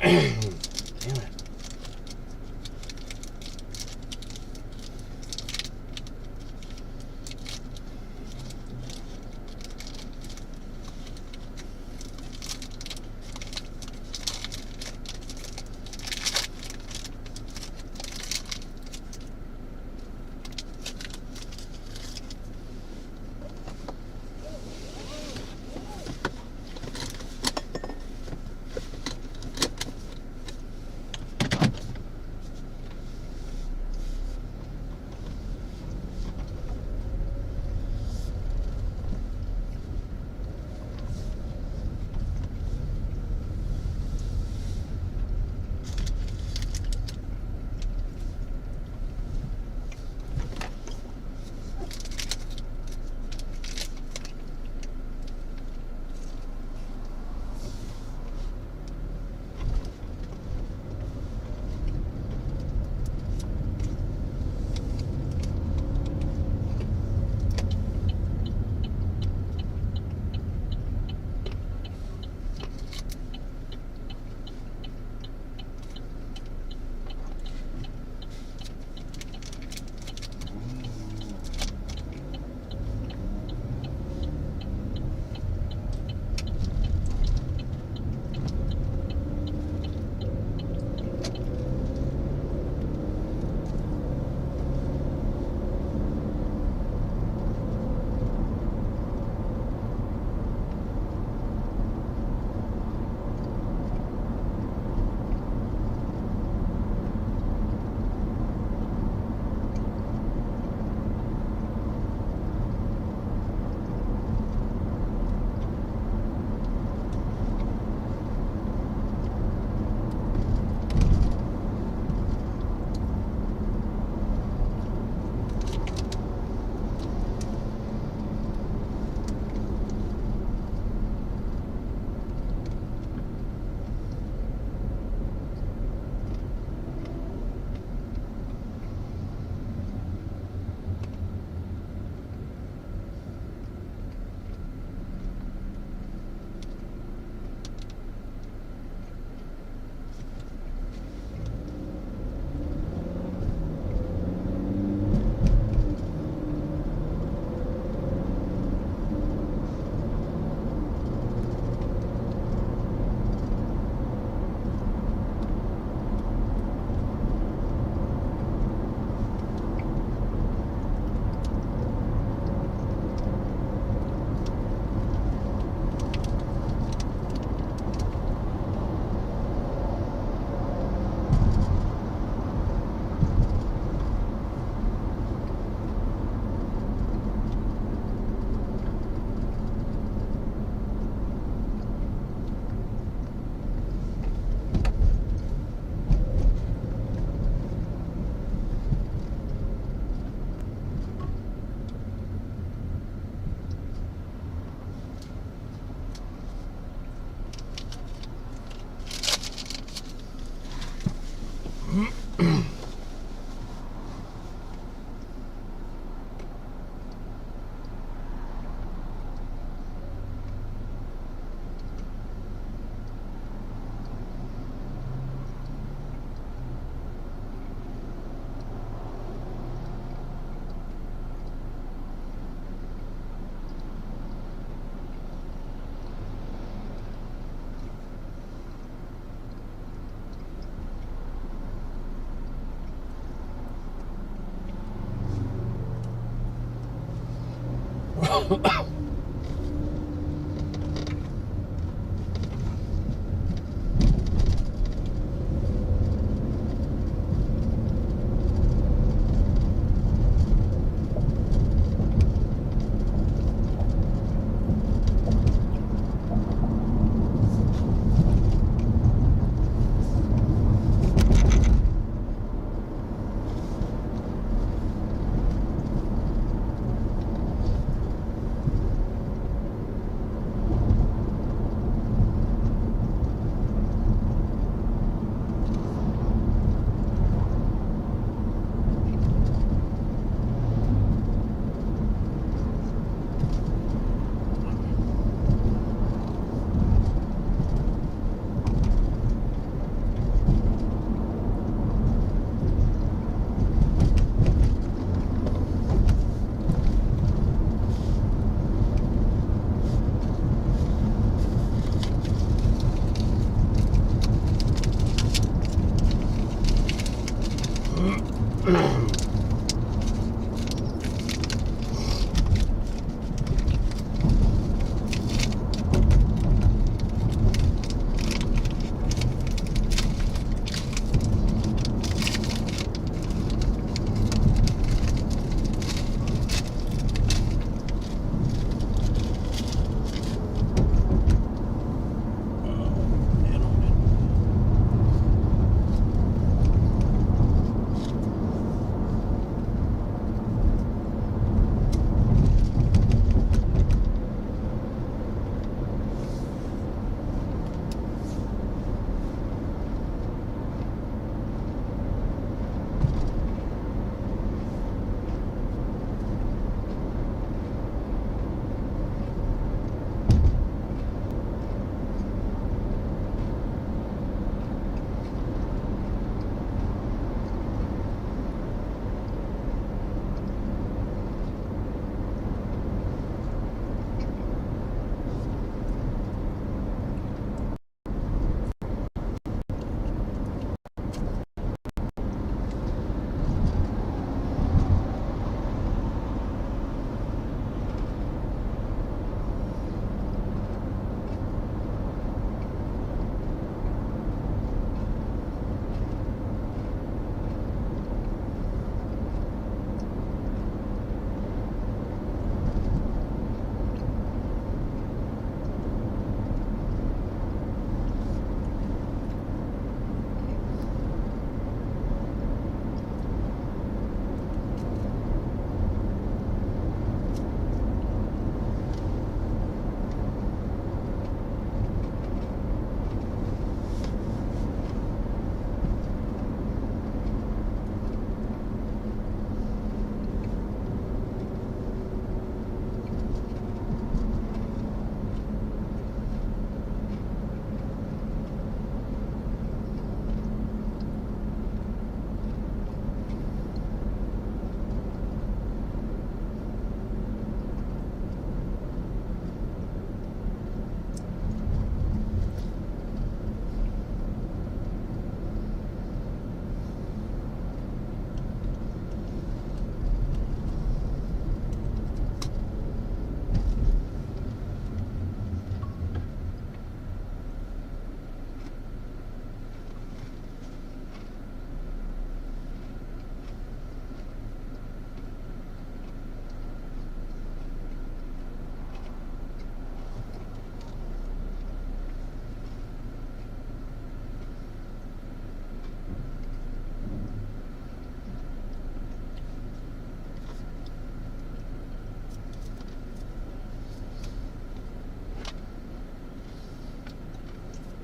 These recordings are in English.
Damn it.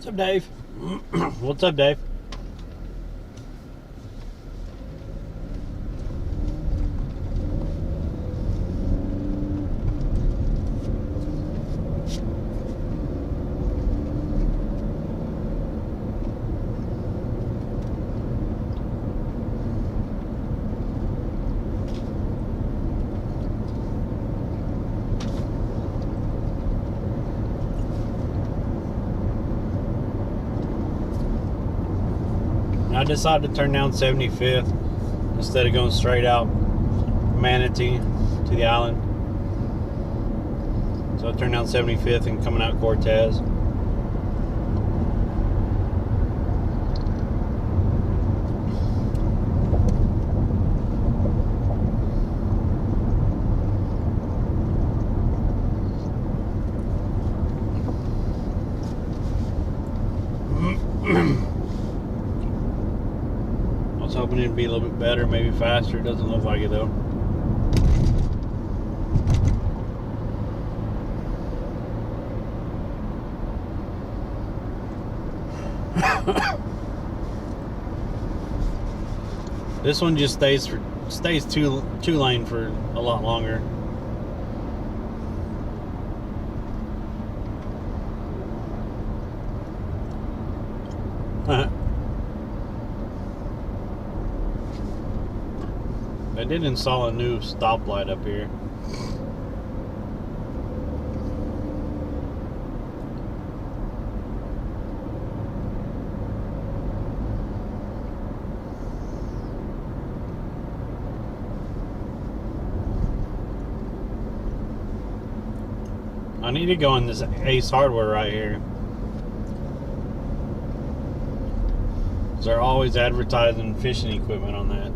What's up, Dave? What's up, Dave? I decided to turn down 75th instead of going straight out Manatee to the island. So I turned down 75th and coming out Cortez. I was hoping it'd be a little bit better, maybe faster. It doesn't look like it though. This one just stays two lane for a lot longer. They did install a new stoplight up here. I need to go in this Ace Hardware right here. They're always advertising fishing equipment on that.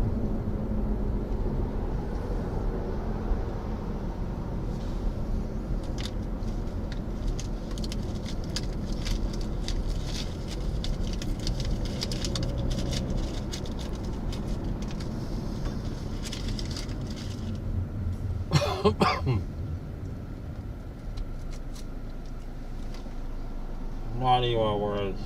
Mighty words.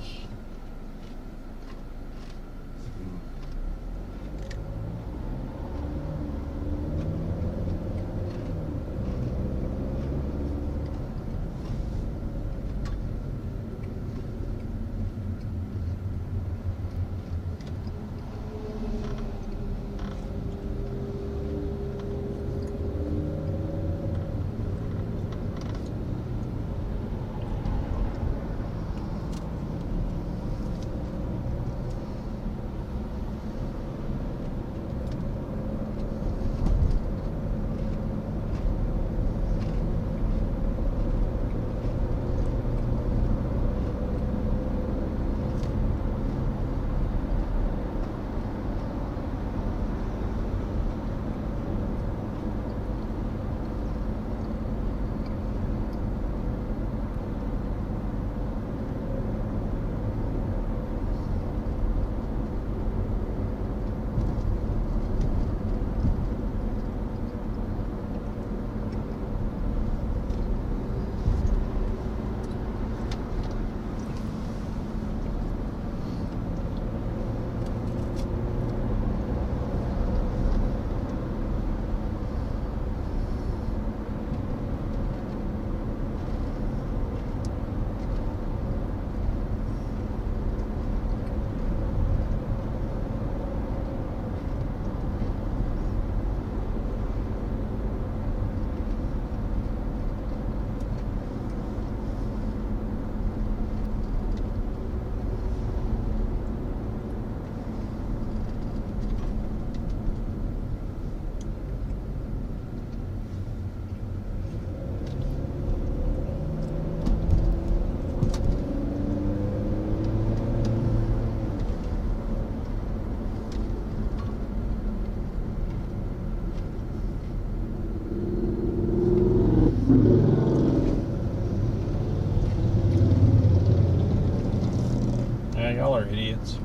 Y'all are idiots.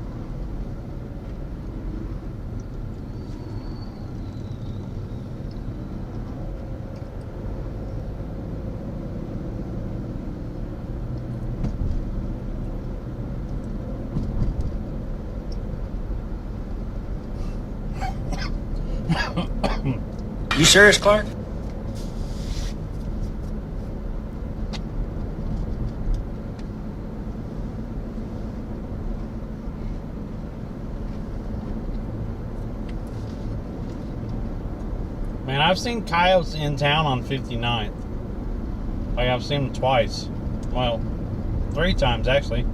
You serious, Clark? Man, I've seen coyotes in town on 59th. Like, I've seen them twice. Well, 3 times, actually.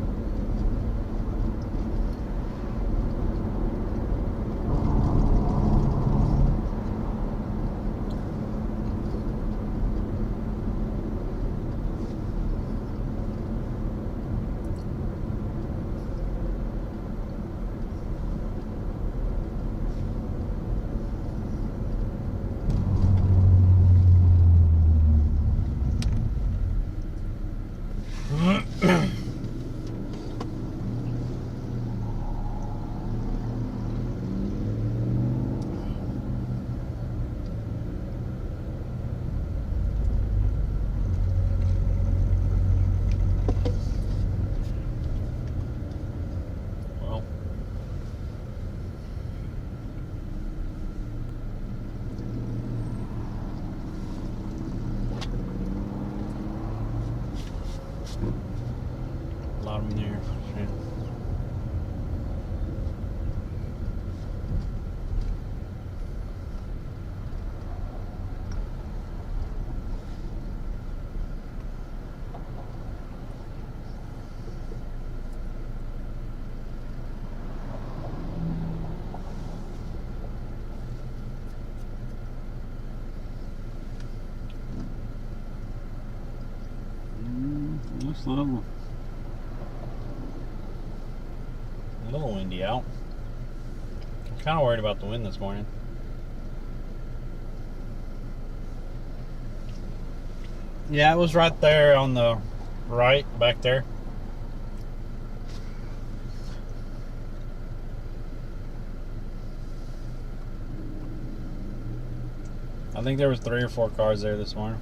Well, a lot of them there. Shit. Looks level. A little windy out. I'm kind of worried about the wind this morning. Yeah, it was right there on the right, back there. I think there was 3 or 4 cars there this morning.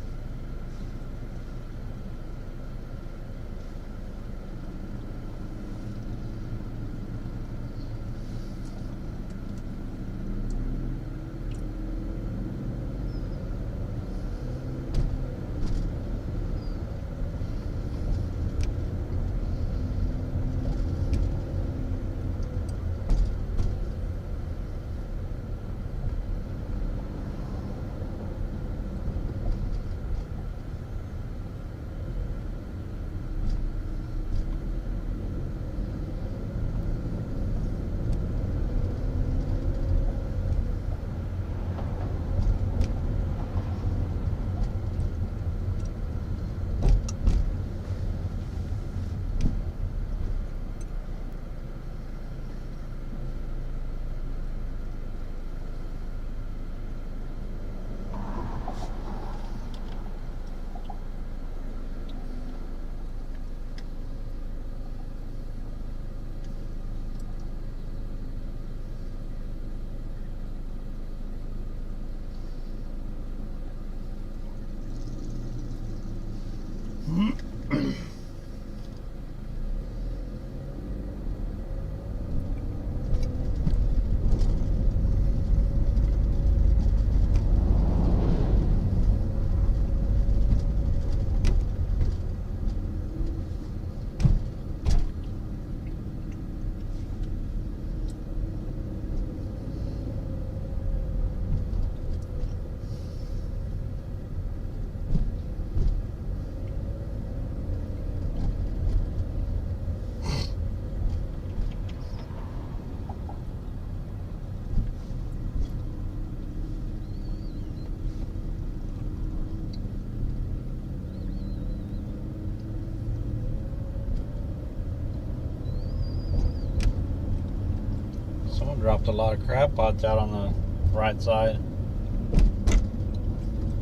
Someone dropped a lot of crab pots out on the right side.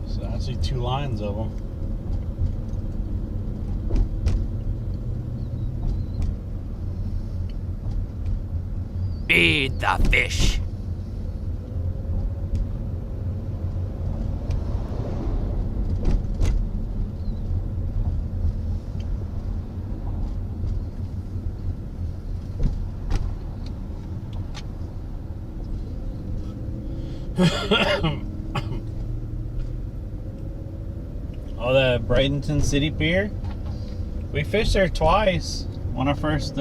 So I see 2 lines of them. Feed the fish. Oh, the Bradenton City Pier. We fished there twice. When I first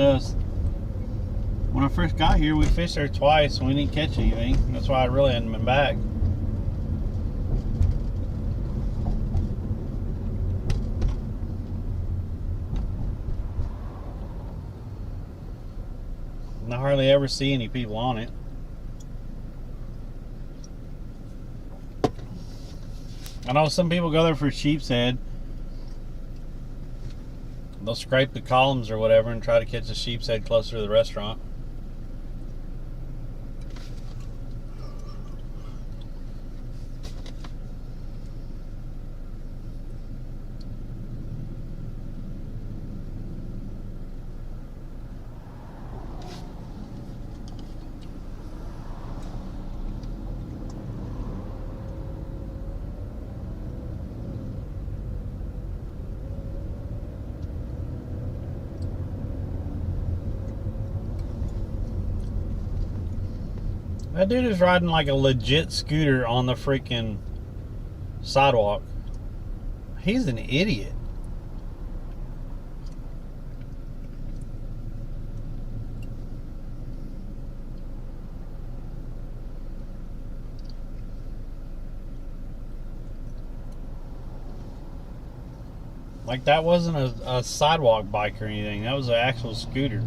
got here, we fished there twice and we didn't catch anything. That's why I really hadn't been back. And I hardly ever see any people on it. I know some people go there for sheep's head. They'll scrape the columns or whatever and try to catch a sheep's head closer to the restaurant. That dude is riding like a legit scooter on the freaking sidewalk. He's an idiot. Like, that wasn't a sidewalk bike or anything. That was an actual scooter.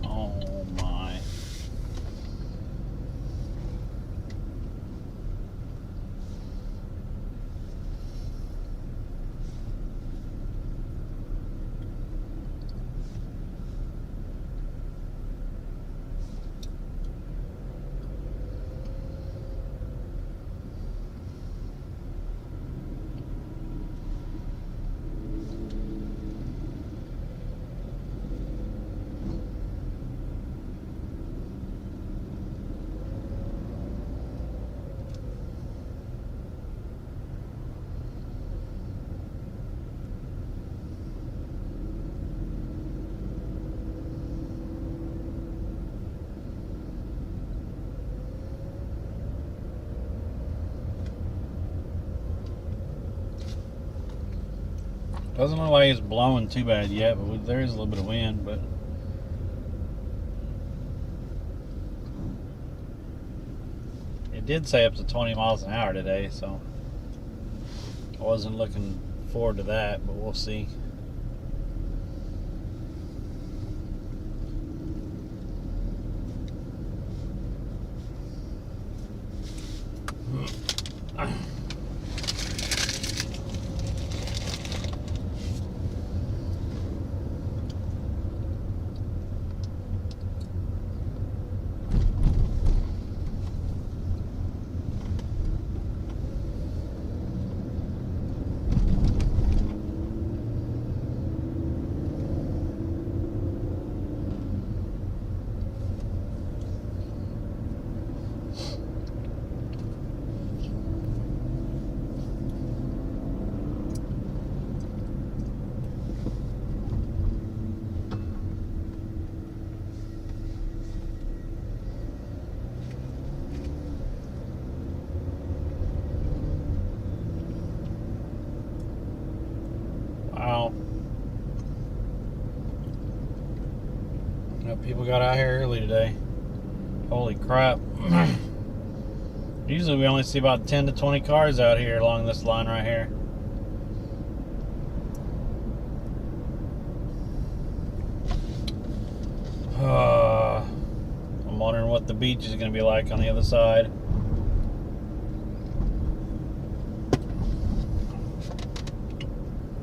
Oh my. Doesn't look like it's blowing too bad yet, but there is a little bit of wind, but it did say up to 20 miles an hour today, so I wasn't looking forward to that, but we'll see. Wow. You know, people got out here early today. Holy crap. Usually we only see about 10 to 20 cars out here along this line right here. I'm wondering what the beach is going to be like on the other side.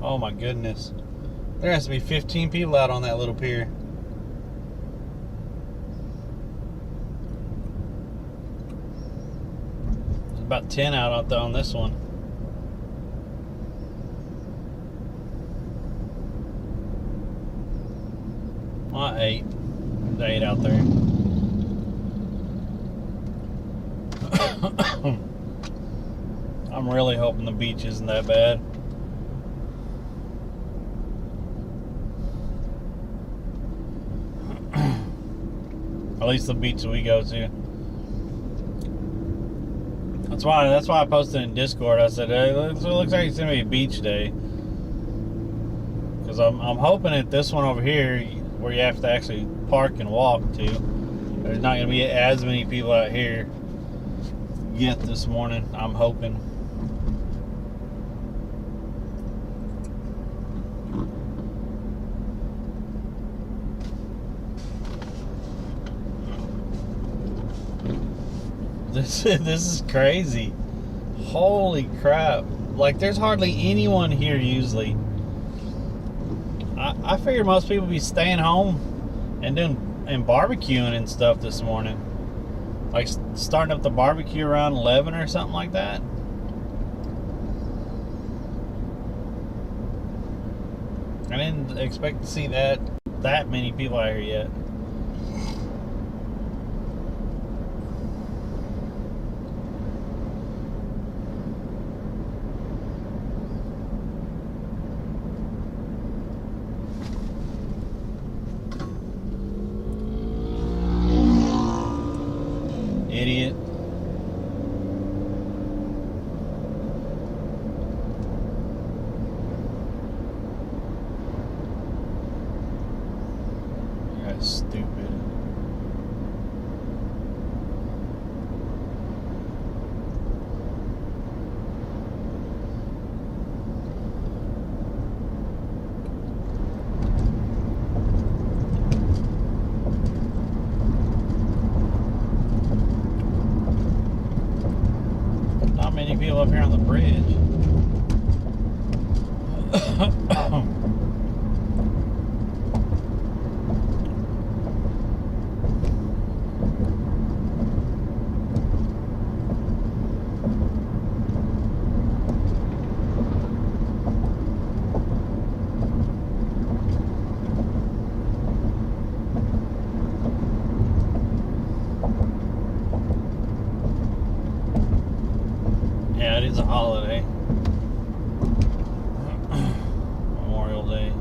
Oh my goodness. There has to be 15 people out on that little pier. There's about 10 out on this one. Well, 8. There's 8 out there. I'm really hoping the beach isn't that bad. At least the beach that we go to. That's why I posted in Discord. I said, hey, it looks like it's gonna be a beach day. Because I'm hoping that this one over here, where you have to actually park and walk to, there's not gonna be as many people out here yet this morning. I'm hoping. This is crazy. Holy crap. Like, there's hardly anyone here usually. I figured most people be staying home and barbecuing and stuff this morning. Like starting up the barbecue around 11 or something like that. I didn't expect to see that many people out here yet. Idiot. You guys stupid. Not many people up here on the bridge. Yeah, it is a holiday. Memorial Day.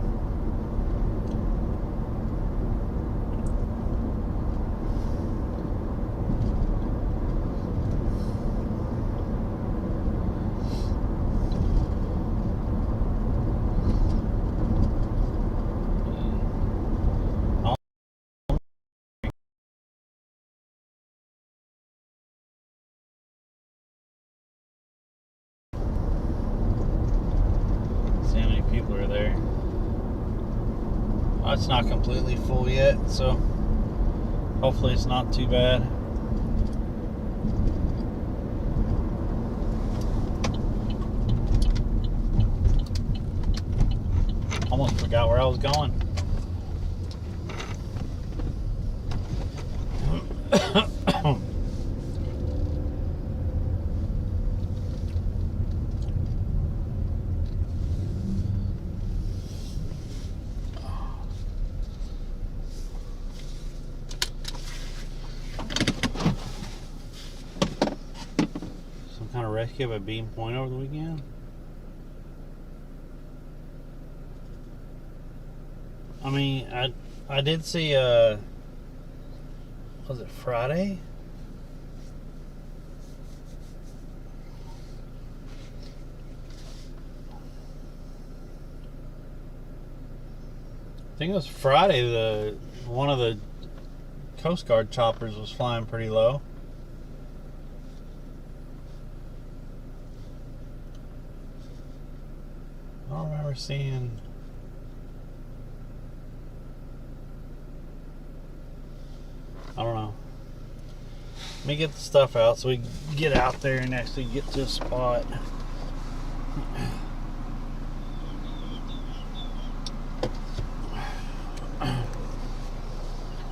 See how many people are there. Well, it's not completely full yet, so hopefully it's not too bad. Almost forgot where I was going. Some kind of rescue at Bean Point over the weekend? I mean, I did see, was it Friday? I think it was Friday, one of the Coast Guard choppers was flying pretty low. we're seeing. I don't know. Let me get the stuff out so we can get out there and actually get to a spot.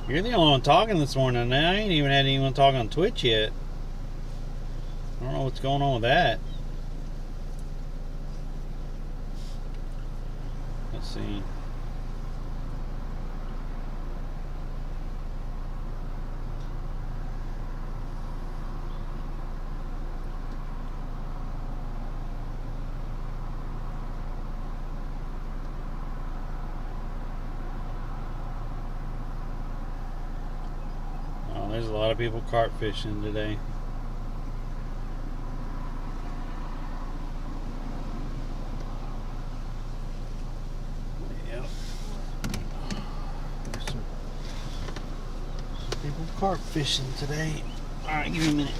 You're the only one talking this morning. Now I ain't even had anyone talk on Twitch yet. I don't know what's going on with that. Let's see. Oh, there's a lot of people carp fishing today. Carp fishing today. Alright, give me a minute.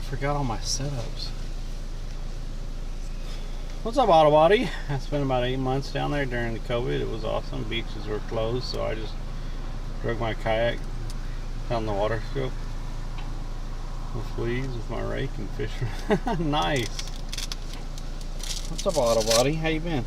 Forgot all my setups. What's up, Auto Body? I spent about 8 months down there during the COVID. It was awesome. Beaches were closed, so I just drug my kayak down the water scope with fleas with my rake and fish. Nice. What's up, Auto Body? How you been?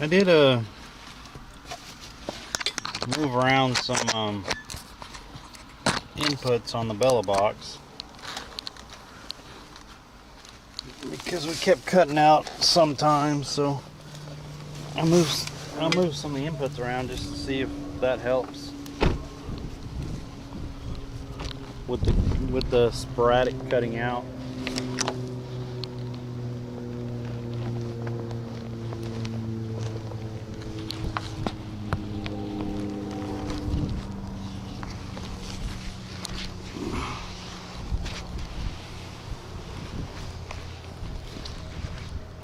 I did move around some inputs on the Bella box because we kept cutting out sometimes, so I moved some of the inputs around just to see if that helps with the sporadic cutting out.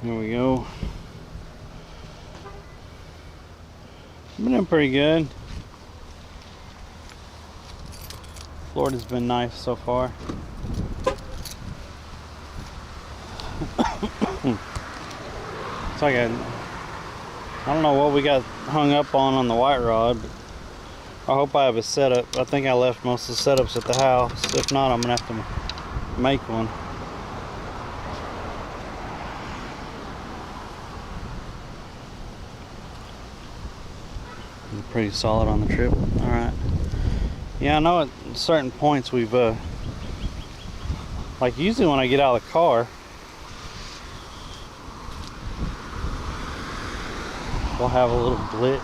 There we go. Been doing pretty good. Florida's been nice so far. It's like I don't know what we got hung up on the white rod, but I hope I have a setup. I think I left most of the setups at the house. If not, I'm gonna have to make one. Pretty solid on the trip. All right. Yeah, I know at certain points we've like usually when I get out of the car, we'll have a little glitch.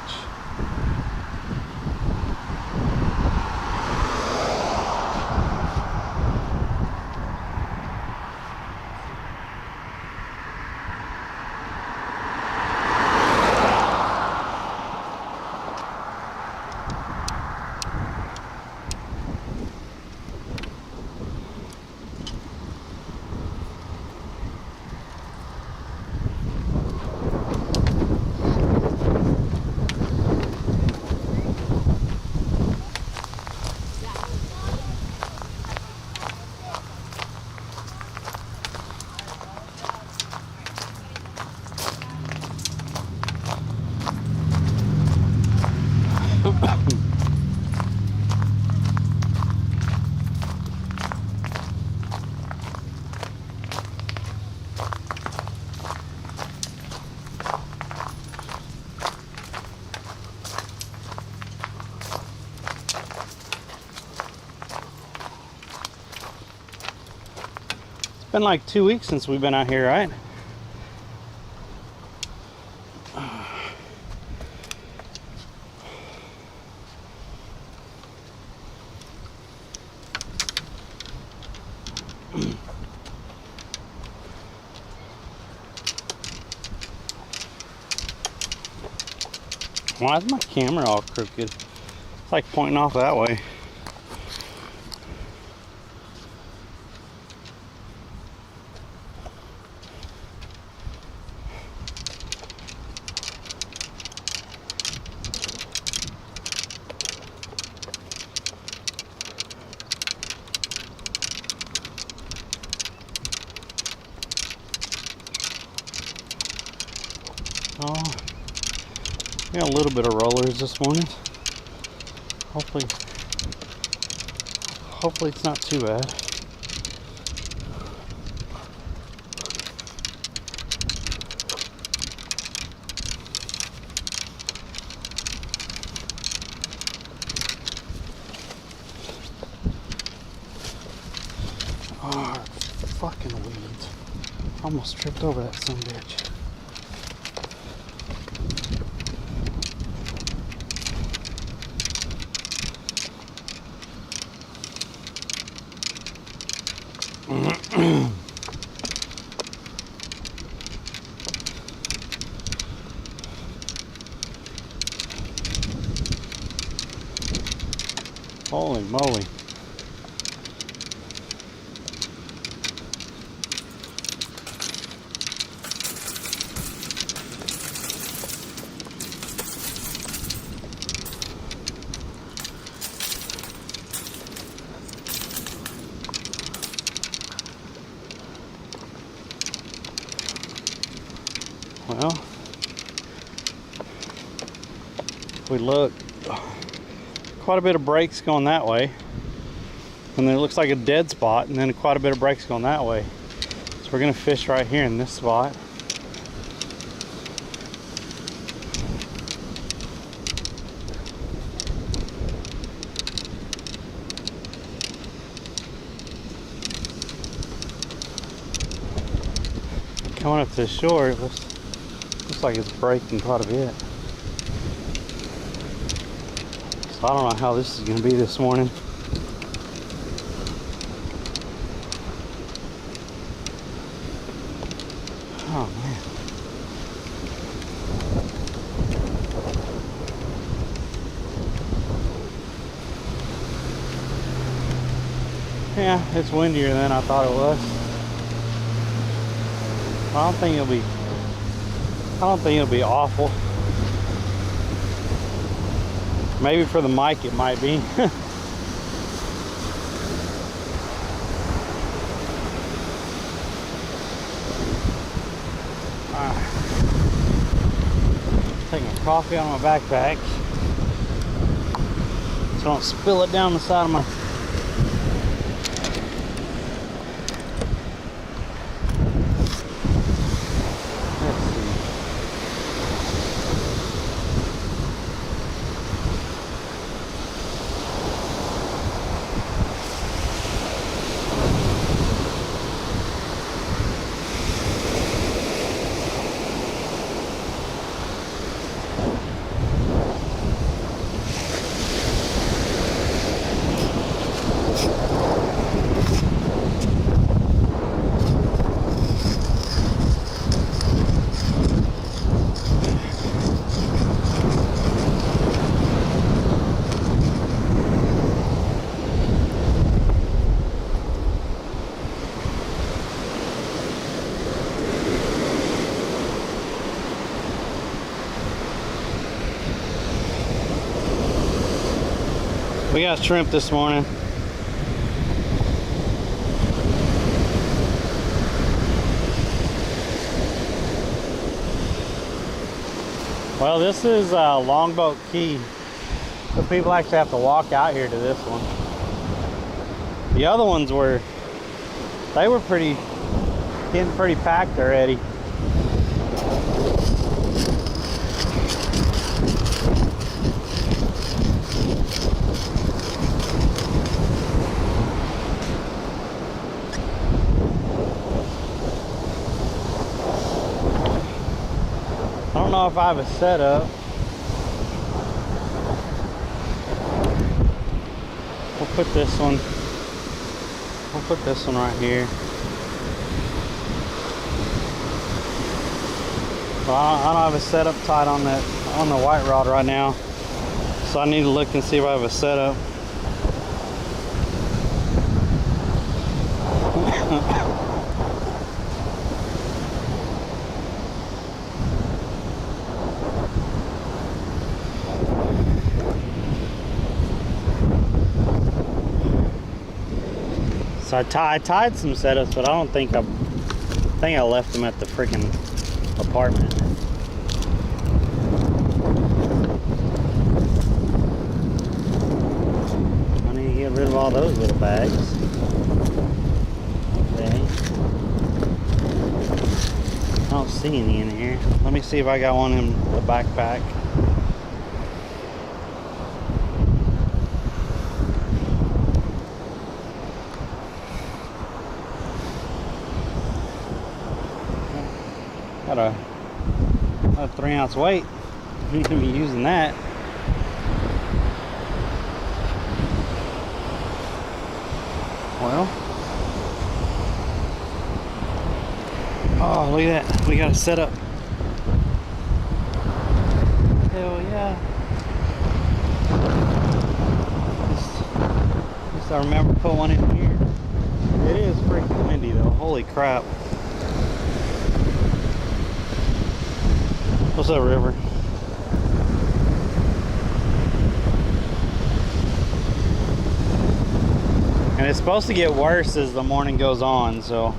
It's been like 2 weeks since we've been out here, right? Why is my camera all crooked? It's like pointing off that way. Oh, got a little bit of rollers this morning. Hopefully it's not too bad. Oh, fucking weeds. Almost tripped over that son of a bitch. Holy moly. Well, if we look, quite a bit of brakes going that way, and then it looks like a dead spot, and then quite a bit of brakes going that way. So we're gonna fish right here in this spot. Coming up to the shore, it looks like it's breaking quite a bit. So I don't know how this is going to be this morning. Oh man. Yeah, it's windier than I thought it was. I don't think it'll be awful. Maybe for the mic it might be. Taking a coffee on my backpack so I don't spill it down the side of my. We got shrimp this morning. Well, this is Longboat Key. So people actually have to walk out here to this one. The other ones were getting pretty packed already. I don't know if I have a setup. We'll put this one right here. Well, I don't have a setup tight on the white rod right now, so I need to look and see if I have a setup. So I tied some setups, but I think I left them at the freaking apartment. I need to get rid of all those little bags. Okay. I don't see any in here. Let me see if I got one in the backpack. Got a 3-ounce weight. You can be using that. Well, oh, look at that. We got a setup. Hell yeah. Just I remember to put one in here. It is freaking windy though. Holy crap. What's up, River? And it's supposed to get worse as the morning goes on, so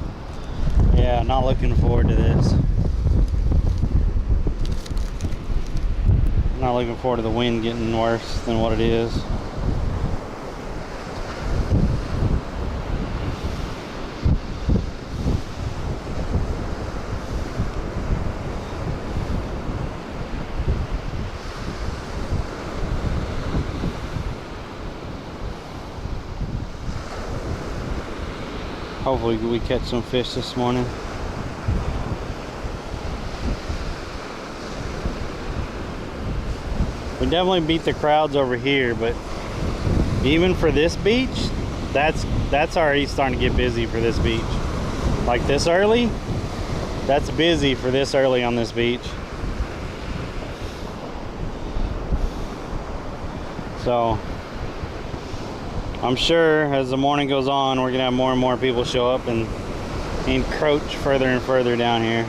yeah, not looking forward to this. Not looking forward to the wind getting worse than what it is. Hopefully we catch some fish this morning. We definitely beat the crowds over here, but even for this beach, that's already starting to get busy for this beach. Like this early, that's busy for this early on this beach. So I'm sure as the morning goes on, we're gonna have more and more people show up and encroach further and further down here.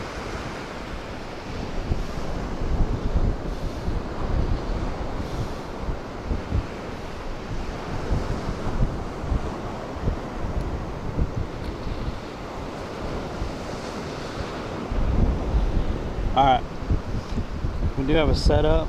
All right, we do have a setup.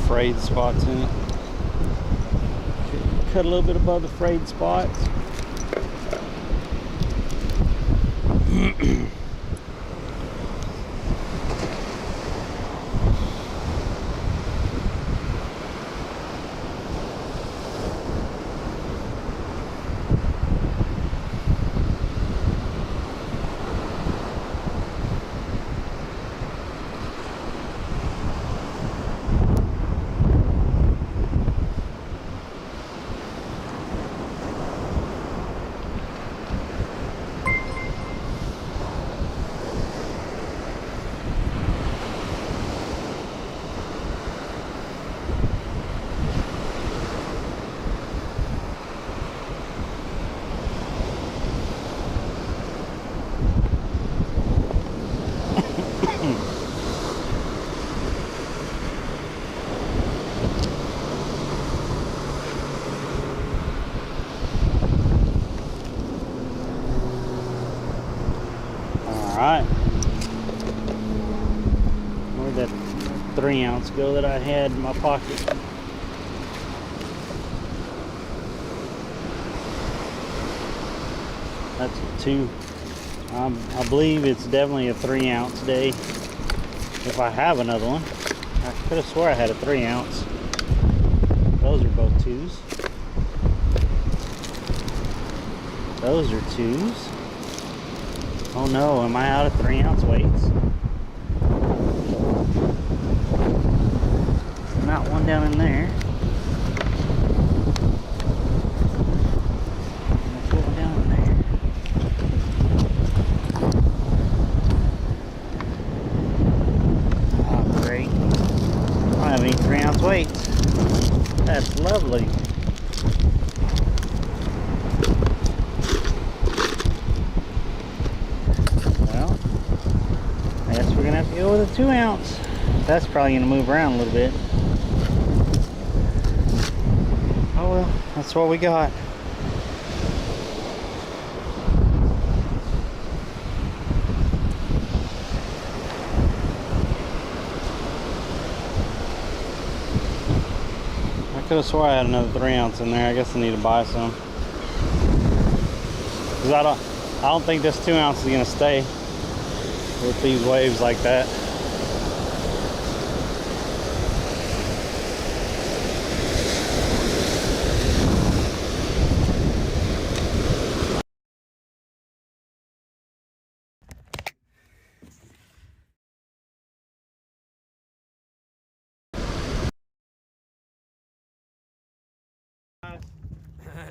Frayed spots in it. Cut a little bit above the frayed spots. Alright. Where'd that 3-ounce go that I had in my pocket? That's a 2. I believe it's definitely a 3-ounce day. If I have another one. I could have swore I had a 3-ounce. Those are both 2s. Those are 2s. Oh no, am I out of 3-ounce weights? Not one down in there. There's one down in there. Oh great. I don't have any 3-ounce weights. That's lovely. We're gonna have to go with a 2-ounce. That's probably gonna move around a little bit. Oh well, that's what we got. I could have swore I had another 3-ounce in there. I guess I need to buy some. Cause I don't think this 2-ounce is gonna stay with these waves like that.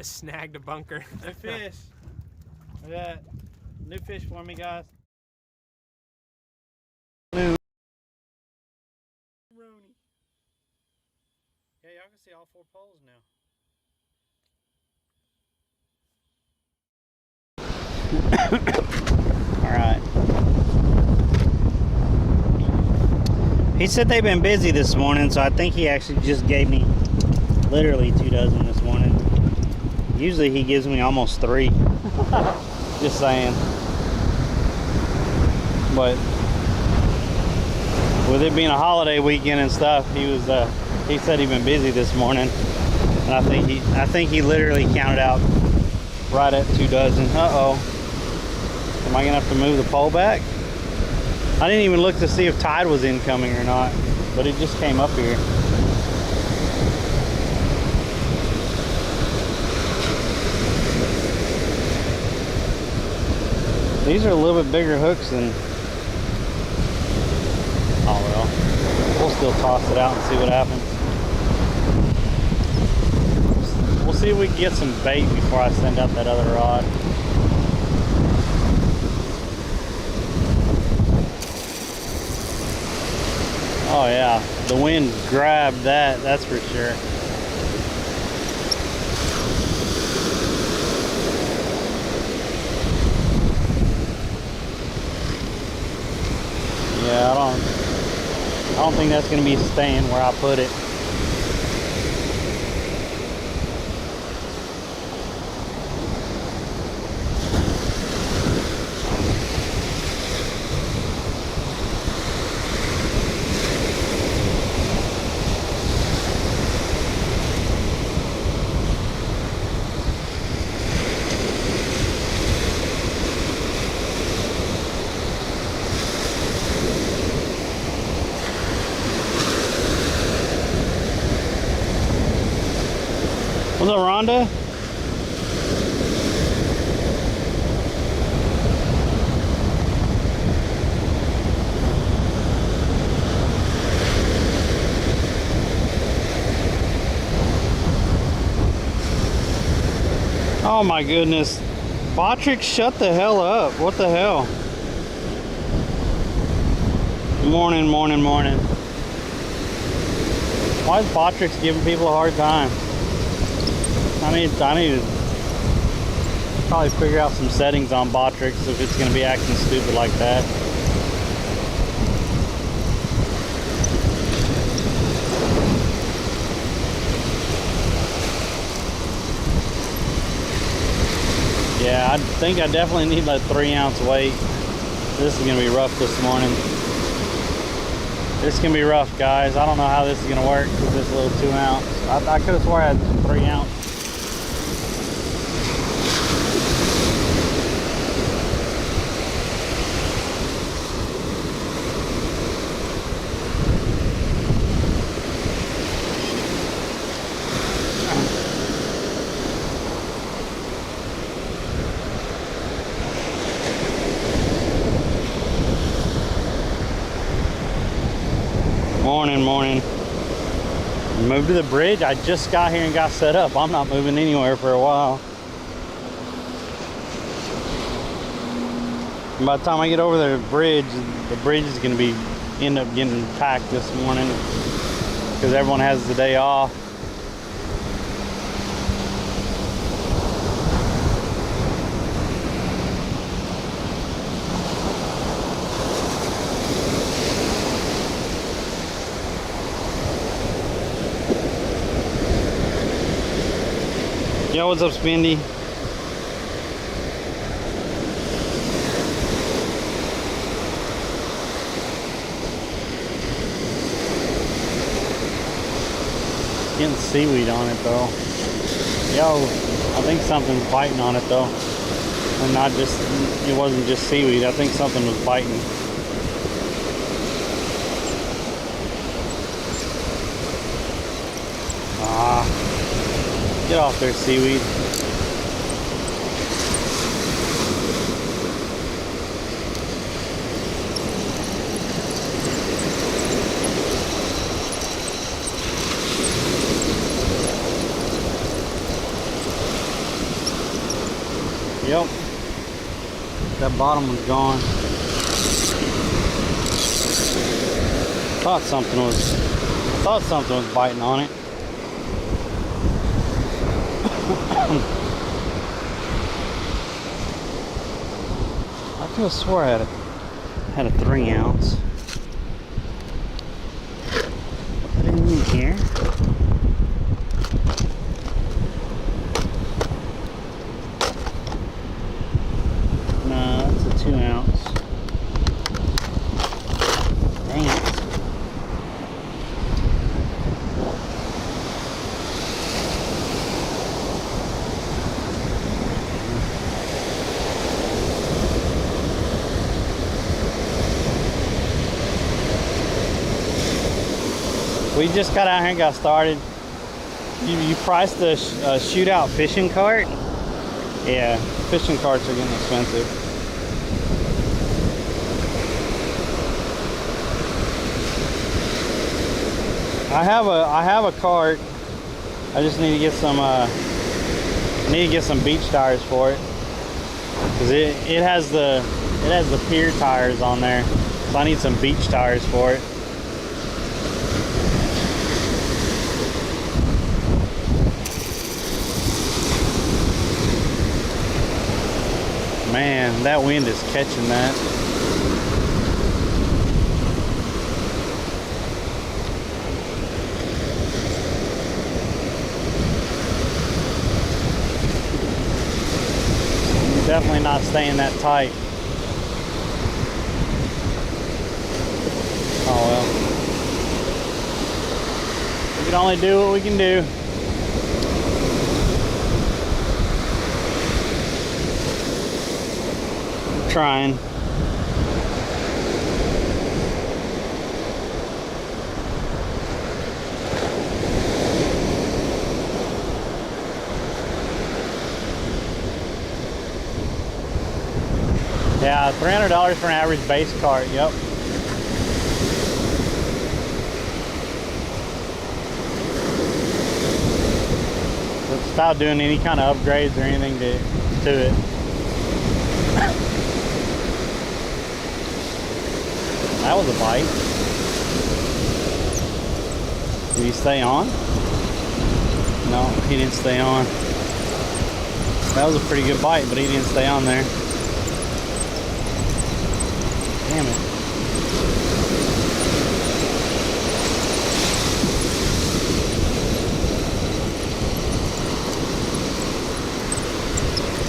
Snagged a bunker. New fish. Look at that. New fish for me, guys. New. Yeah, y'all can see all 4 poles now. All right. He said they've been busy this morning, so I think he actually just gave me literally 2 dozen this morning. Usually he gives me almost 3. Just saying. But with it being a holiday weekend and stuff, he said he'd been busy this morning. And I think he literally counted out right at 2 dozen. Uh-oh. Am I gonna have to move the pole back? I didn't even look to see if tide was incoming or not, but it just came up here. These are a little bit bigger hooks than... Oh well, we'll still toss it out and see what happens. We'll see if we can get some bait before I send out that other rod. Oh yeah, the wind grabbed that, that's for sure. Yeah, I don't think that's gonna be staying where I put it. What's up, Rhonda? Oh my goodness. Botrix, shut the hell up. What the hell? Morning, morning, morning. Why is Botrix giving people a hard time? I need to probably figure out some settings on Botrix if it's going to be acting stupid like that. Yeah, I think I definitely need like 3-ounce weight. This is going to be rough this morning. This can be rough, guys. I don't know how this is going to work with this little 2-ounce. I could have swore I had 3-ounce. Morning, morning. Move to the bridge. I just got here and got set up. I'm not moving anywhere for a while. And by the time I get over the bridge is going to end up getting packed this morning because everyone has the day off. Yo, what's up, Spindy? Getting seaweed on it though. Yo, I think something's biting on it though. And not just, it wasn't just seaweed. I think something was biting. Get off there, seaweed. Yep. That bottom one's gone. Thought something was biting on it. I could have swore I had a 3 ounce. Put it in here. No, that's a 2 ounce. Dang it. We just got out here and got started. You priced the shootout fishing cart? Yeah, fishing carts are getting expensive. I have a cart. I just need to get some beach tires for it, because it has the pier tires on there, so I need some beach tires for it. Man, that wind is catching that. You're definitely not staying that tight. Oh well. We can only do what we can do. Trying. Yeah, $300 for an average base cart. Yep. Without doing any kind of upgrades or anything to it. That was a bite. Did he stay on? No, he didn't stay on. That was a pretty good bite, but he didn't stay on there. Damn it.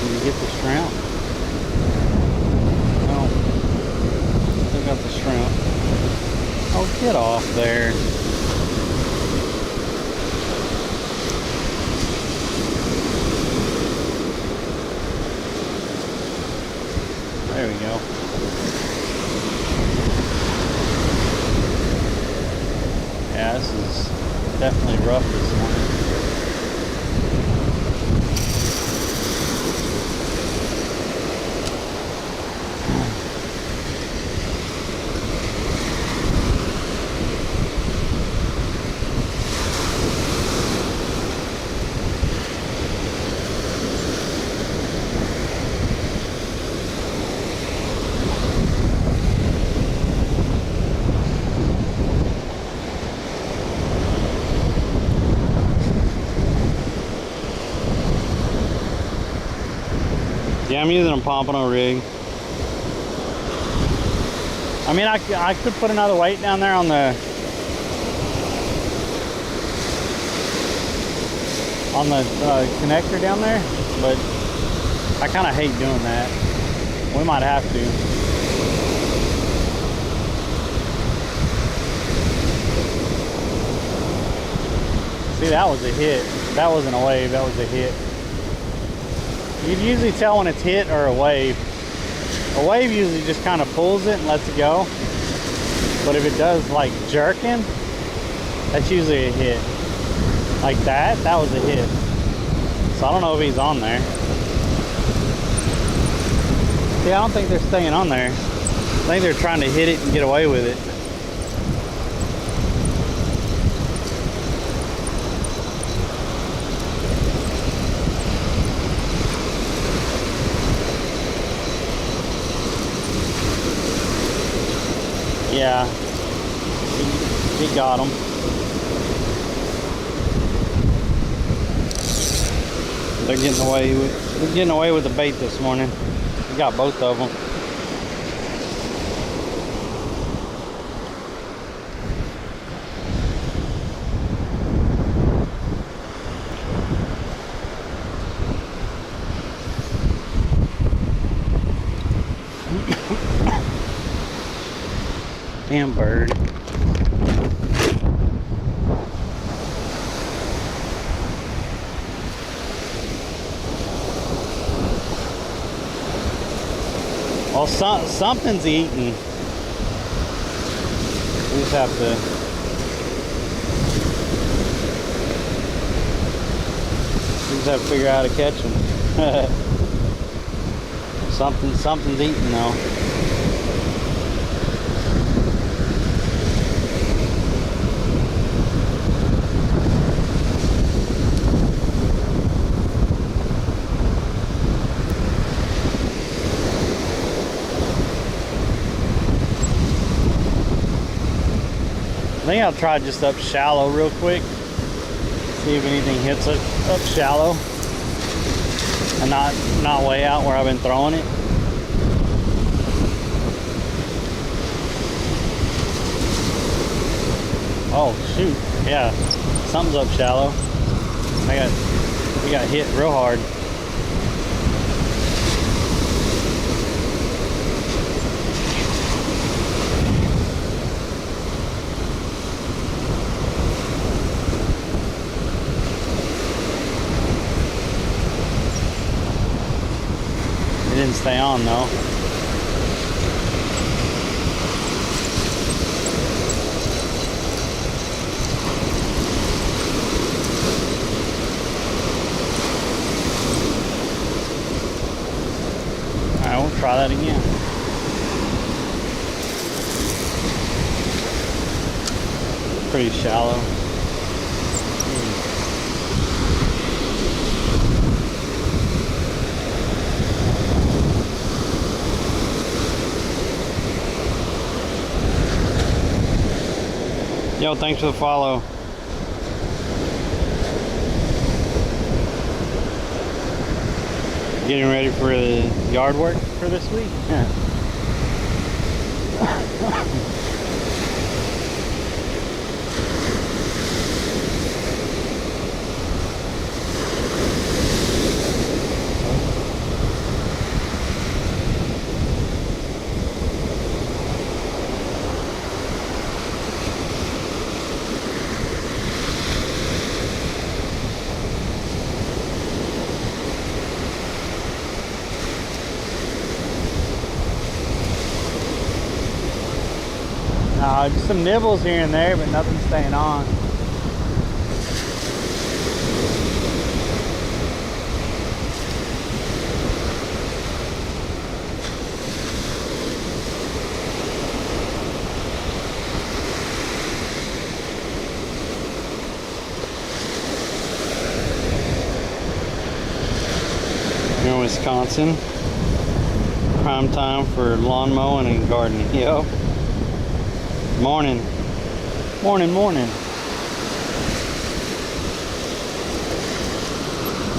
Did you get the shrimp? Got the shrimp. Oh, get off there. There we go. Yeah, this is definitely rough this morning. Yeah, I'm using a pompano rig. I mean, I could put another weight down there on the connector down there, but I kind of hate doing that. We might have to. See, that was a hit. That wasn't a wave, that was a hit. You'd usually tell when it's hit or a wave. A wave usually just kind of pulls it and lets it go. But if it does like jerking, that's usually a hit. Like that was a hit. So I don't know if he's on there. See, I don't think they're staying on there. I think they're trying to hit it and get away with it. Yeah, he got them. They're getting away with the bait this morning. We got both of them. Damn bird. Well, something's eating. We just have to figure out how to catch them. Something's eating though. I think I'll try just up shallow real quick. See if anything hits it up shallow and not way out where I've been throwing it. Oh shoot, yeah, something's up shallow. We got hit real hard. It didn't stay on though. Alright, we'll try that again. Pretty shallow. Yo, thanks for the follow. Getting ready for the yard work for this week? Yeah. Just some nibbles here and there, but nothing staying on. Here in Wisconsin, prime time for lawn mowing and gardening. Yo. Morning. Morning.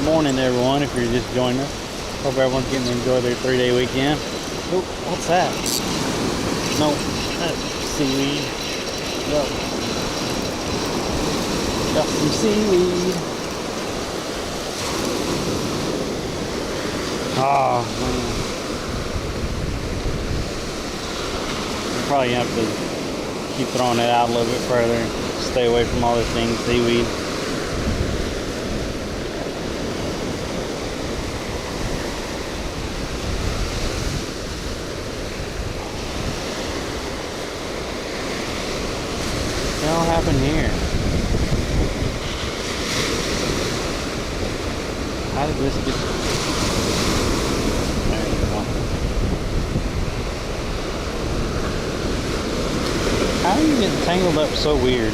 Morning, everyone, if you're just joining us. Hope everyone's getting to enjoy their 3-day weekend. Oh, what's that? No, that's seaweed. Yep. Got some seaweed. Oh, man. Probably have to keep throwing it out a little bit further. Stay away from all this dang seaweed. What the hell happened here? How did this get... There you go. How are you getting tangled up so weird?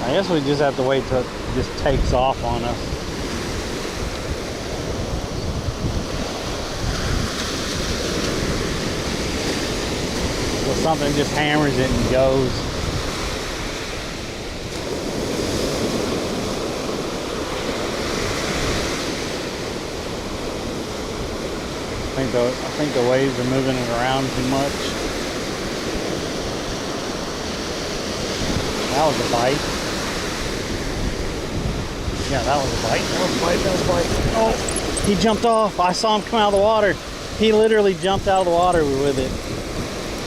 I guess we just have to wait till it just takes off on us. So something just hammers it and goes. I think the waves are moving it around too much. That was a bite. Yeah, that was a bite. That was a bite. That was a bite. Oh, he jumped off. I saw him come out of the water. He literally jumped out of the water with it.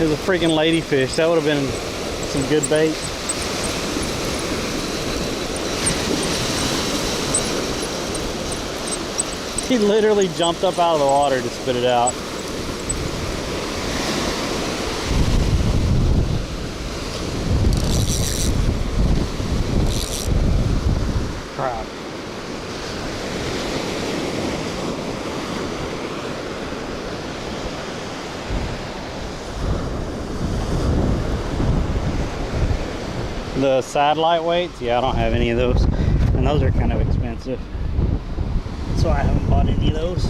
It was a freaking ladyfish. That would have been some good bait. He literally jumped up out of the water to spit it out. Crap. The satellite weights, yeah, I don't have any of those. And those are kind of expensive. So I haven't bought any of those.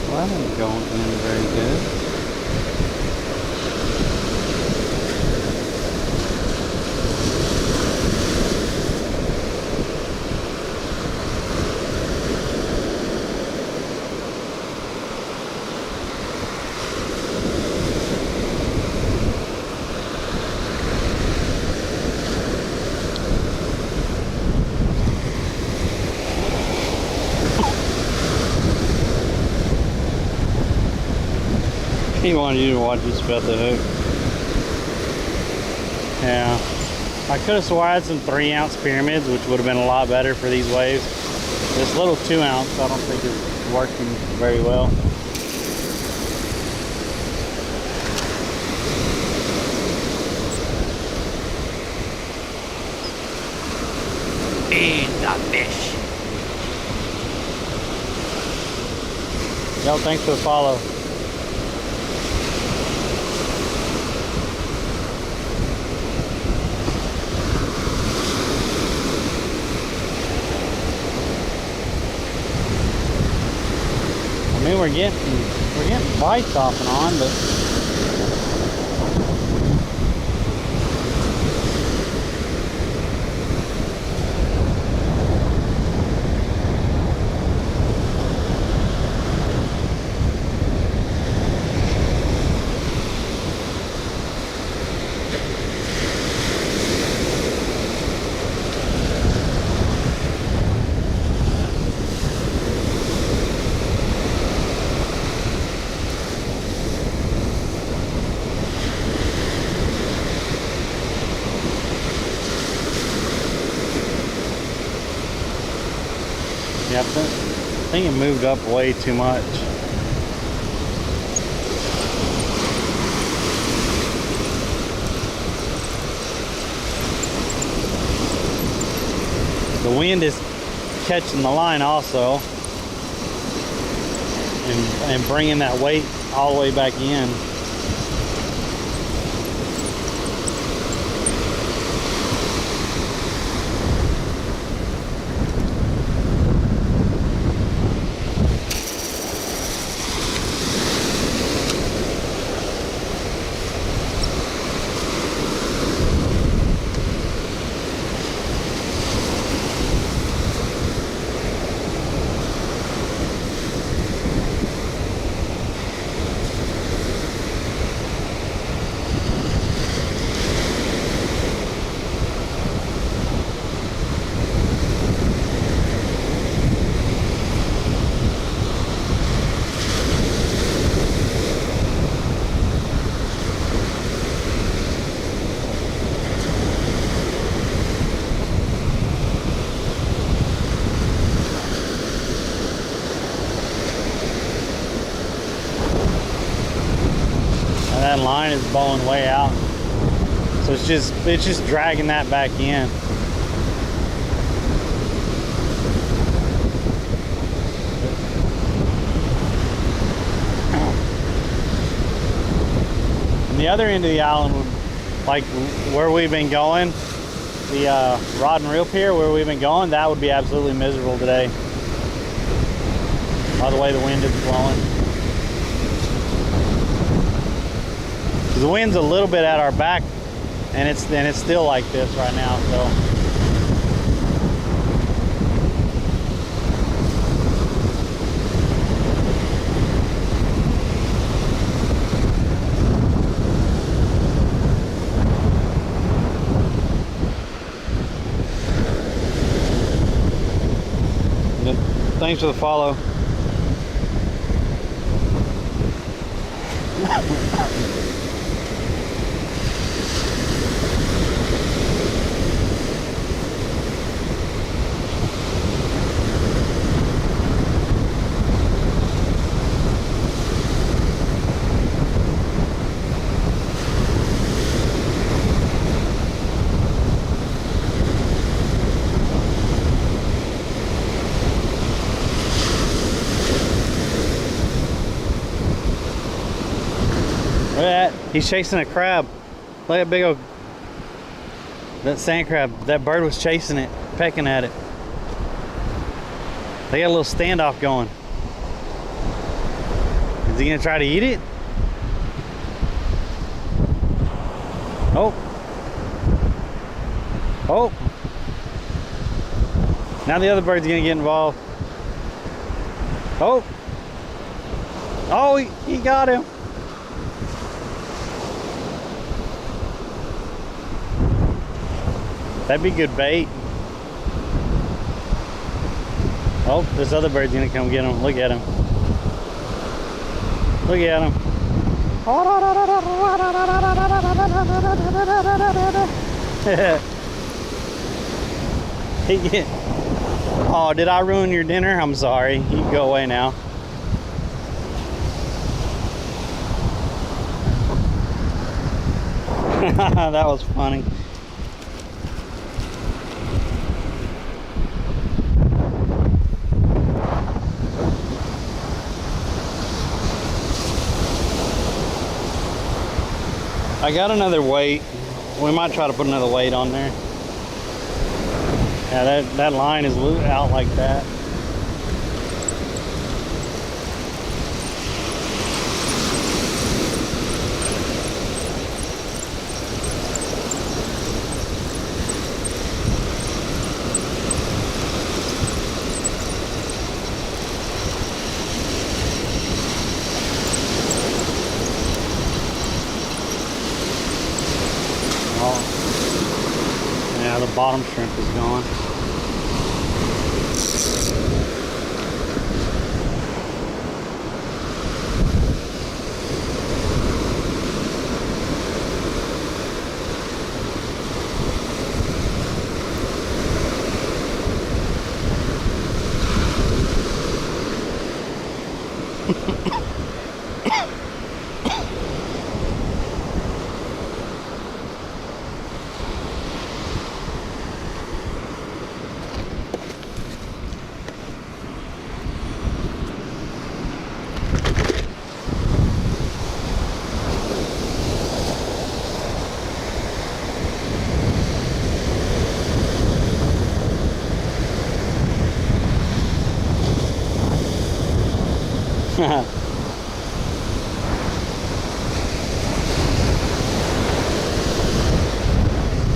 Well, that ain't going in very good. He wanted you to watch us about the hook. Yeah. I could have swore I had some 3-ounce pyramids, which would have been a lot better for these waves. This little 2-ounce I don't think is working very well. Eat the fish. Yo, thanks for the follow. I mean, we're getting bites off and on, but yeah, I think it moved up way too much. The wind is catching the line also and bringing that weight all the way back in. That line is bowing way out. So it's just dragging that back in. And the other end of the island, like where we've been going, the rod and reel pier where we've been going, that would be absolutely miserable today. By the way the wind is blowing. The wind's a little bit at our back, and it's still like this right now. So thanks for the follow. Look at that. He's chasing a crab. Look at that big old, that sand crab. That bird was chasing it, pecking at it. They got a little standoff going. Is he gonna try to eat it? Oh. Oh. Now the other bird's gonna get involved. Oh. Oh, he got him. That'd be good bait. Oh, this other bird's gonna come get him. Look at him. Look at him. Oh, did I ruin your dinner? I'm sorry. You can go away now. That was funny. I got another weight. We might try to put another weight on there. Yeah, that line is out like that. Yeah, the bottom shrimp is gone.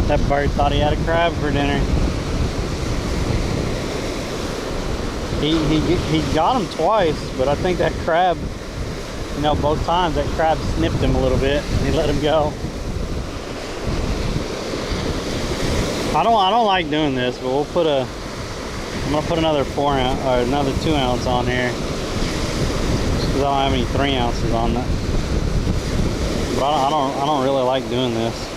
That bird thought he had a crab for dinner. He got him twice, but I think that crab, you know, both times that crab snipped him a little bit and he let him go. I don't like doing this, but we'll put a, I'm gonna put another 4 ounce or another 2 ounce on here. Because I don't have any 3 ounces on that. But I don't really like doing this.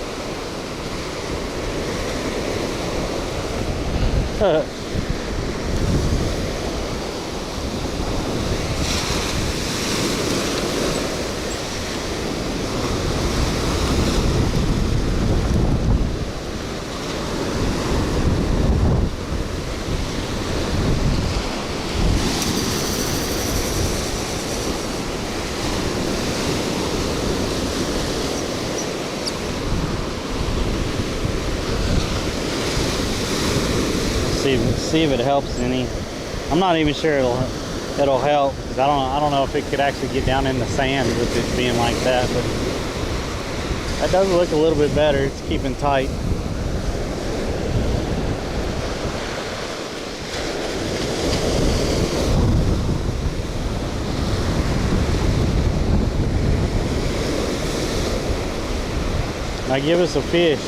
see if it helps any. I'm not even sure it'll help, because I don't know if it could actually get down in the sand with it being like that, but that does look a little bit better. It's keeping tight. Now give us a fish.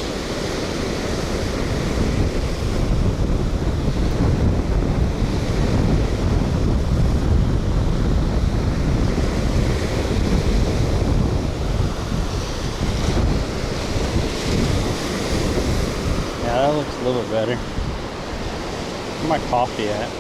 Yeah, that looks a little better. Where's my coffee at?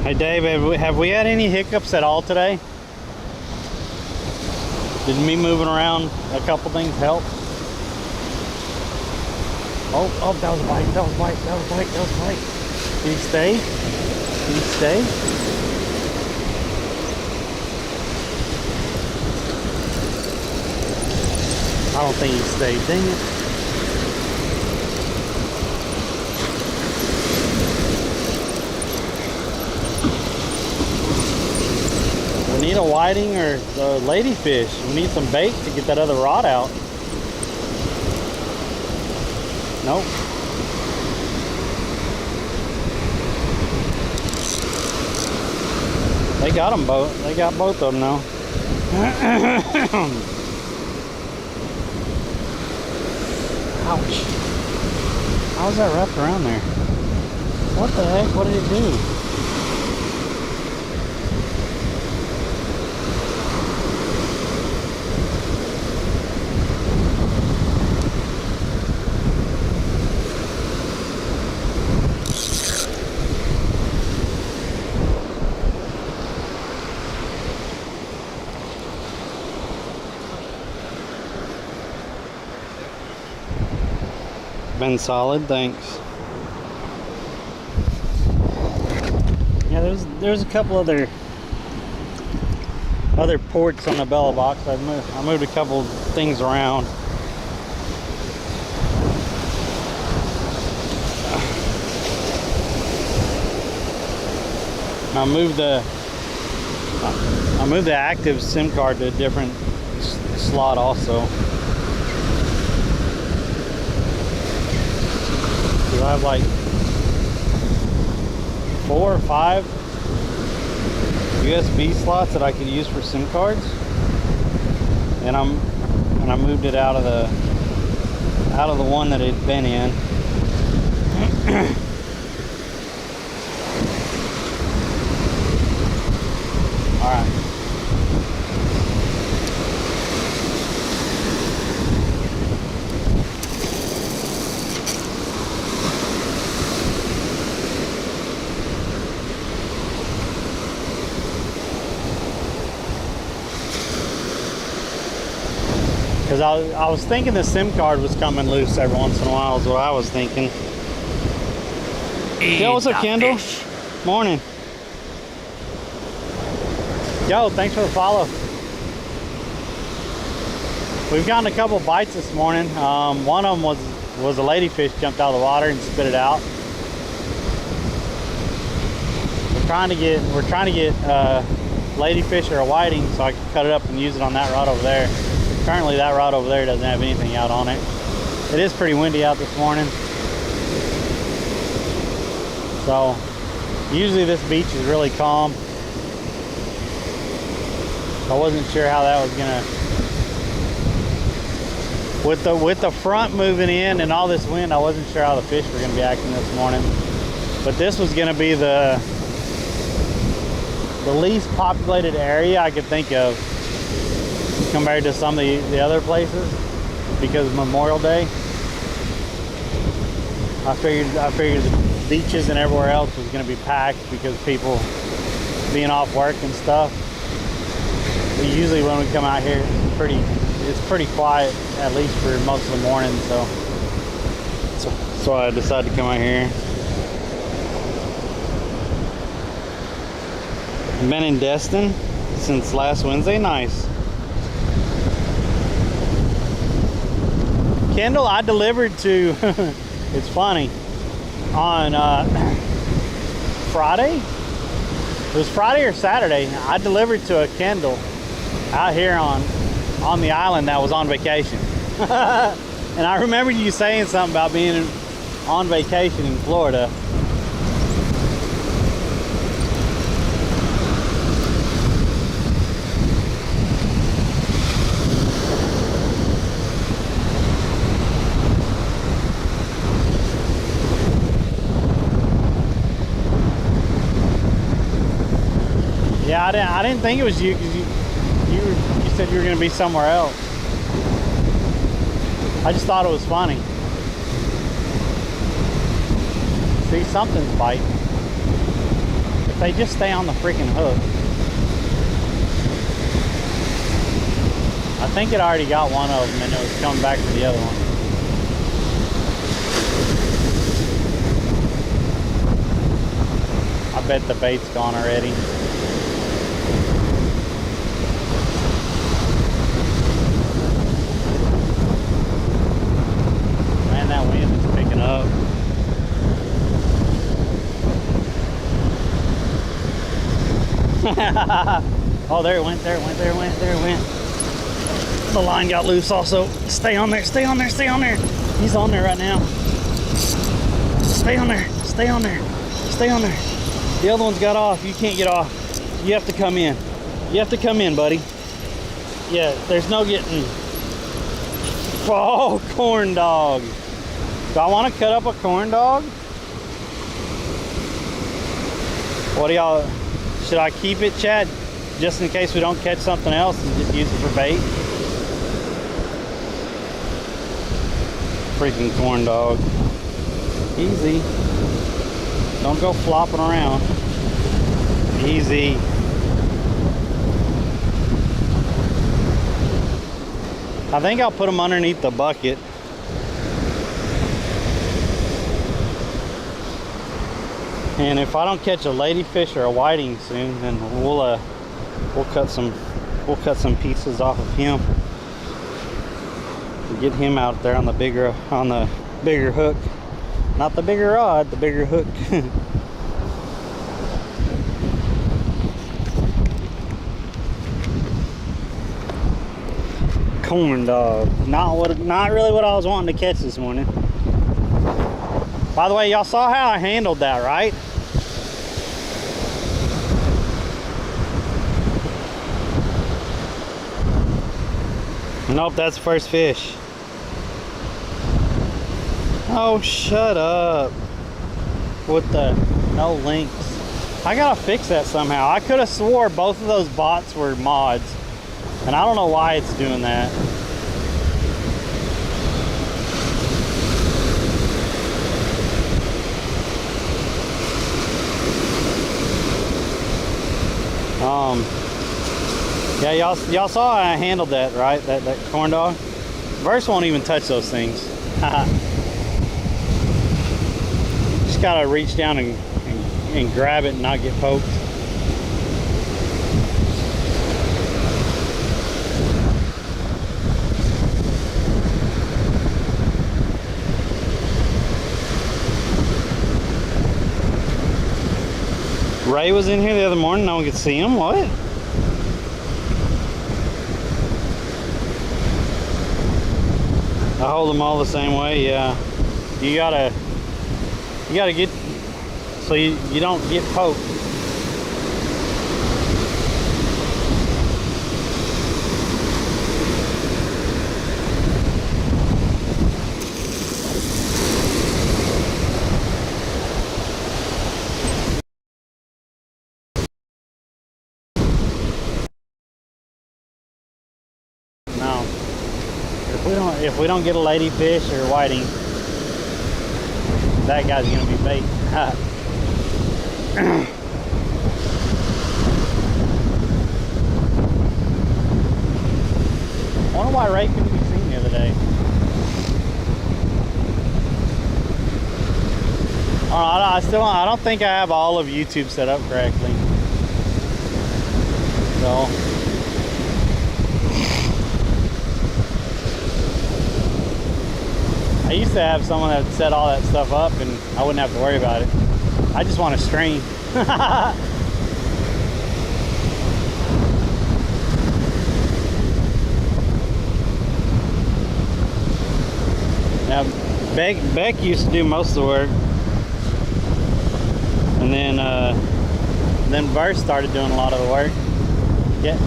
Hey Dave, have we had any hiccups at all today? Did me moving around a couple things help? Oh, that was a bite, that was a bite, that was a bite, that was a bite. Did he stay? Did he stay? I don't think he stayed, dang it. We need a whiting or a ladyfish. We need some bait to get that other rod out. Nope. They got them both. They got both of them now. Ouch. How's that wrapped around there? What the heck? What did it do? Been solid, thanks. Yeah, there's a couple other ports on the Bella box. I moved a couple things around. I moved the active SIM card to a different slot also. I have like 4 or 5 USB slots that I could use for SIM cards, and I moved it out of the one that it had been in. All right. Because I was thinking the SIM card was coming loose every once in a while is what I was thinking. Yo, what's up, Kendall? Fish. Morning. Yo, thanks for the follow. We've gotten a couple bites this morning. One of them was a ladyfish, jumped out of the water and spit it out. We're trying to get ladyfish or a whiting so I can cut it up and use it on that rod over there. Currently that rod over there doesn't have anything out on it. It is pretty windy out this morning. So usually this beach is really calm. I wasn't sure how that was gonna, with the front moving in and all this wind, I wasn't sure how the fish were gonna be acting this morning. But this was gonna be the least populated area I could think of compared to some of the other places because of Memorial Day. I figured the beaches and everywhere else was going to be packed because people being off work and stuff. But usually when we come out here, it's pretty quiet, at least for most of the morning. So that's why I decided to come out here. I've been in Destin since last Wednesday. Nice. Kendall, I delivered to, it's funny, on Friday. It was Friday or Saturday. I delivered to a Kendall out here on the island that was on vacation. And I remember you saying something about being on vacation in Florida. Yeah, I didn't think it was you, because you said you were going to be somewhere else. I just thought it was funny. See, something's biting. If they just stay on the freaking hook. I think it already got one of them and it was coming back to the other one. I bet the bait's gone already. Man, that wind is picking up. Oh, there it went, there it went, there it went, there it went. The line got loose also. Stay on there, stay on there, stay on there. He's on there right now. Stay on there, stay on there, stay on there. The other one's got off. You can't get off. You have to come in. You have to come in, buddy. Yeah, there's no getting. Oh, corn dog. Do I want to cut up a corn dog? What do y'all, should I keep it, Chad? Just in case we don't catch something else and just use it for bait? Freaking corn dog. Easy. Don't go flopping around. Easy. I think I'll put them underneath the bucket. And if I don't catch a ladyfish or a whiting soon, then we'll cut some pieces off of him. Get him out there on the bigger hook. Not the bigger rod, the bigger hook. Corn dog. Not really what I was wanting to catch this morning. By the way, y'all saw how I handled that, right? Nope, that's the first fish. Oh, shut up. With the no links. I gotta fix that somehow. I could have swore both of those bots were mods. And I don't know why it's doing that. Yeah, y'all saw how I handled that, right? That corn dog. Verse won't even touch those things. Just gotta reach down and grab it and not get poked. Ray was in here the other morning, no one could see him. What? I hold them all the same way, yeah. You gotta get, so you don't get poked. No. If we don't get a ladyfish or whiting, that guy's gonna be bait. I wonder why Ray couldn't be seen the other day. I don't think I have all of YouTube set up correctly. So I used to have someone that set all that stuff up and I wouldn't have to worry about it. I just want to stream. Now, Beck used to do most of the work, and then Verse started doing a lot of the work.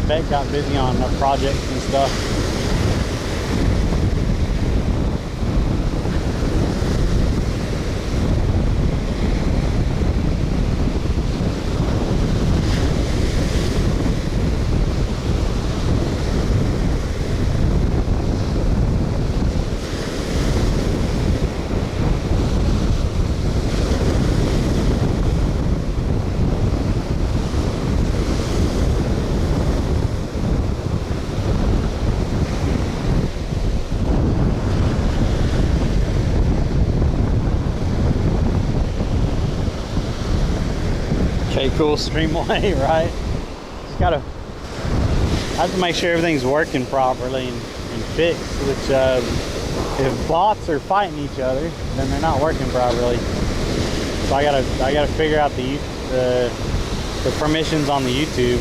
Beck got busy on projects and stuff. Okay, cool, Streamway, right? Just gotta have to make sure everything's working properly and fixed, which if bots are fighting each other, then they're not working properly. So I gotta figure out the permissions on the YouTube.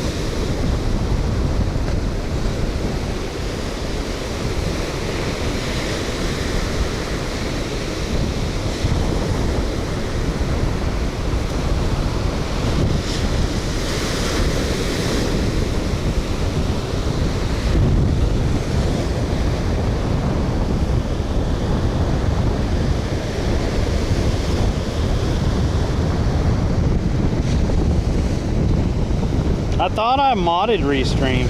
I thought I modded Restream.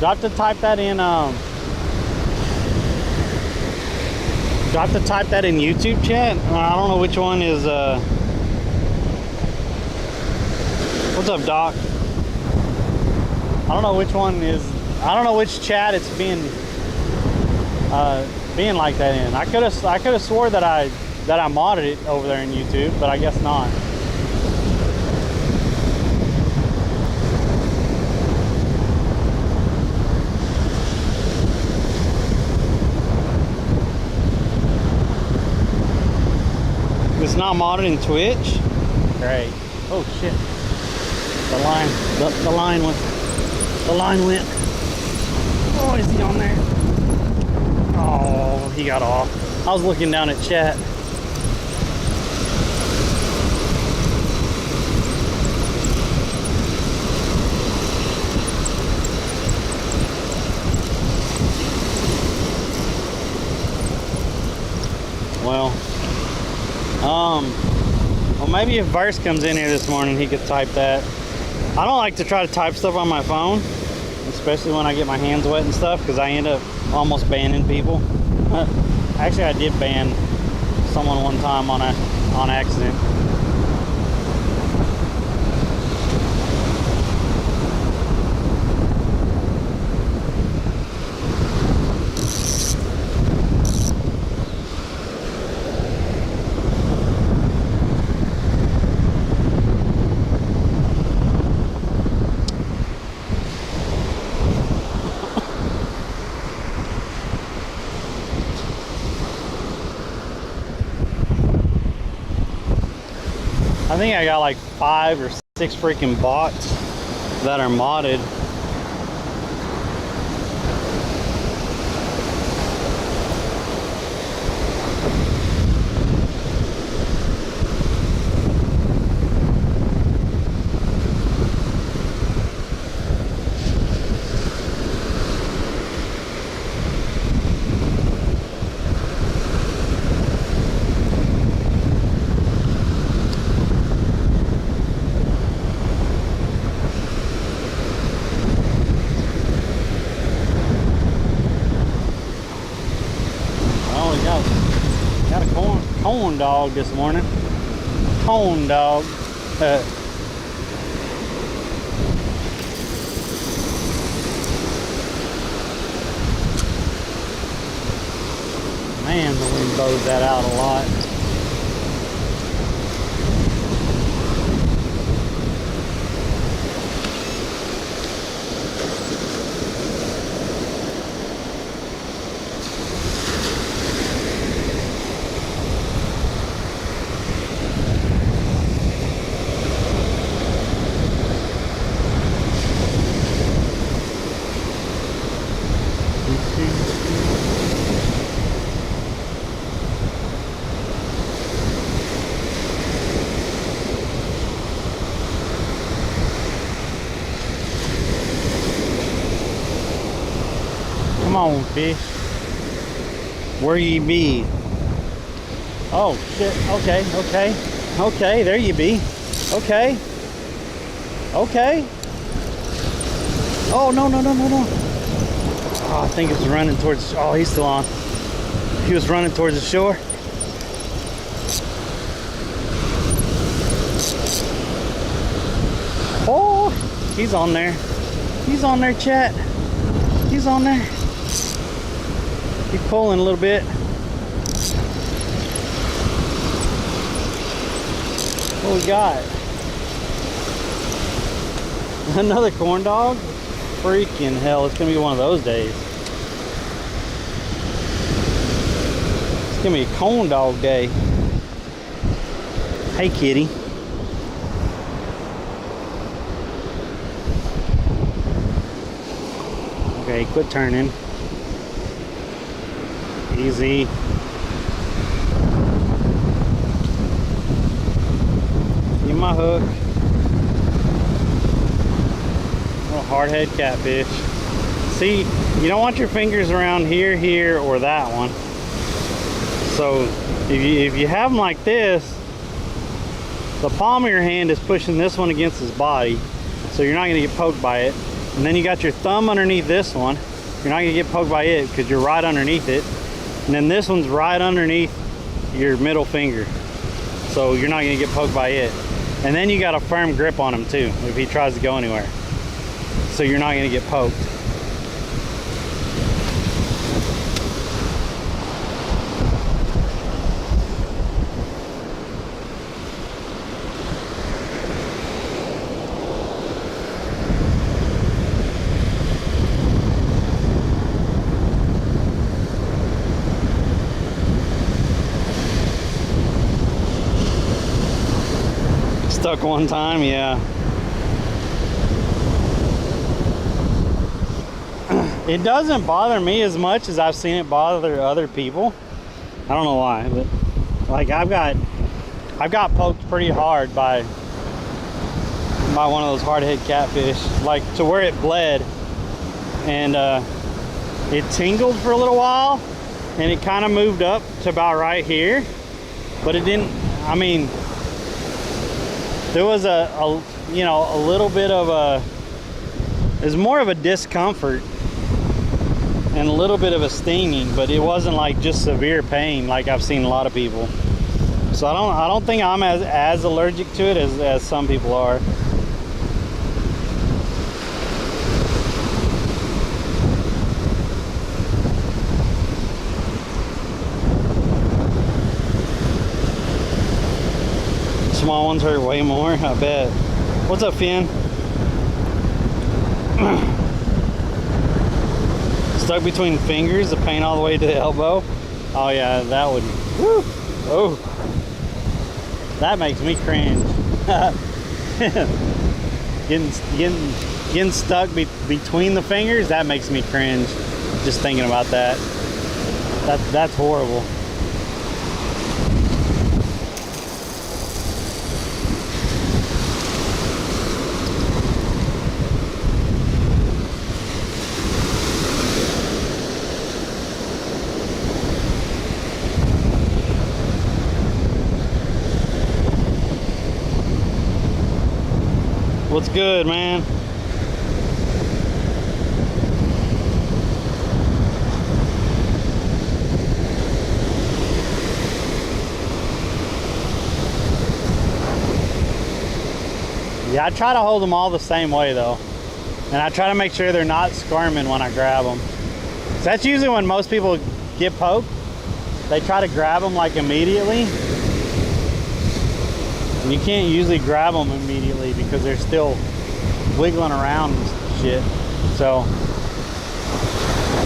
Do I have to type that in do I have to type that in YouTube chat? I don't know which one is what's up, Doc? I don't know which one is, I don't know which chat it's being like that in. I could have swore that I modded it over there in YouTube, but I guess not. It's not modded in Twitch? Great. Oh shit. The line went. Oh, is he on there? Oh, he got off. I was looking down at chat. Well, maybe if Verse comes in here this morning, he could type that. I don't like to try to type stuff on my phone, especially when I get my hands wet and stuff, because I end up almost banning people. Actually, I did ban someone one time on accident. I think I got like 5 or 6 freaking bots that are modded. Got a corn dog this morning. Corn dog. Man, the wind blows that out a lot. Come on, fish. Where you be? Oh shit. Okay, okay. Okay, there you be. Okay. Okay. Oh no no no no no. Oh, I think it's running towards, oh, he's still on. He was running towards the shore. Oh, he's on there. He's on there, chat. He's on there. He's pulling a little bit. What we got? Another corn dog? Freaking hell, it's gonna be one of those days. It's gonna be a corn dog day. Hey kitty. Okay, quit turning. Easy. Get my hook. Little hardhead catfish. See, you don't want your fingers around here, here, or that one. So if you have them like this, the palm of your hand is pushing this one against his body, so you're not going to get poked by it. And then you got your thumb underneath this one. You're not going to get poked by it because you're right underneath it. And then this one's right underneath your middle finger, so you're not going to get poked by it. And then you got a firm grip on him too if he tries to go anywhere, so you're not going to get poked. Stuck one time, yeah. It doesn't bother me as much as I've seen it bother other people. I don't know why, but like I've got poked pretty hard by one of those hardhead catfish, like to where it bled, and it tingled for a little while, and it kind of moved up to about right here, but it didn't. I mean, there was a you know, a little bit of a, it's more of a discomfort and a little bit of a stinging, but it wasn't like just severe pain like I've seen a lot of people. So I don't think I'm as allergic to it as some people are. Small ones hurt way more, I bet. What's up, Finn? Stuck between fingers, the pain all the way to the elbow. Oh yeah, that would, woo, oh, that makes me cringe. getting stuck between the fingers, that makes me cringe. Just thinking about that. That's horrible. What's good, man? Yeah, I try to hold them all the same way though. And I try to make sure they're not squirming when I grab them. So that's usually when most people get poked. they try to grab them like immediately. And you can't usually grab them immediately because they're still wiggling around and shit. So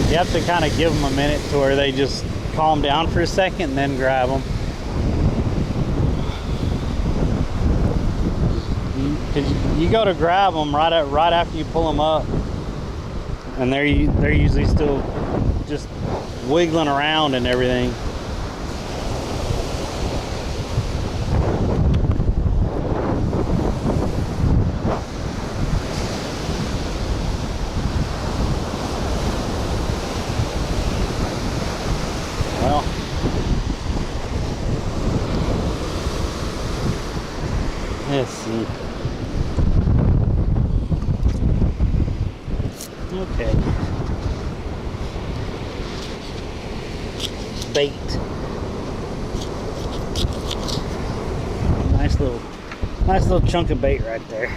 you have to kind of give them a minute to where they just calm down for a second and then grab them. Because you go to grab them right after you pull them up, and they're usually still just wiggling around and everything. Well, let's see. Okay. Bait. Nice little chunk of bait right there.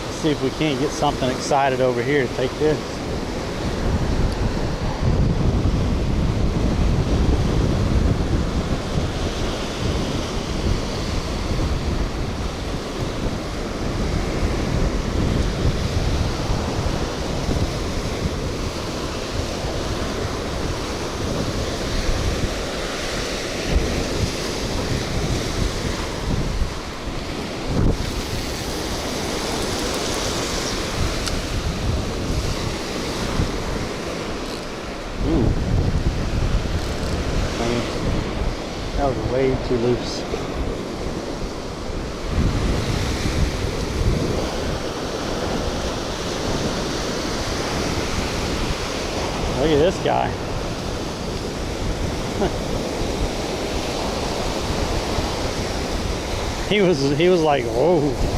Let's see if we can't get something excited over here to take this. That was way too loose. Look at this guy. He was like, whoa.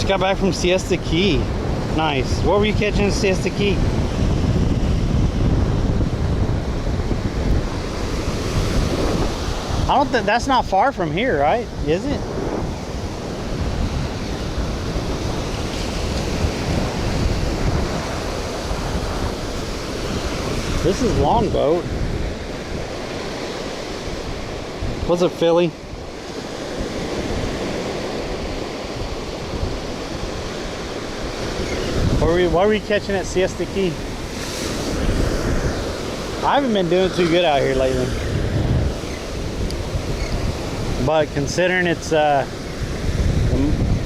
Got back from Siesta Key. Nice. What were you catching in Siesta Key? I don't think that's not far from here, right? Is it? This is Longboat. What's it, Philly? What were you catching at Siesta Key? I haven't been doing too good out here lately. But considering it's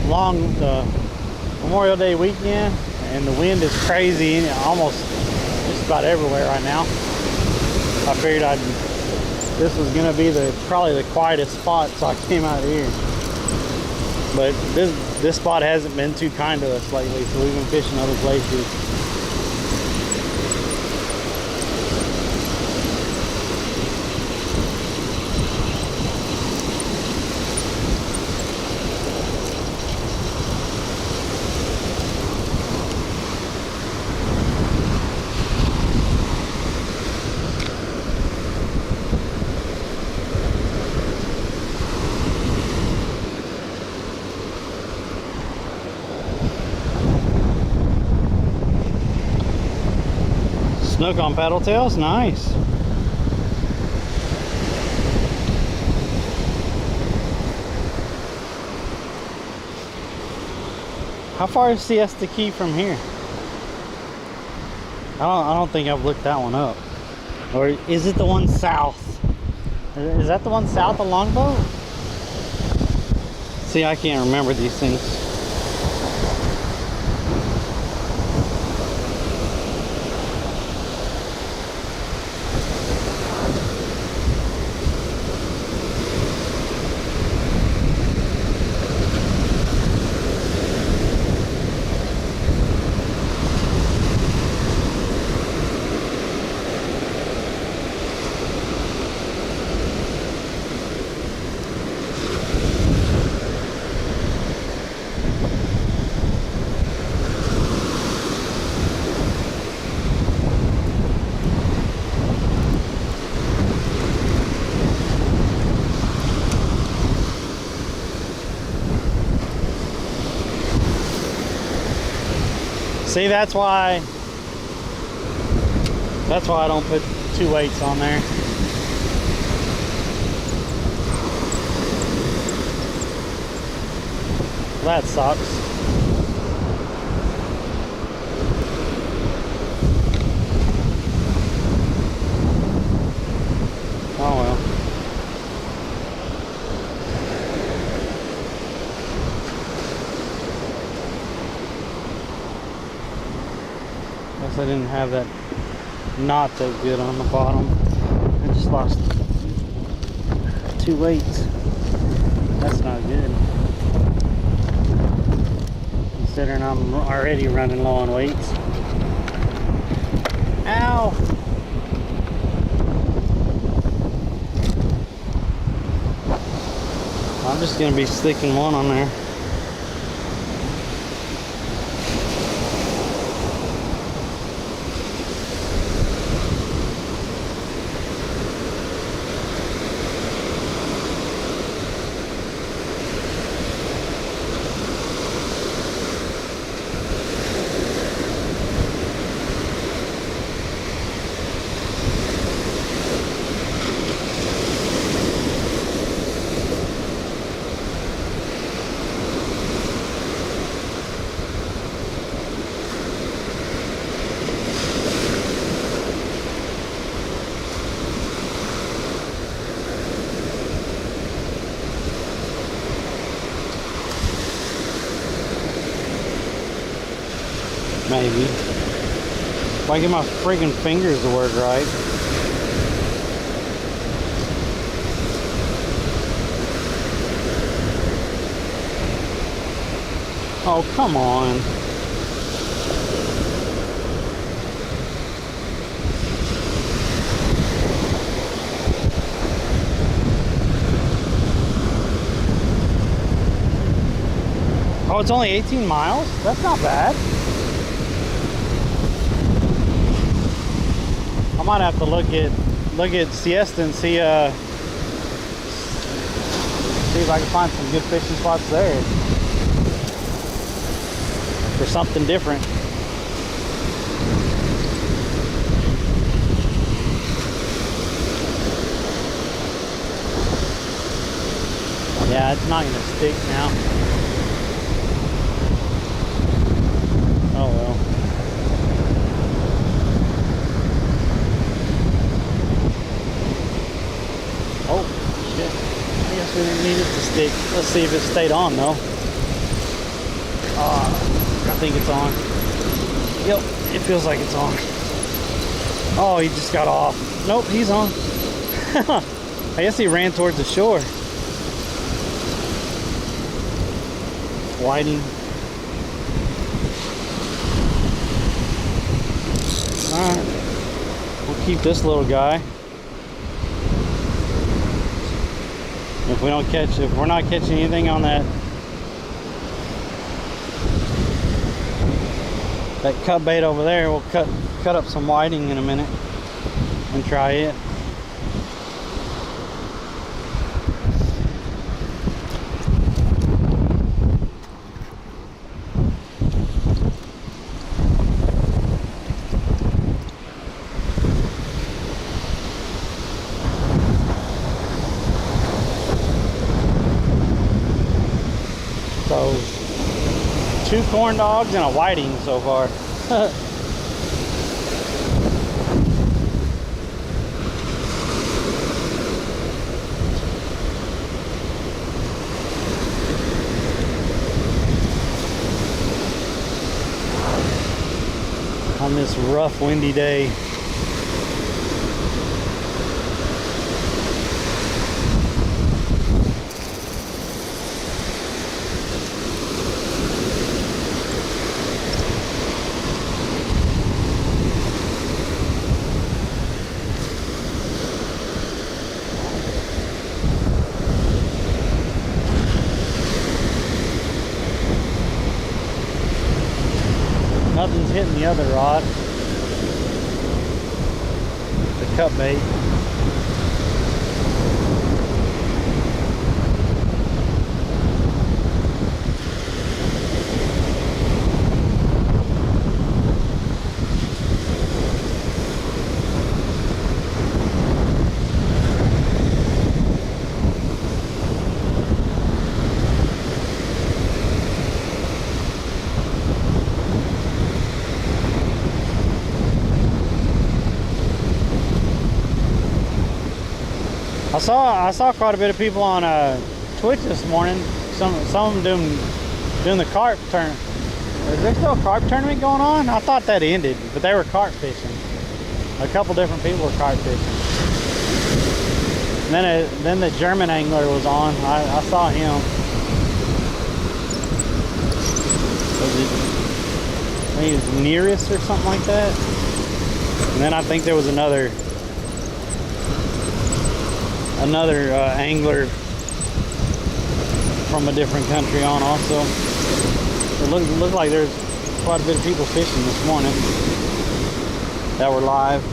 long Memorial Day weekend and the wind is crazy and almost just about everywhere right now, I figured this was gonna be probably the quietest spot, so I came out here. But this spot hasn't been too kind to us lately, so we've been fishing other places. Snook on paddle tails, nice. How far is Siesta Key from here? I don't think I've looked that one up. Or is it the one south? Is that the one south of Longboat? See, I can't remember these things. See, that's why I don't put 2 weights on there. That sucks. Oh well. Guess I didn't have that knot that good on the bottom. I just lost 2 weights. That's not good. Considering I'm already running low on weights. Ow! I'm just gonna be sticking one on there. Maybe. If I get my friggin' fingers to work right. Oh, come on. Oh, it's only 18 miles? That's not bad. I might have to look at Siesta and see if I can find some good fishing spots there. For something different. Yeah, it's not gonna stick now. Oh well. Oh shit. I guess we didn't need it to stick. Let's see if it stayed on though. I think it's on. Yep, it feels like it's on. Oh, he just got off. Nope, he's on. I guess he ran towards the shore. Whiting. Alright. We'll keep this little guy. If we're not catching anything on that cut bait over there, we'll cut up some whiting in a minute and try it. So 2 corn dogs and a whiting so far. On this rough, windy day. Nothing's hitting the other rod. The cut bait. I saw quite a bit of people on Twitch this morning. Some of them doing the carp tournament. Is there still a carp tournament going on? I thought that ended, but they were carp fishing. A couple different people were carp fishing. And then the German angler was on. I saw him. I think he was Nearest or something like that. And then I think there was another angler from a different country on also. It looked like there's quite a bit of people fishing this morning that were live.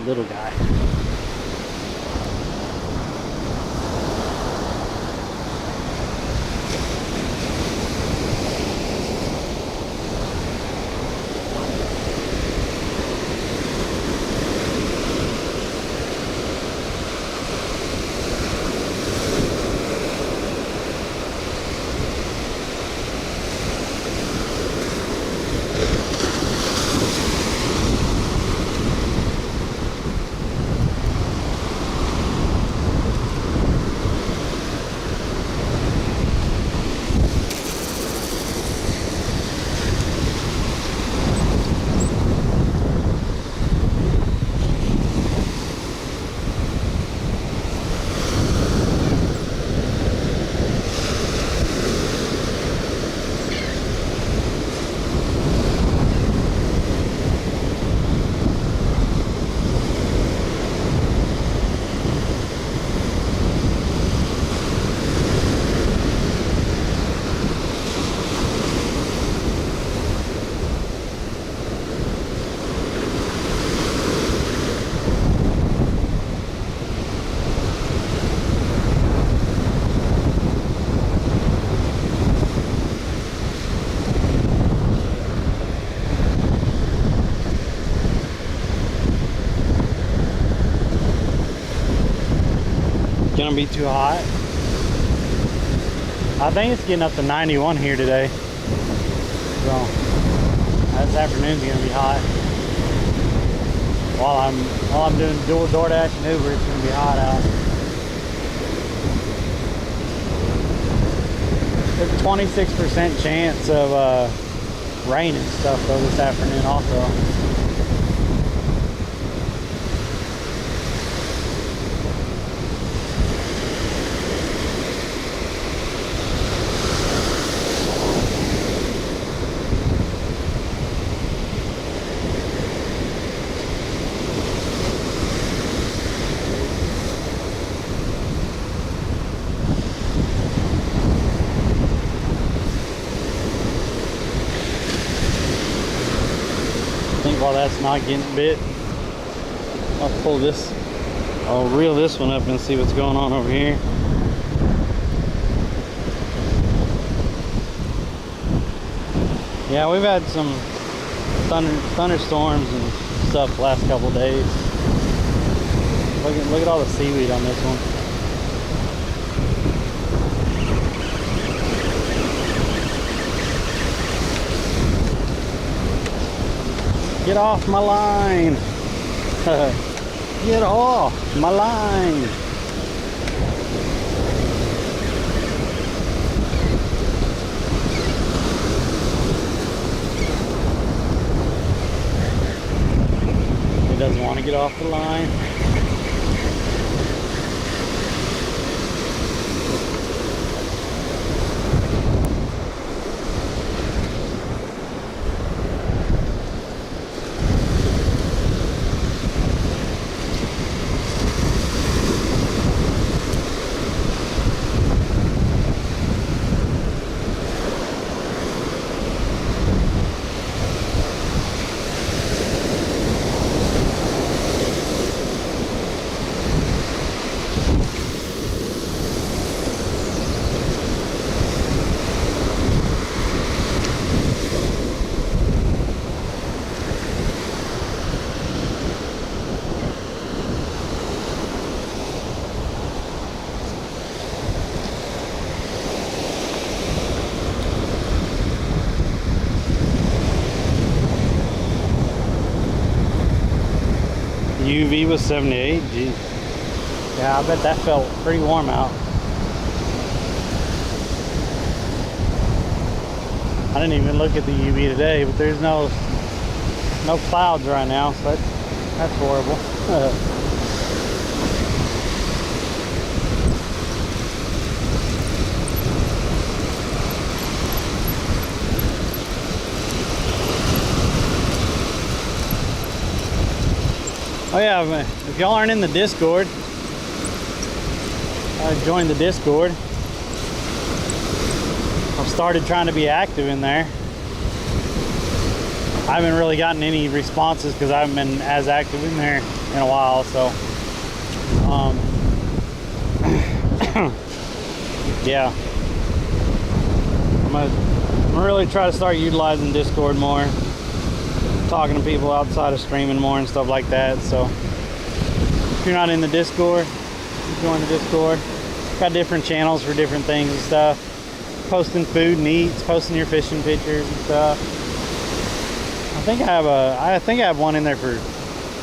Little guy. Gonna be too hot. I think it's getting up to 91 here today. So this afternoon's gonna be hot. While I'm doing dual DoorDash and Uber, it's gonna be hot out. There's a 26% chance of rain and stuff though this afternoon also. While that's not getting bit, I'll reel this one up and see what's going on over here. Yeah, we've had some thunderstorms and stuff the last couple of days. Look at all the seaweed on this one. Get off my line. Get off my line. He doesn't want to get off the line. UV was 78. Geez. Yeah, I bet that felt pretty warm out. I didn't even look at the UV today, but there's no clouds right now, so that's horrible. Oh yeah, if y'all aren't in the Discord, join the Discord. I've started trying to be active in there. I haven't really gotten any responses because I haven't been as active in there in a while, so yeah. I'm gonna really try to start utilizing Discord more, talking to people outside of streaming more and stuff like that. So if you're not in the Discord, join the Discord. Got different channels for different things and stuff. Posting food and eats, posting your fishing pictures and stuff. I think I have one in there for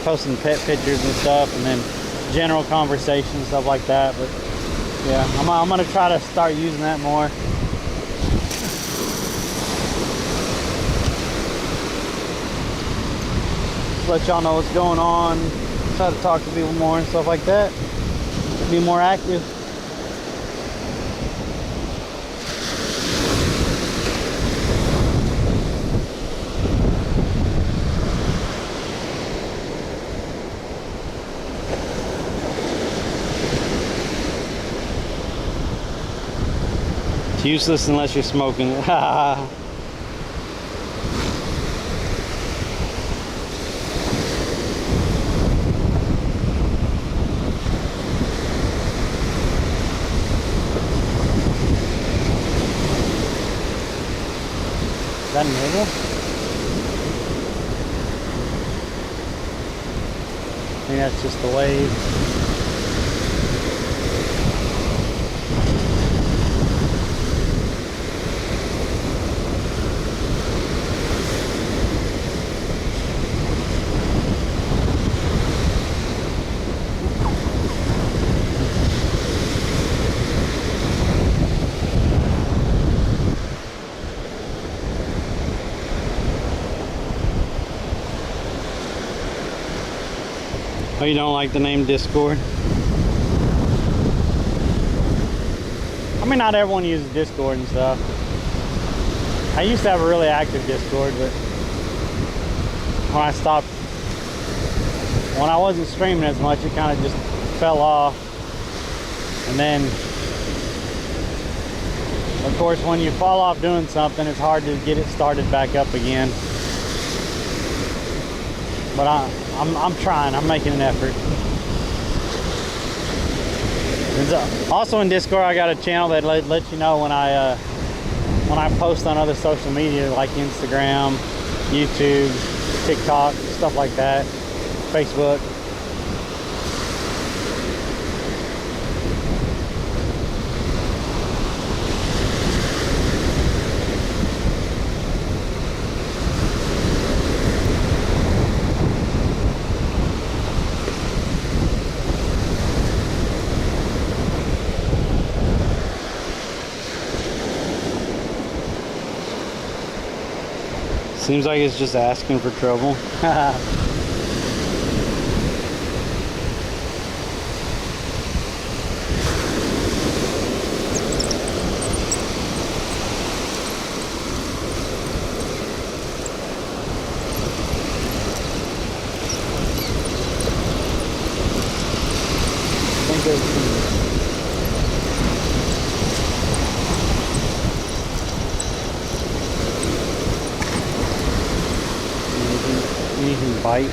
posting pet pictures and stuff, and then general conversation and stuff like that. But yeah, I'm gonna try to start using that more. Let y'all know what's going on. Try to talk to people more and stuff like that. Be more active. It's useless unless you're smoking it. Is that nibble? I think that's just the wave. Oh, you don't like the name Discord? I mean, not everyone uses Discord and stuff. I used to have a really active Discord, but when I wasn't streaming as much, it kind of just fell off. And then, of course, when you fall off doing something, it's hard to get it started back up again. But I'm trying. I'm making an effort. And also in Discord, I got a channel that lets you know when I post on other social media like Instagram, YouTube, TikTok, stuff like that, Facebook. Seems like it's just asking for trouble. I think there's you can bite.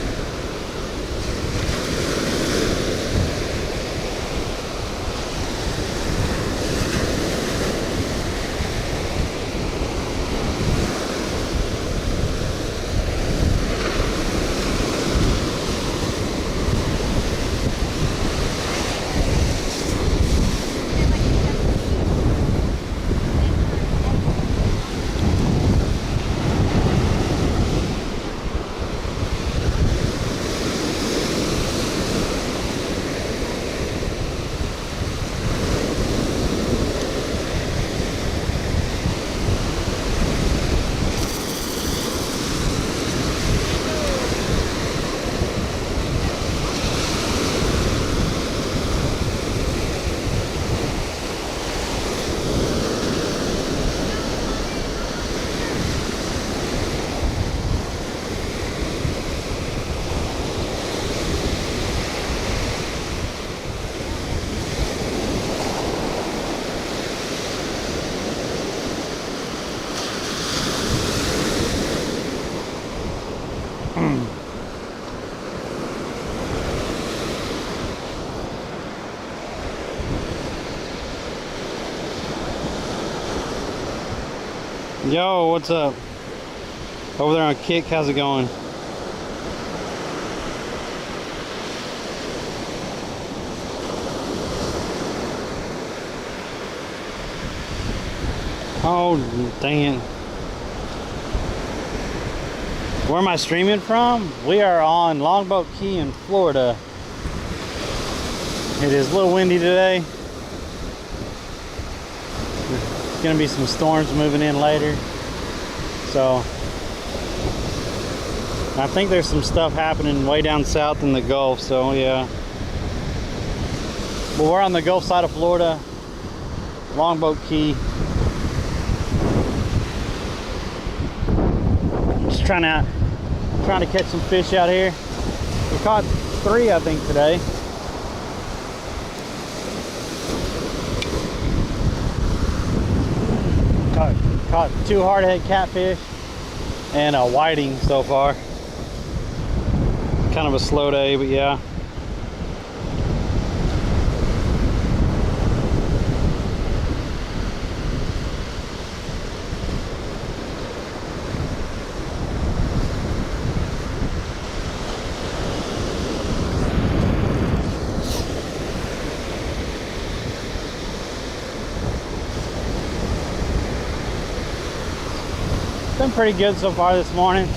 Yo, what's up? Over there on Kick, how's it going? Oh, dang it. Where am I streaming from? We are on Longboat Key in Florida. It is a little windy today. There's gonna be some storms moving in later. So, I think there's some stuff happening way down south in the Gulf, so yeah. But we're on the Gulf side of Florida, Longboat Key. Just trying to catch some fish out here. We caught 3, I think, today. Caught 2 hardhead catfish and a whiting so far. Kind of a slow day, but yeah. Been pretty good so far this morning.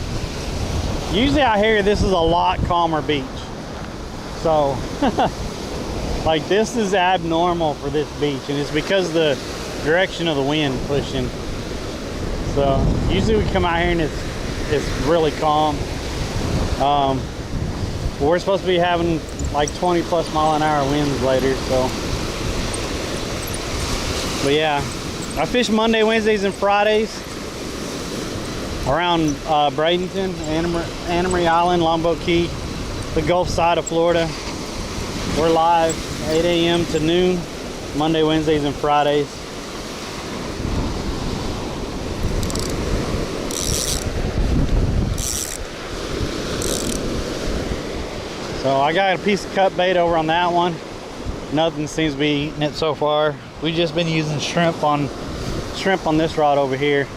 Usually out here this is a lot calmer beach, so like this is abnormal for this beach, and it's because of the direction of the wind pushing. So usually we come out here and it's really calm. We're supposed to be having like 20+ mile-an-hour winds later, so. But yeah, I fish Monday, Wednesdays, and Fridays around Bradenton, Anna Marie Island, Longboat Key, the Gulf side of Florida. We're live 8 a.m. to noon, Monday, Wednesdays, and Fridays. So I got a piece of cut bait over on that one. Nothing seems to be eating it so far. We've just been using shrimp on this rod over here.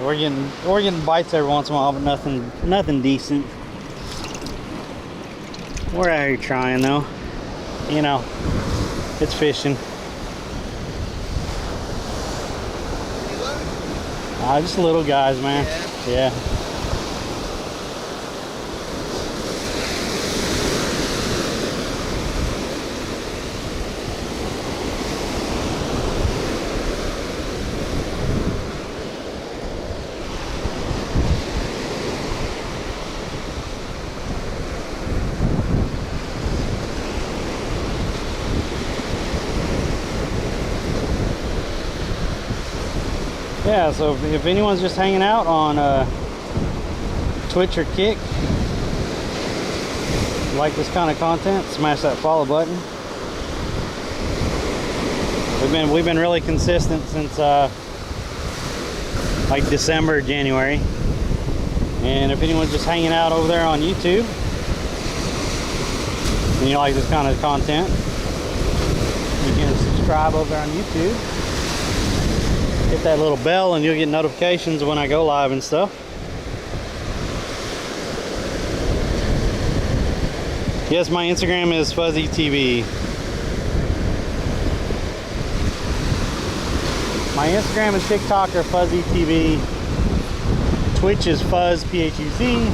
We're getting bites every once in a while, but nothing decent. We're out here trying though. You know, it's fishing. Just little guys, man. Yeah. Yeah, so if anyone's just hanging out on Twitch or Kick, like this kind of content, smash that follow button. We've been really consistent since like December, January. And if anyone's just hanging out over there on YouTube and you like this kind of content, you can subscribe over there on YouTube. Hit that little bell and you'll get notifications when I go live and stuff. Yes, my Instagram is Fuzzy TV. My Instagram and TikTok are Fuzzy TV. Twitch is Fuzz P-H-U-Z.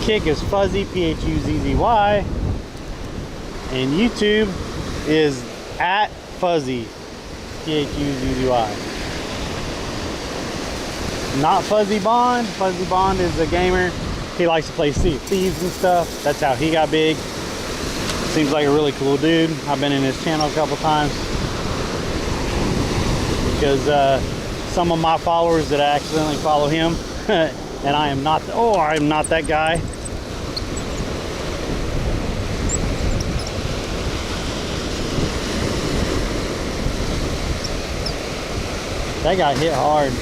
Kick is Fuzzy P-H-U-Z-Z-Y. And YouTube is at Fuzzy P-H-U-Z-Z-Y. Not Fuzzy Bond. Fuzzy Bond is a gamer. He likes to play Sea of Thieves and stuff. That's how he got big. Seems like a really cool dude. I've been in his channel a couple times because some of my followers that accidentally follow him, and I am not. I am not that guy. That got hit hard.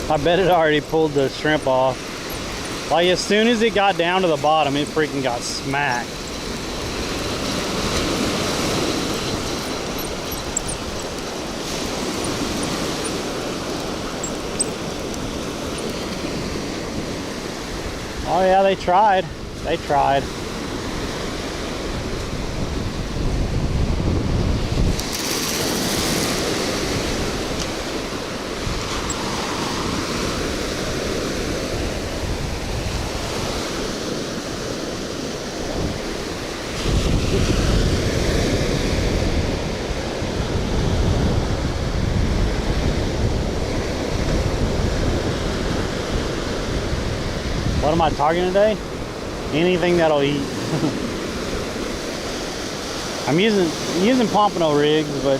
I bet it already pulled the shrimp off. Like as soon as it got down to the bottom, it freaking got smacked. Oh yeah, they tried. They tried. What am I targeting today? Anything that'll eat. I'm using pompano rigs, but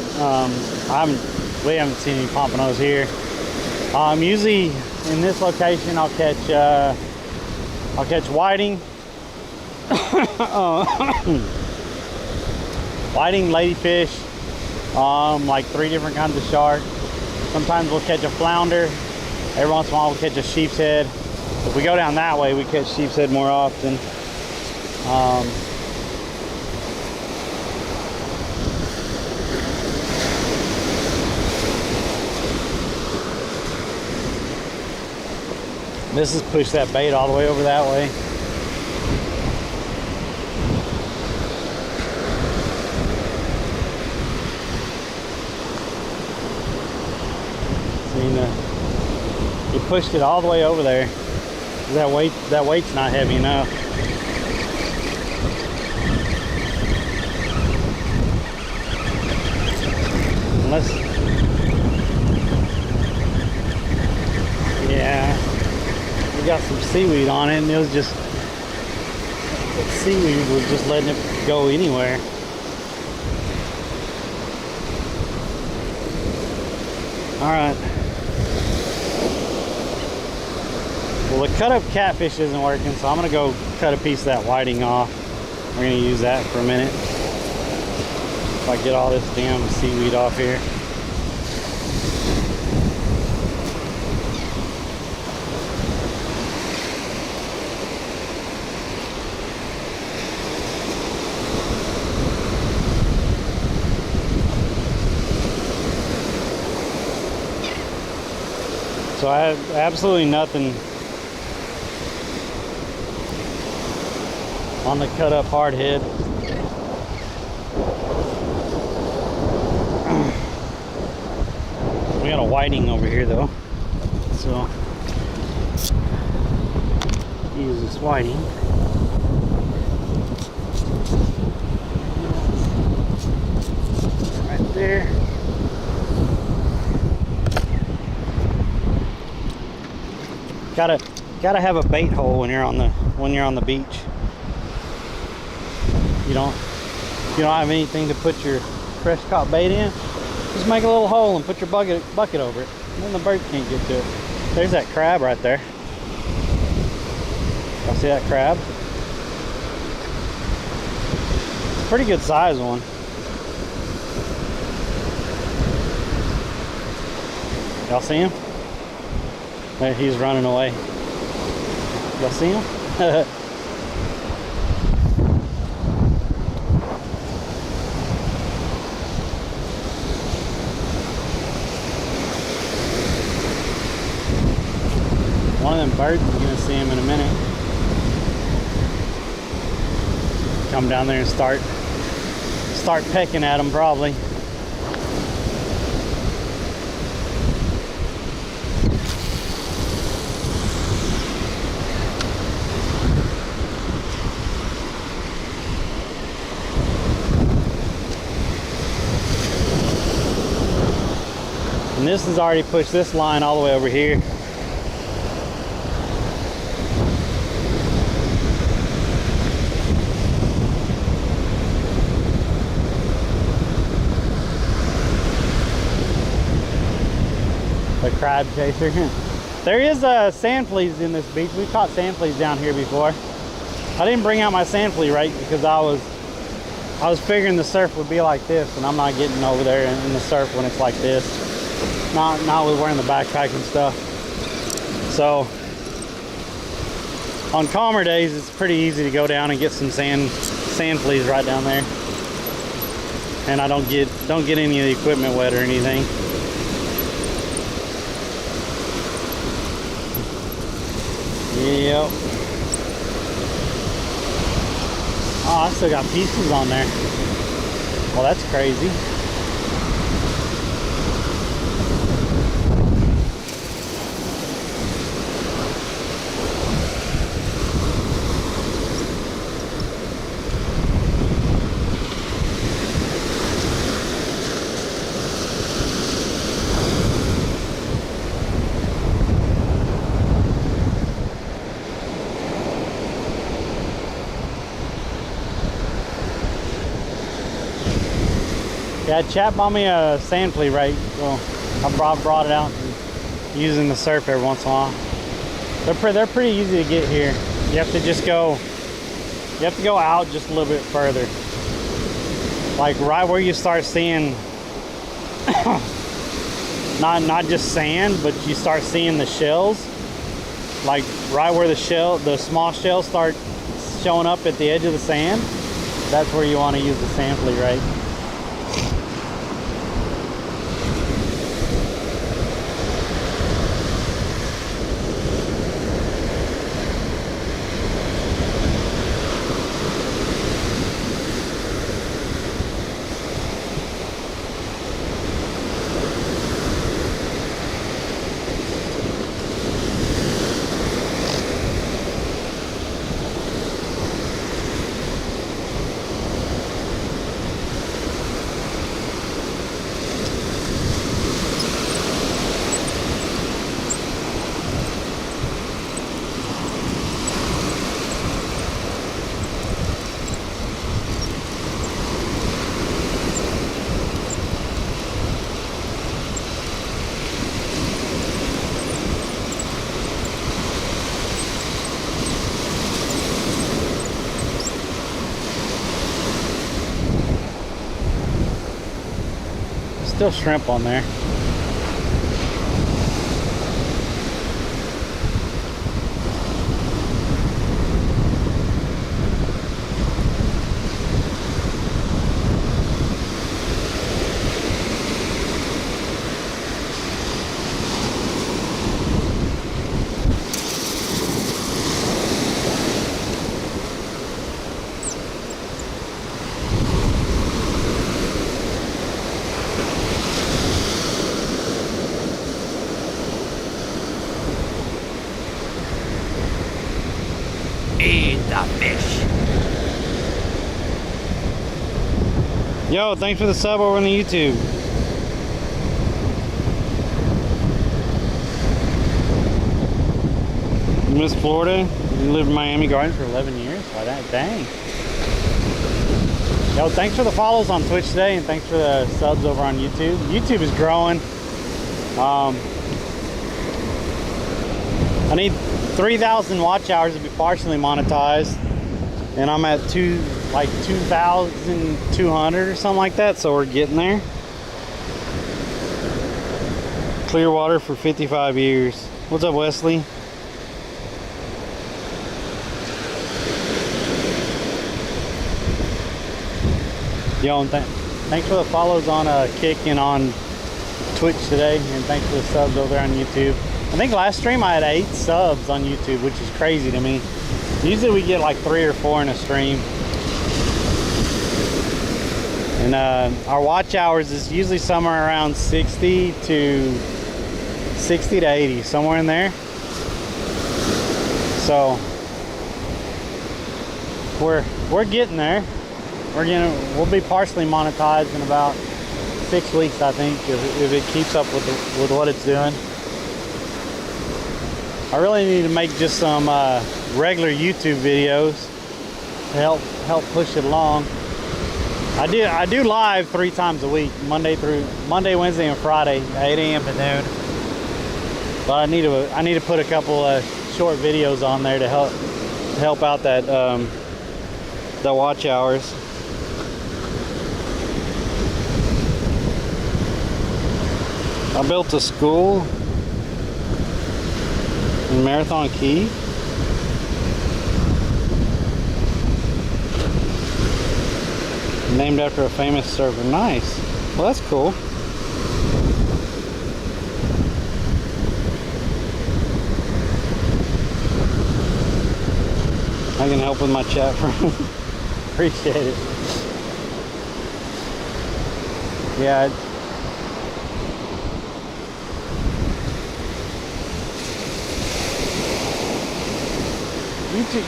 we haven't seen any pompanos here. Usually in this location I'll catch whiting, whiting, ladyfish, like 3 different kinds of shark. Sometimes we'll catch a flounder. Every once in a while we'll catch a sheep's head. If we go down that way, we catch sheep's head more often. This has pushed that bait all the way over that way. He pushed it all the way over there. That weight's not heavy enough. Unless, yeah, we got some seaweed on it, and it was just, seaweed was just letting it go anywhere. All right. Well, the cut up catfish isn't working, so I'm gonna go cut a piece of that whiting off. We're gonna use that for a minute. If I get all this damn seaweed off here. So I have absolutely nothing on the cut up hard head. We got a whiting over here though, so use this whiting. Right there. Gotta have a bait hole when you're on the beach. You don't have anything to put your fresh caught bait in, just make a little hole and put your bucket over it, and then the bird can't get to it. There's that crab right there. Y'all see that crab? It's a pretty good size one. Y'all see him? There, he's running away. Y'all see him? One of them birds is gonna see him in a minute. Come down there and start pecking at him probably. And this has already pushed this line all the way over here. The crab chaser. There is sand fleas in this beach. We've caught sand fleas down here before. I didn't bring out my sand flea right because I was figuring the surf would be like this, and I'm not getting over there in the surf when it's like this. Not with wearing the backpack and stuff. So on calmer days, it's pretty easy to go down and get some sand fleas right down there, and I don't get any of the equipment wet or anything. Yep. Oh, I still got pieces on there. Well, that's crazy. Yeah, Chap bought me a sand flea rake. Well, I brought it out and using the surf every once in a while. They're pretty easy to get here. You have to just go. You have to go out just a little bit further. Like right where you start seeing, not just sand, but you start seeing the shells. Like right where the small shells start showing up at the edge of the sand. That's where you want to use the sand flea rake. Still shrimp on there. Eat the fish. Yo, thanks for the sub over on the YouTube. Miss Florida, you lived in Miami Gardens for 11 years. Why that? Dang. Yo, thanks for the follows on Twitch today, and thanks for the subs over on YouTube. YouTube is growing. I need 3,000 watch hours to be partially monetized, and I'm at 2,200 or something like that, so we're getting there. Clearwater for 55 years. What's up, Wesley? Yo, and thanks for the follows on Kick and on Twitch today, and thanks for the subs over there on YouTube. I think last stream I had 8 subs on YouTube, which is crazy to me. Usually we get like 3 or 4 in a stream. And our watch hours is usually somewhere around 60 to 80, somewhere in there. So we're getting there. We'll be partially monetized in about 6 weeks, I think, if it keeps up with what it's doing. I really need to make just some regular YouTube videos to help push it along. I do live 3 times a week, Monday, Wednesday, and Friday, 8 a.m. to noon. But I need to put a couple of short videos on there to help out that the watch hours. I built a school in Marathon Key. Named after a famous surfer. Nice. Well, that's cool. I can help with my chat room. appreciate it. Yeah.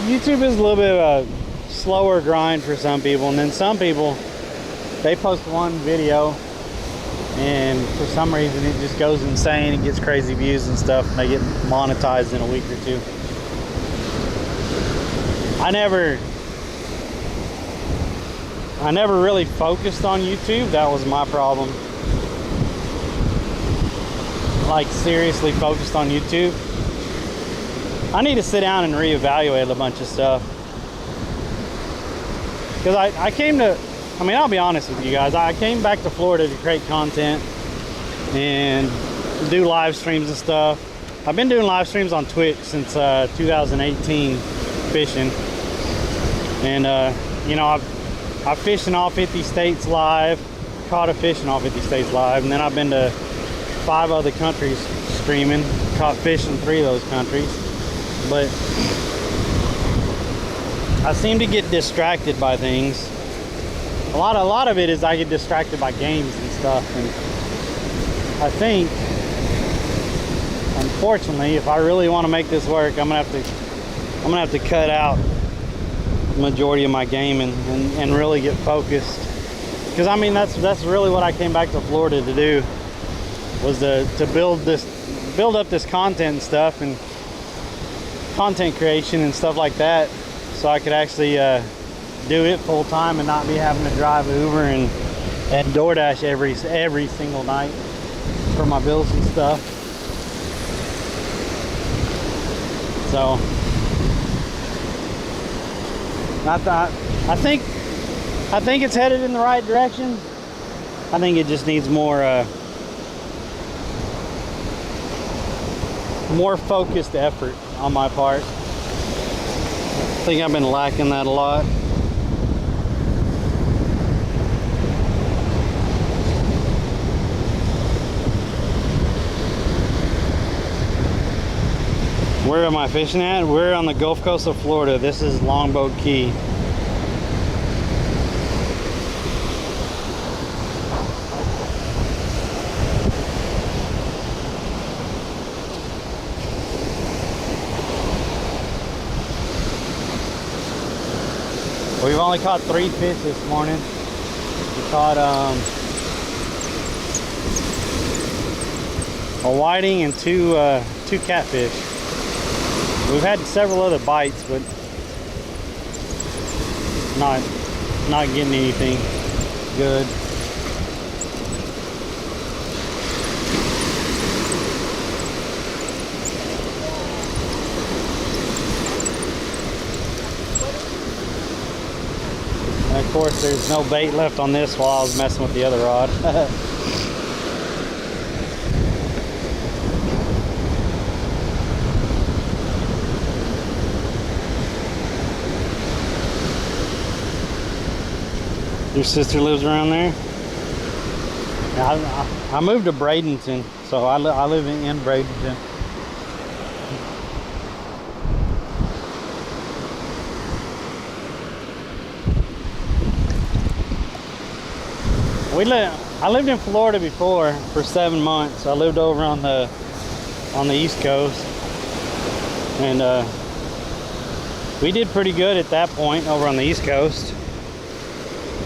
YouTube is a little bit of a slower grind for some people, and then some people, they post one video and for some reason it just goes insane and gets crazy views and stuff, and they get monetized in a week or two. I never really focused on YouTube. That was my problem. Like, seriously focused on YouTube. I need to sit down and reevaluate a bunch of stuff. Because I mean, I'll be honest with you guys. I came back to Florida to create content and do live streams and stuff. I've been doing live streams on Twitch since 2018, fishing. And, you know, I've fished in all 50 states live, caught a fish in all 50 states live, and then I've been to 5 other countries streaming, caught fish in 3 of those countries. But I seem to get distracted by things. A lot of it is I get distracted by games and stuff, and I think, unfortunately, if I really want to make this work, I'm gonna have to cut out the majority of my gaming and really get focused. Because I mean, that's really what I came back to Florida to do, was to build up this content and stuff, and content creation and stuff like that, so I could actually do it full time and not be having to drive Uber and DoorDash every single night for my bills and stuff. So I think it's headed in the right direction. I think it just needs more focused effort on my part. I think I've been lacking that a lot. Where am I fishing at? We're on the Gulf Coast of Florida. This is Longboat Key. We've only caught 3 fish this morning. We caught a whiting and two catfish. We've had several other bites, but not getting anything good. And of course, there's no bait left on this while I was messing with the other rod. Your sister lives around there? I moved to Bradenton, so I live in Bradenton. I lived in Florida before for 7 months. I lived over on the East Coast, and we did pretty good at that point over on the East Coast.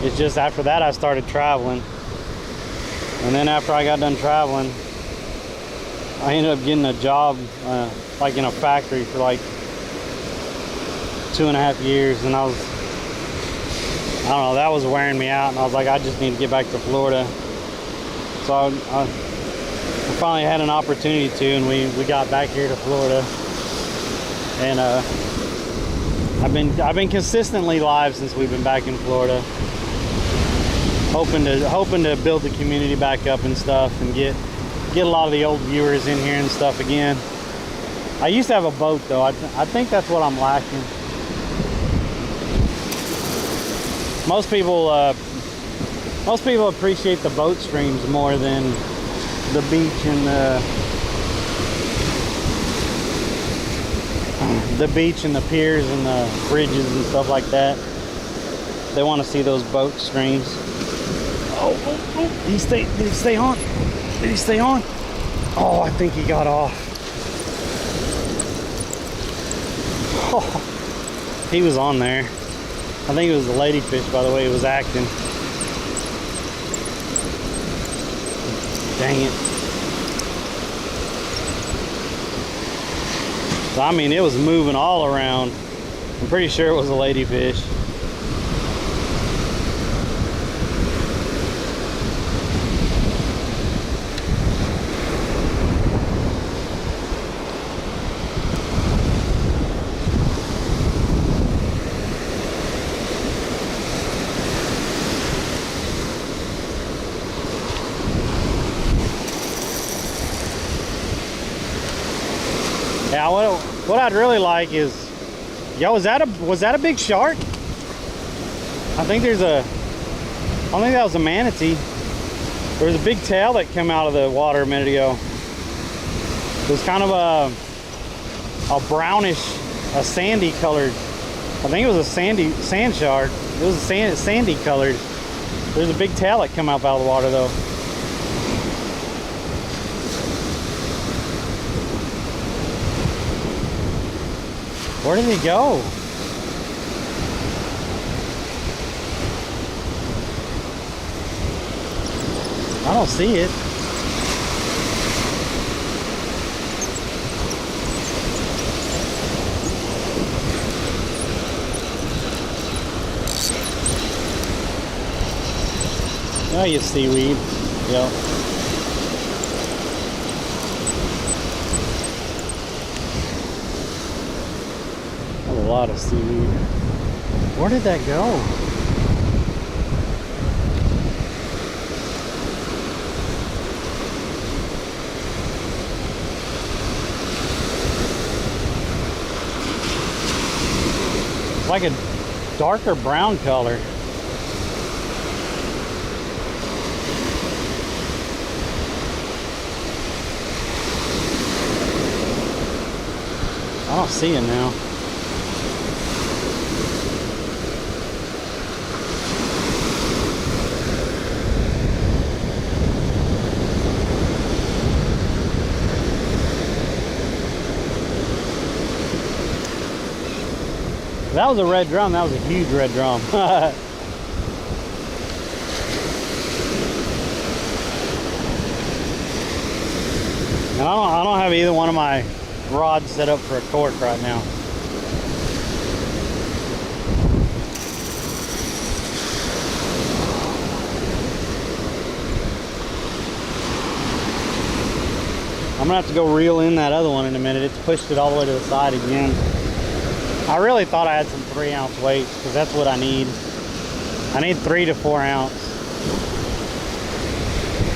It's just after that I started traveling, and then after I got done traveling, I ended up getting a job like in a factory for like 2.5 years, and I don't know, that was wearing me out, and I was like, I just need to get back to Florida. So I finally had an opportunity to, and we got back here to Florida, and I've been consistently live since we've been back in Florida, hoping to build the community back up and stuff, and get a lot of the old viewers in here and stuff again. I used to have a boat though. I think that's what I'm lacking. Most people appreciate the boat streams more than the beach and the piers and the bridges and stuff like that. They want to see those boat screens. Oh, oh, oh. Did he stay on? Did he stay on? Oh, I think he got off. Oh, he was on there. I think it was the ladyfish by the way he was acting. Dang it. So, I mean, it was moving all around. I'm pretty sure it was a ladyfish. Yeah, what I'd really like is, yo, was that a big shark? I think I don't think that was a manatee. There was a big tail that came out of the water a minute ago. It was kind of a brownish, a sandy colored. I think it was a sand shark. It was a sandy colored. There's a big tail that came up out of the water though. Where did he go? I don't see it. Oh, you seaweed. Yep. A lot of seaweed. Where did that go? It's like a darker brown color. I don't see it now. That was a red drum. That was a huge red drum. And I don't have either one of my rods set up for a cork right now. I'm gonna have to go reel in that other one in a minute. It's pushed it all the way to the side again. I really thought I had some 3-ounce weights because that's what I need. I need 3 to 4 ounce.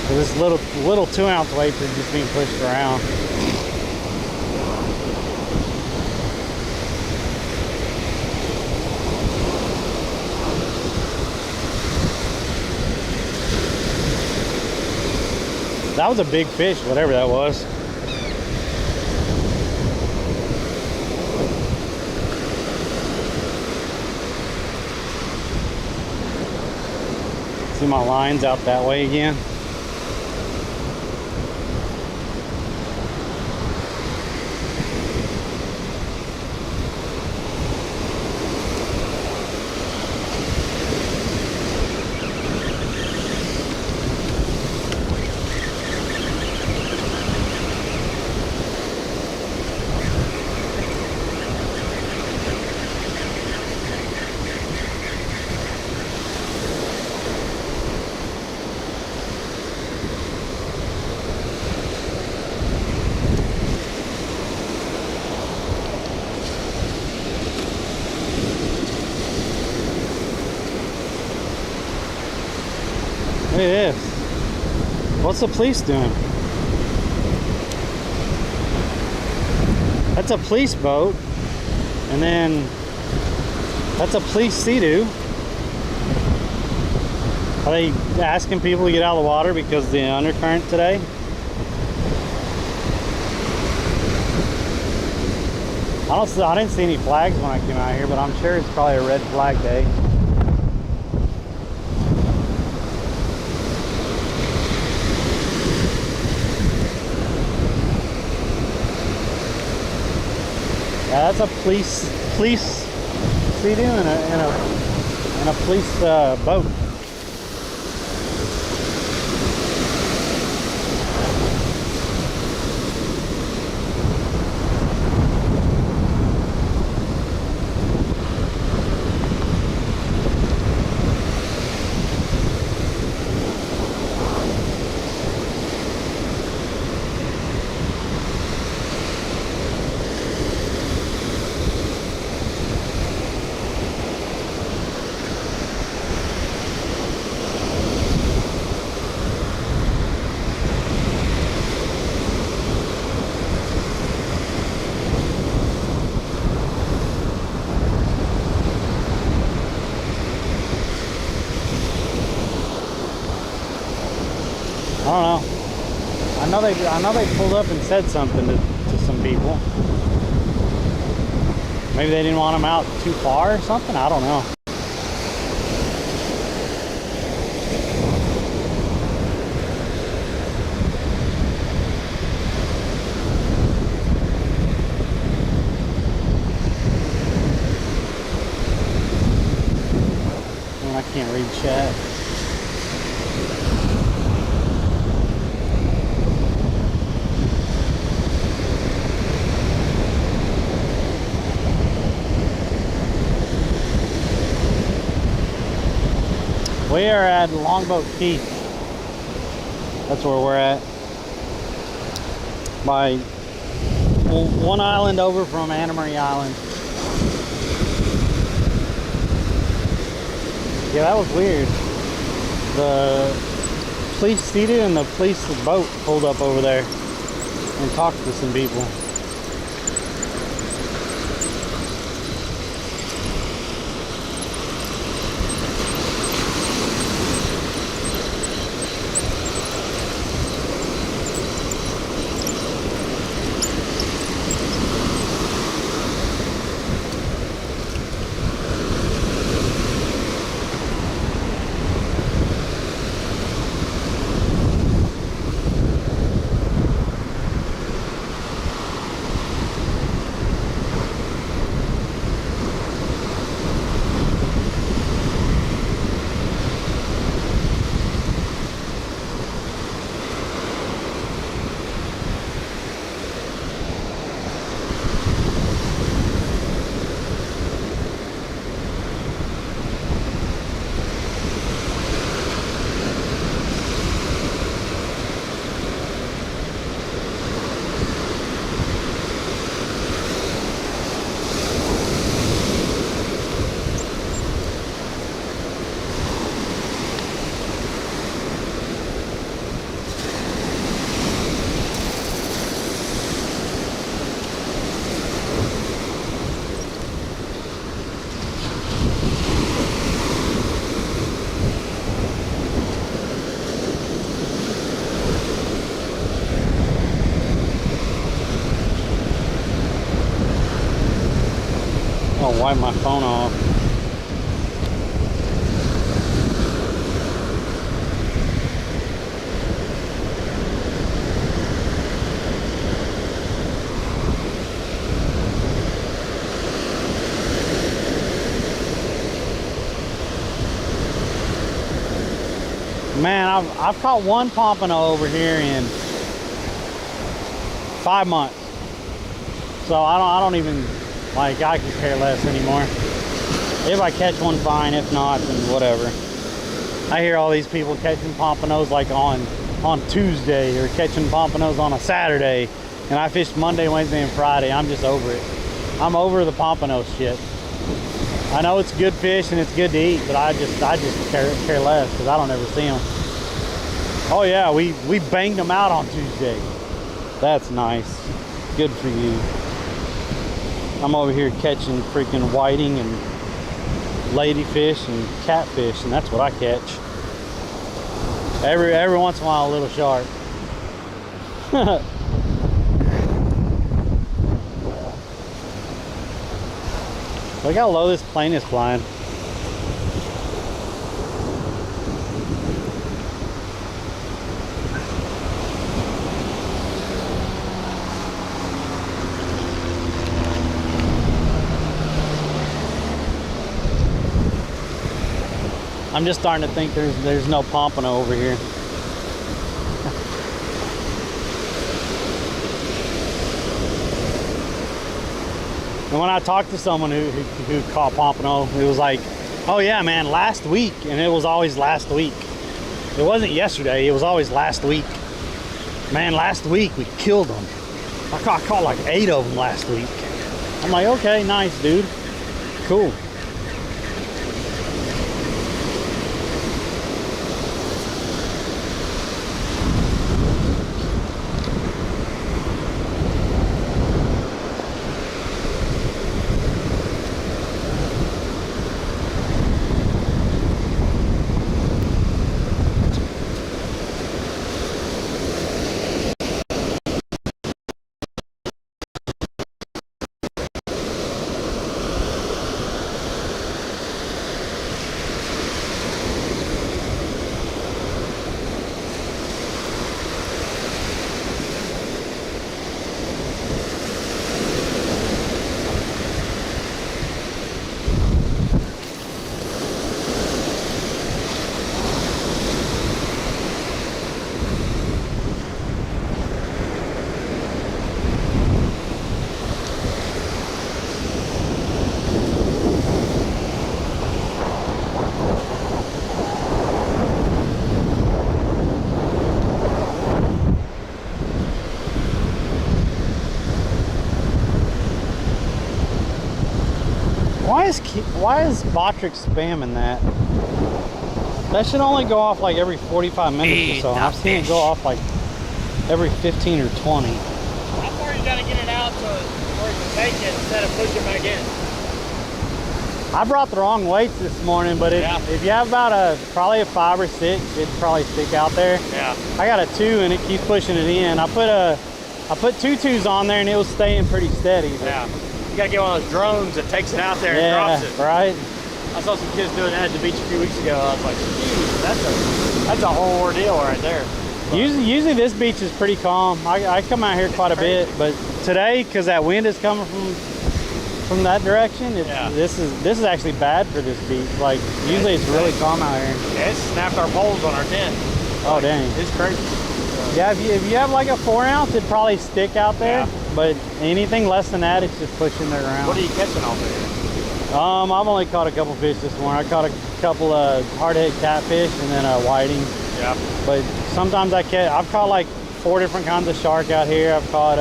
So this little 2-ounce weights are just being pushed around. That was a big fish, whatever that was. See my lines out that way again. Look at this. What's the police doing? That's a police boat. And then that's a police Sea-Doo. Are they asking people to get out of the water because of the undercurrent today? I didn't see any flags when I came out here, but I'm sure it's probably a red flag day. Yeah, that's a police sea-doo and a police boat. I don't know. I know they pulled up and said something to some people. Maybe they didn't want them out too far or something. I don't know. I can't read chat. We are at Longboat Key. That's where we're at. By one island over from Anna Marie Island. Yeah, that was weird. The police sea-doo and the police boat pulled up over there and talked to some people. I'll wipe my phone off. Man, I've caught one pompano over here in 5 months. So I don't even, like, I could care less anymore. If I catch one, fine. If not, then whatever. I hear all these people catching pompanos like on Tuesday or catching pompanos on a Saturday, and I fished Monday, Wednesday, and Friday. I'm just over it. I'm over the pompano shit. I know it's good fish and it's good to eat, but I just care less because I don't ever see them. Oh yeah, we banged them out on Tuesday. That's nice. Good for you. I'm over here catching freaking whiting and ladyfish and catfish, and that's what I catch. Every once in a while, a little shark. Look how low this plane is flying. I'm just starting to think there's no pompano over here. And when I talked to someone who caught pompano, it was like, oh yeah, man, last week, and it was always last week. It wasn't yesterday, it was always last week. Man, last week we killed them. I caught like 8 of them last week. I'm like, okay, nice, dude. Cool. Why is Botrick spamming that? That should only go off like every 45 minutes or so. I've seen it go off like every 15 or 20. How far you gotta get it out to where you can take it instead of pushing it back in? I brought the wrong weights this morning, but if you have about probably a 5 or 6, it'd probably stick out there. Yeah. I got a 2 and it keeps pushing it in. I put 2 2s on there and it was staying pretty steady. Yeah. You gotta get one of those drones that takes it out there and Yeah, drops it. right? I saw some kids doing that at the beach a few weeks ago. I was like, geez, that's a whole ordeal right there. Usually this beach is pretty calm. I come out here quite a bit, but today, because that wind is coming from that direction, this is actually bad for this beach. Like usually it's really calm out here. Yeah, it snapped our poles on our tent. Oh dang! It's crazy. Yeah, if you have like a 4 ounce, it'd probably stick out there. Yeah. But anything less than that, it's just pushing it around. What are you catching off there? I've only caught a couple fish this morning. I caught a couple of hardhead catfish and then a whiting. Yeah. But sometimes I've caught like 4 different kinds of shark out here. I've caught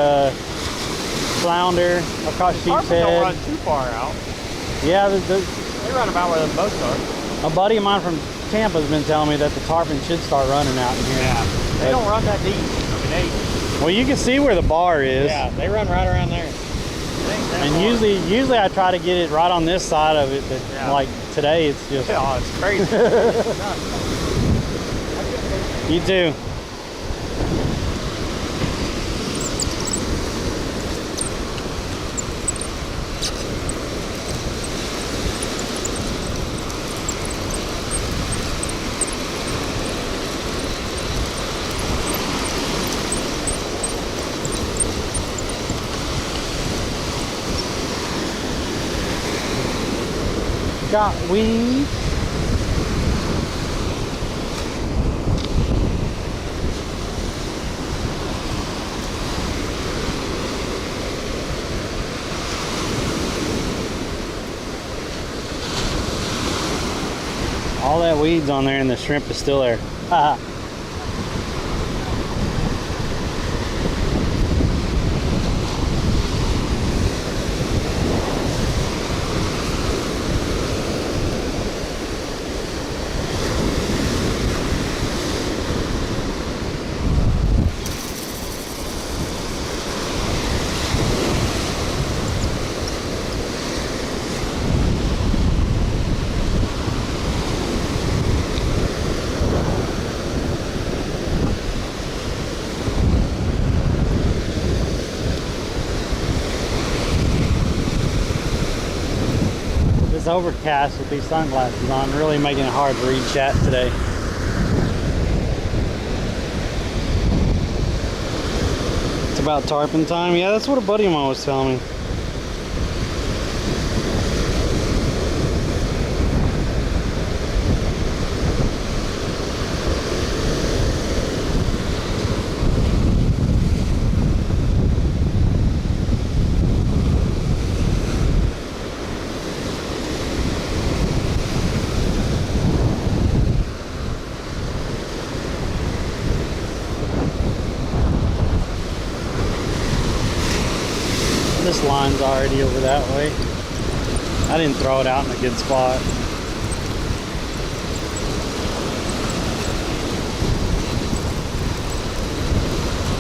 flounder. I've caught sheep's Tarpon head. don't run too far out. Yeah, They run about where the boats are. a buddy of mine from Tampa's been telling me that the tarpon should start running out in here. Yeah. They don't run that deep. I mean, Well, you can see where the bar is. yeah, they run right around there. And usually I try to get it right on this side of it, but like today it's just. Oh, it's crazy. You too. Got weeds. All that weeds on there and the shrimp is still there. It's overcast with these sunglasses on, really making it hard to read chat today. It's about tarpon time. Yeah, that's what a buddy of mine was telling me. This line's already over that way. I didn't throw it out in a good spot.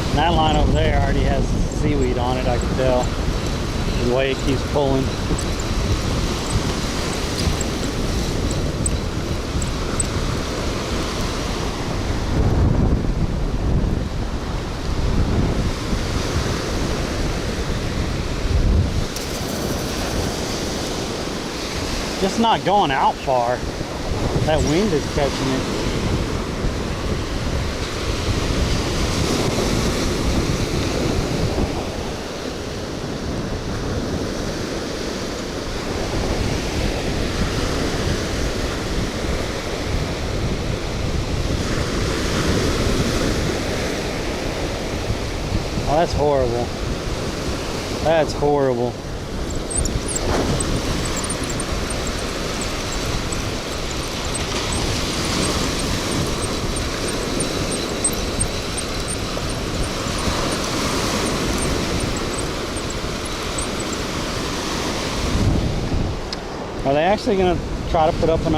And that line over there already has seaweed on it, I can tell. The way it keeps pulling. Just not going out far. That wind is catching it. Oh, that's horrible. That's horrible. Are they actually going to try to put up an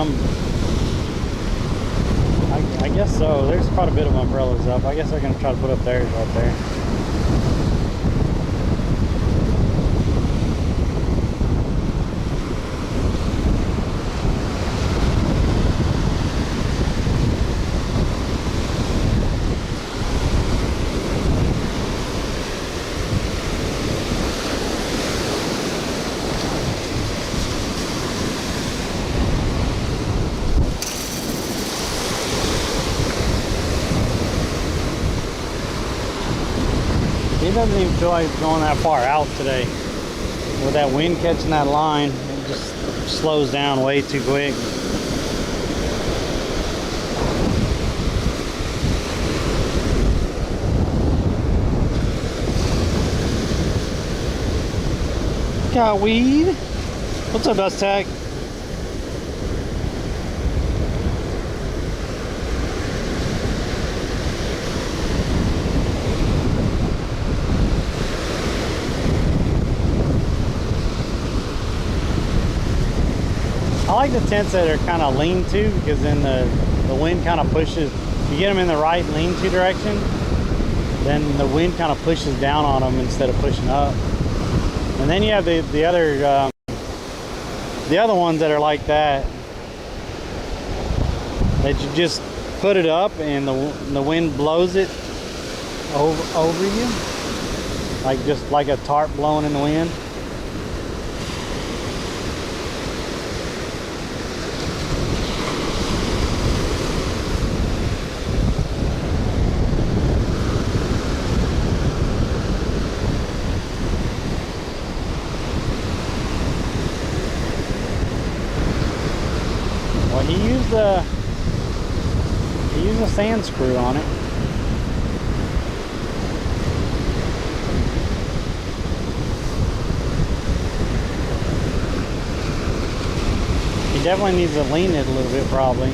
I guess so. There's quite a bit of umbrellas up. I guess they're going to try to put up theirs right there. It doesn't even feel like it's going that far out today. With that wind catching that line, it just slows down way too quick. Got weed. What's up, Dust Tag? I like the tents that are kind of lean to, because then the wind kind of pushes. If you get them in the right lean to direction, then the wind kind of pushes down on them instead of pushing up. And then you have the other ones that are like that you just put it up and the wind blows it over you, like just like a tarp blowing in the wind. He used a sand screw on it. He definitely needs to lean it a little bit, probably.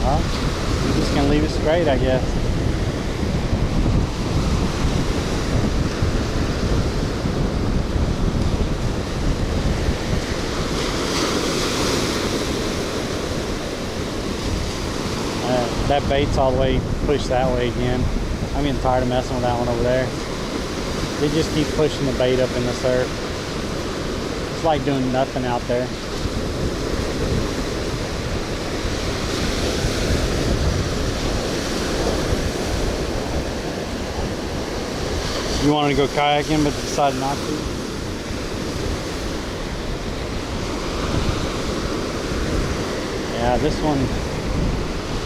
Well, I'm just gonna leave it straight, I guess. That bait's all the way pushed that way again. I'm getting tired of messing with that one over there. They just keep pushing the bait up in the surf. It's like doing nothing out there. You wanted to go kayaking but decided not to? Yeah, this one,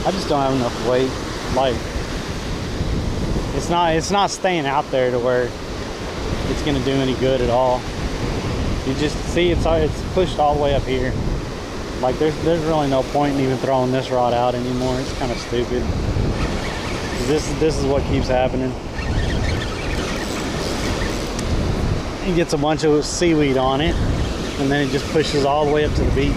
I just don't have enough weight. Like, it's not staying out there to where it's gonna do any good at all. You just see it's pushed all the way up here. Like there's really no point in even throwing this rod out anymore. It's kind of stupid. This is what keeps happening. It gets a bunch of seaweed on it. and then it just pushes all the way up to the beach.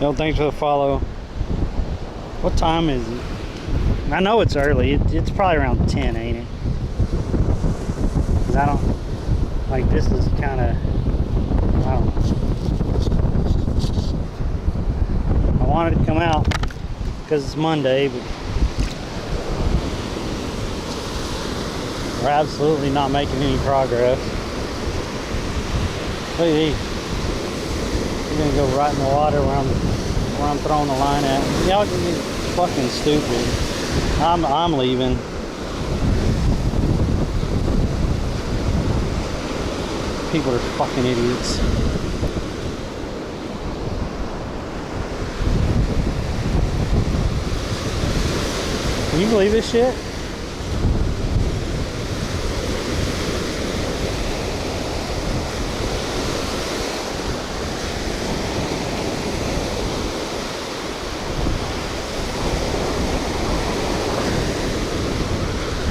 Yo, thanks for the follow. What time is it? I know it's early. It's probably around 10, ain't it? 'Cause I don't, like, this is kind of, I don't know. I wanted to come out because it's Monday, but we're absolutely not making any progress. Look at these. I'm gonna go right in the water where I'm throwing the line at. Y'all can be fucking stupid. I'm leaving. People are fucking idiots. Can you believe this shit?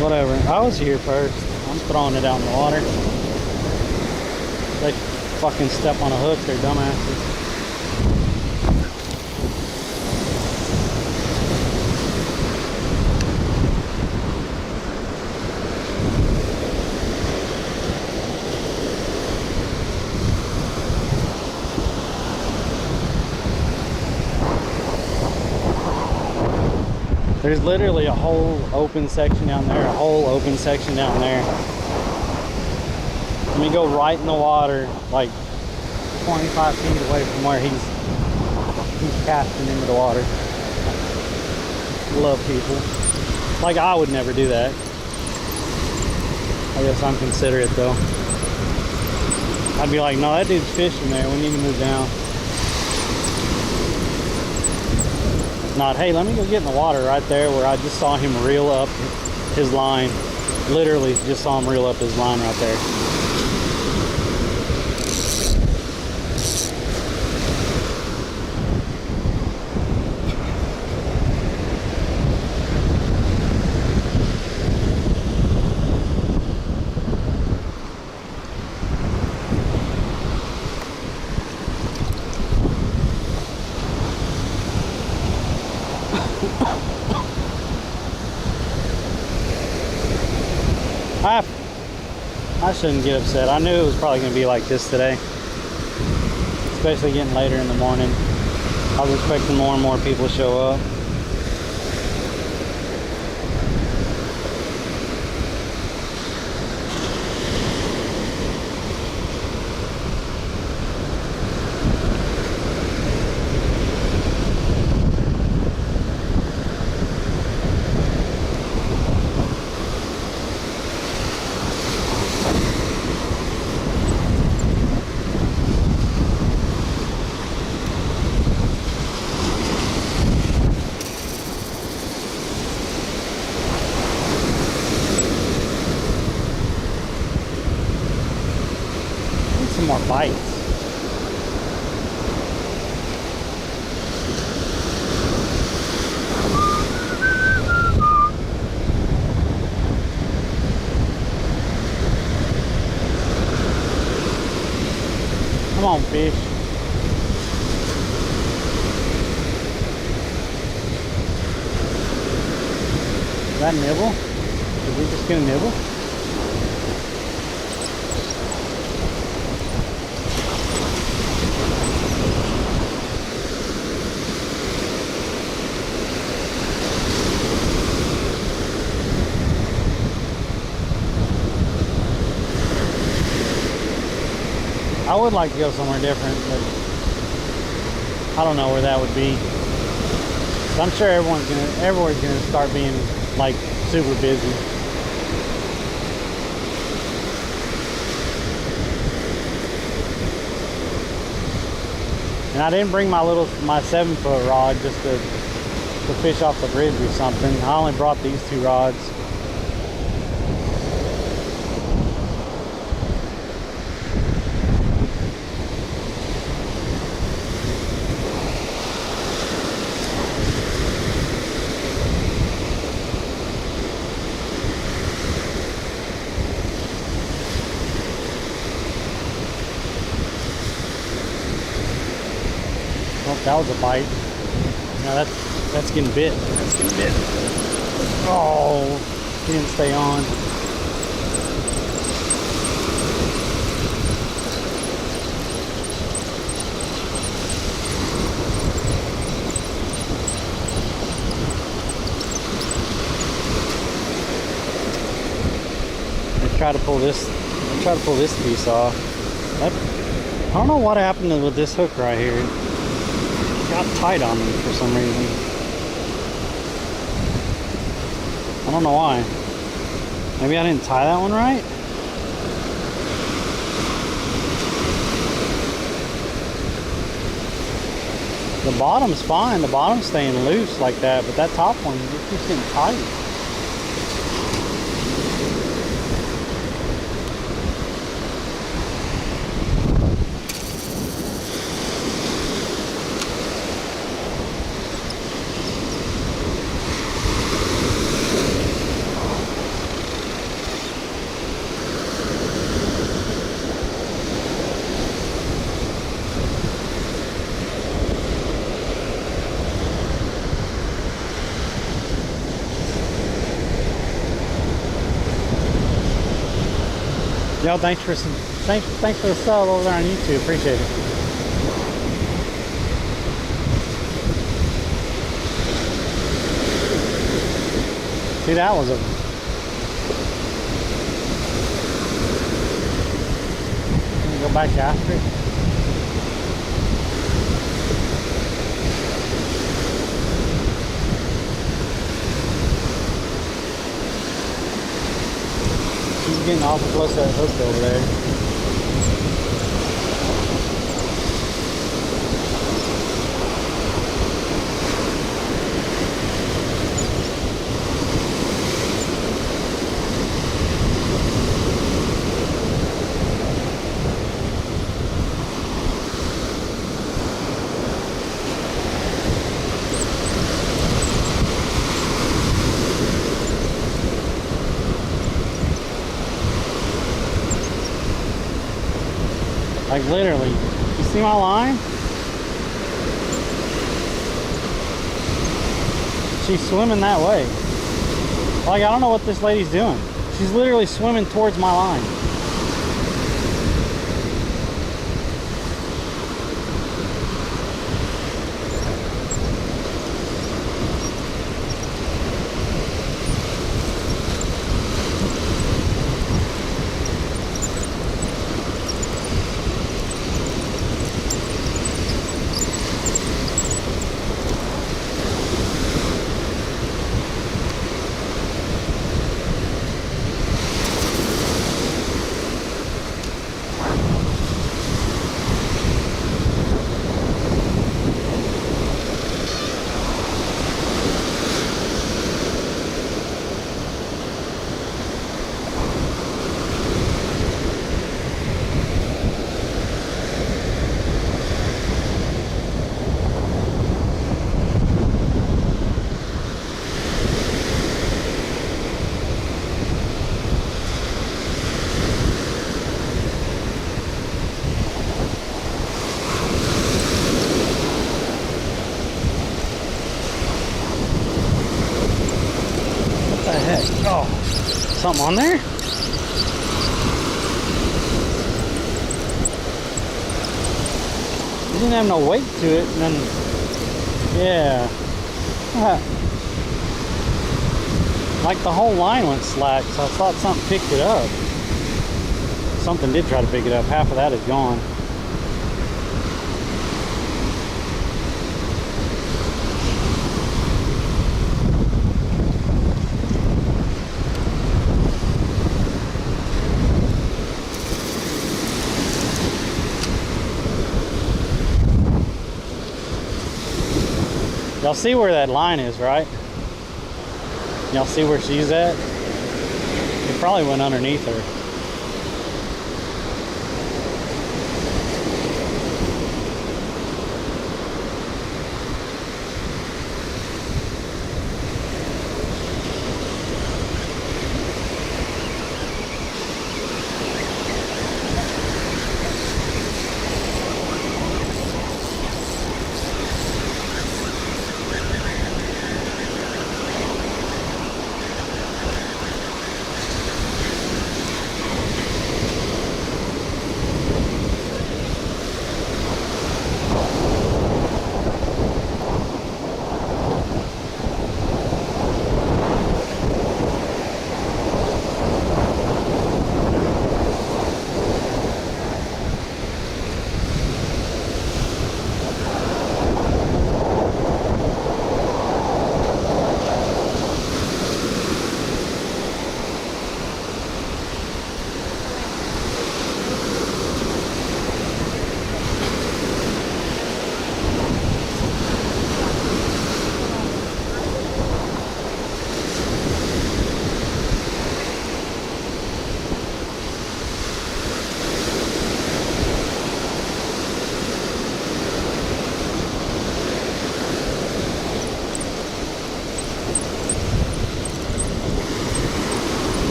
Whatever. I was here first. I'm throwing it out in the water. They fucking step on a hook, they're dumbasses. There's literally a whole open section down there, a whole open section down there. Let me go right in the water, like 25 feet away from where he's casting into the water. Love people. Like, I would never do that. I guess I'm considerate though. I'd be like, no, that dude's fishing there, we need to move down. Not, hey, let me go get in the water right there where I just saw him reel up his line. Literally just saw him reel up his line right there. I shouldn't get upset. I knew it was probably going to be like this today. Especially getting later in the morning. I was expecting more and more people to show up. More bites. on, fish. Is that nibble? Did we just get a nibble? I would like to go somewhere different, but I don't know where that would be. So I'm sure everyone's gonna start being like super busy. And I didn't bring my 7-foot rod just to fish off the bridge or something. I only brought these 2 rods. Oh, that was a bite. Now that's getting bit. That's getting bit. Oh, he didn't stay on. Let's try to pull this. Let's try to pull this piece off. I don't know what happened with this hook right here. Got tight on me for some reason. I don't know why. Maybe I didn't tie that one right? The bottom's fine. The bottom's staying loose like that, but that top one, it keeps getting tight. Yo, thanks for the sub over there on YouTube. Appreciate it. See, that was a go back after it. She's getting awful close to that hook over there. Like literally, you see my line? She's swimming that way. Like, I don't know what this lady's doing. She's literally swimming towards my line. Wow. Something on there? It didn't have no weight to it, and then, yeah. Like the whole line went slack, so I thought something picked it up. Something did try to pick it up. Half of that is gone. Y'all see where that line is, right? Y'all see where she's at? It probably went underneath her.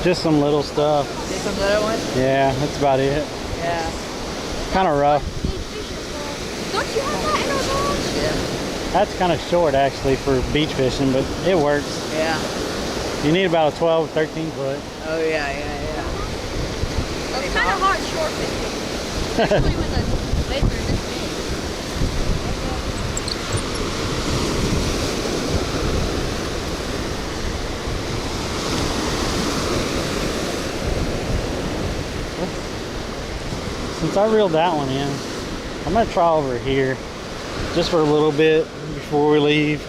Just some little stuff. Just some little ones? Yeah, that's about it. Yeah. Kind of rough. Don't you have that in our boat? Yeah. That's kind of short actually for beach fishing, but it works. Yeah. You need about a 12, 13 foot. Oh yeah, yeah, yeah. It's kind of hard short fishing. Especially when the blades are this big. Since I reeled that one in, I'm gonna try over here just for a little bit before we leave.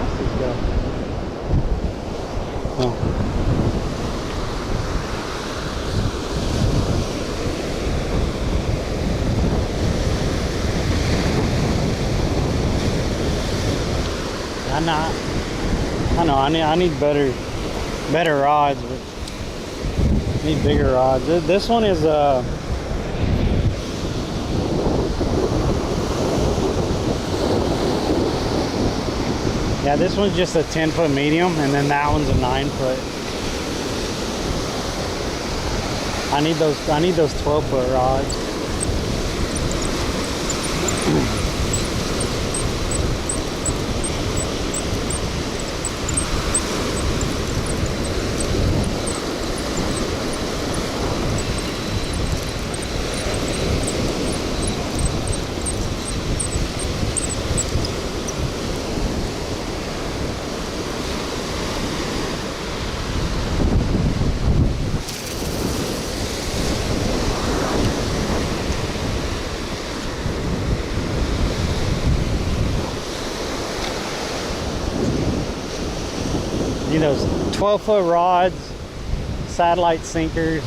fast these go. Oh. I know. I need better rods, but I need bigger rods. This one is yeah, this one's just a 10-foot medium, and then that one's a 9-foot. I need those 12-foot rods. You know, 12-foot rods, satellite sinkers,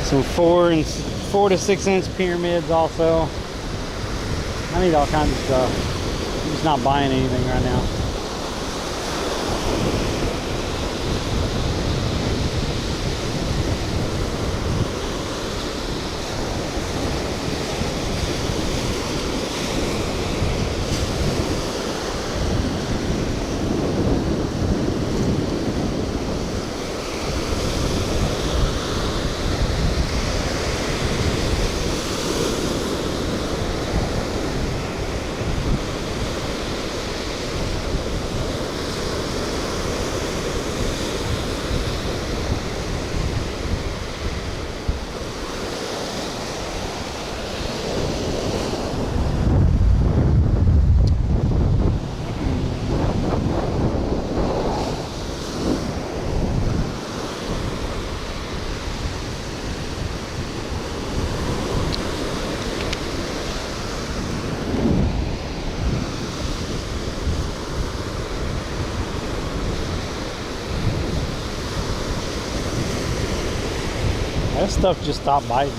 some 4 to 6 inch pyramids also. I need all kinds of stuff. I'm just not buying anything right now. That stuff just stopped biting.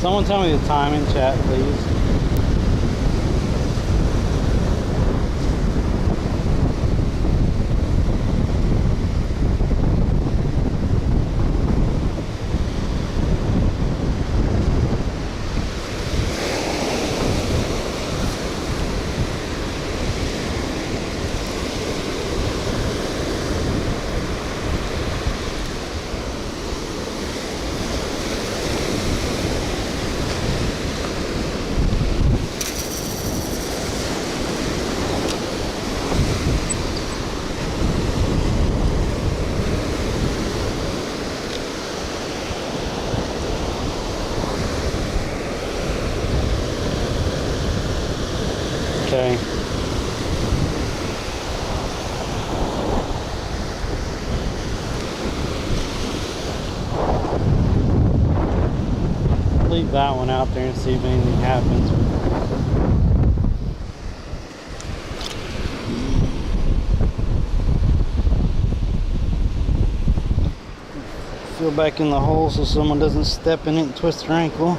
Someone tell me the time in chat, please. leave that one out there and see if anything happens. Feel back in the hole so someone doesn't step in it and twist their ankle.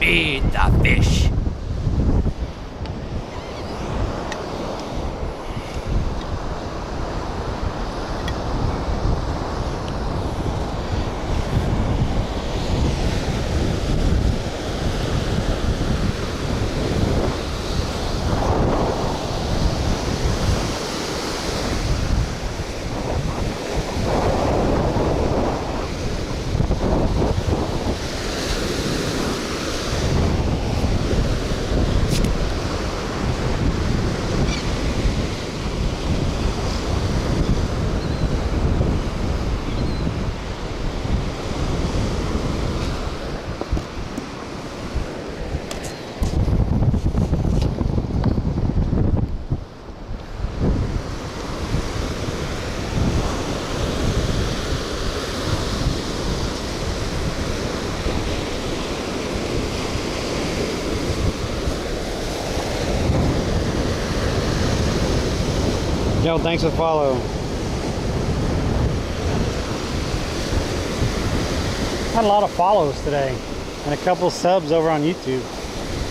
Feed the fish. Yo, thanks for the follow. Had a lot of follows today and a couple subs over on YouTube.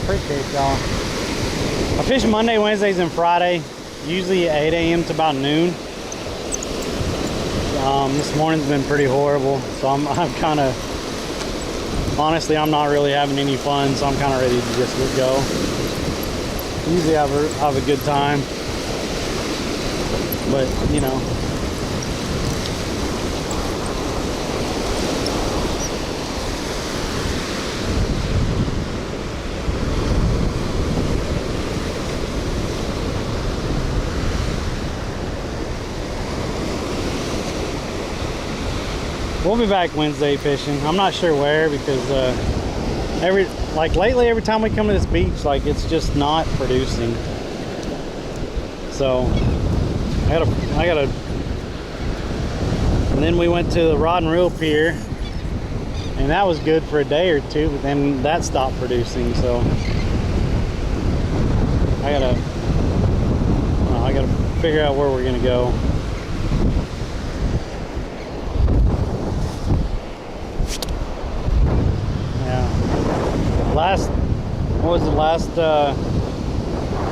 Appreciate y'all. I fish Monday, Wednesdays, and Friday, usually 8 a.m. to about noon. This morning's been pretty horrible, so I'm kind of, honestly, I'm not really having any fun, so I'm kind of ready to just go. Usually I have a good time, but you know. We'll be back Wednesday fishing. I'm not sure where, because lately every time we come to this beach, like, it's just not producing. So I gotta. And then we went to the rod and reel pier, and that was good for a day or two, but then that stopped producing. So I gotta figure out where we're gonna go. Last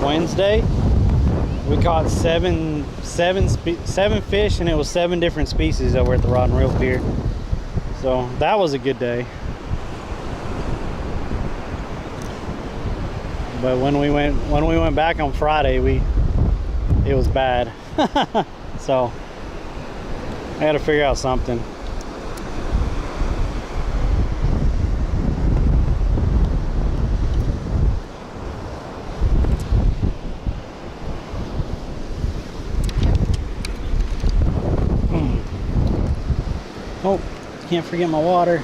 Wednesday we caught seven fish, and it was 7 different species over at the rod and reel pier. So that was a good day. But when we went back on Friday, it was bad. So I had to figure out something. Oh, can't forget my water.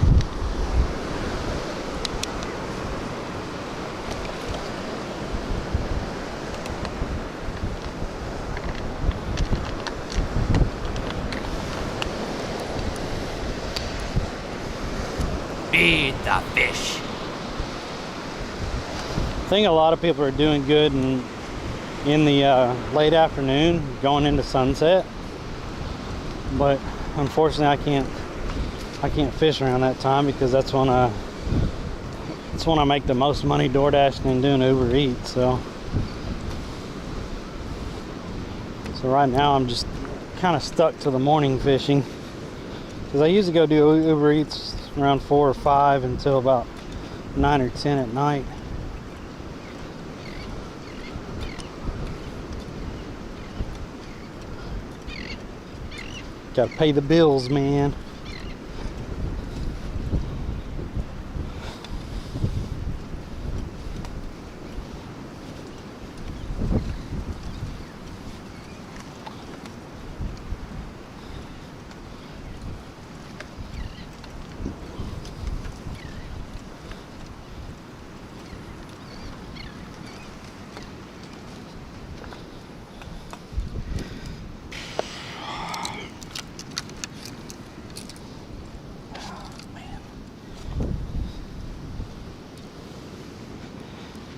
Feed the fish. I think a lot of people are doing good in the late afternoon, going into sunset. But unfortunately, I can't fish around that time because that's when I make the most money door dashing and doing Uber Eats. So right now I'm just kind of stuck to the morning fishing because I usually go do Uber Eats around 4 or 5 until about 9 or 10 at night. Gotta pay the bills, man.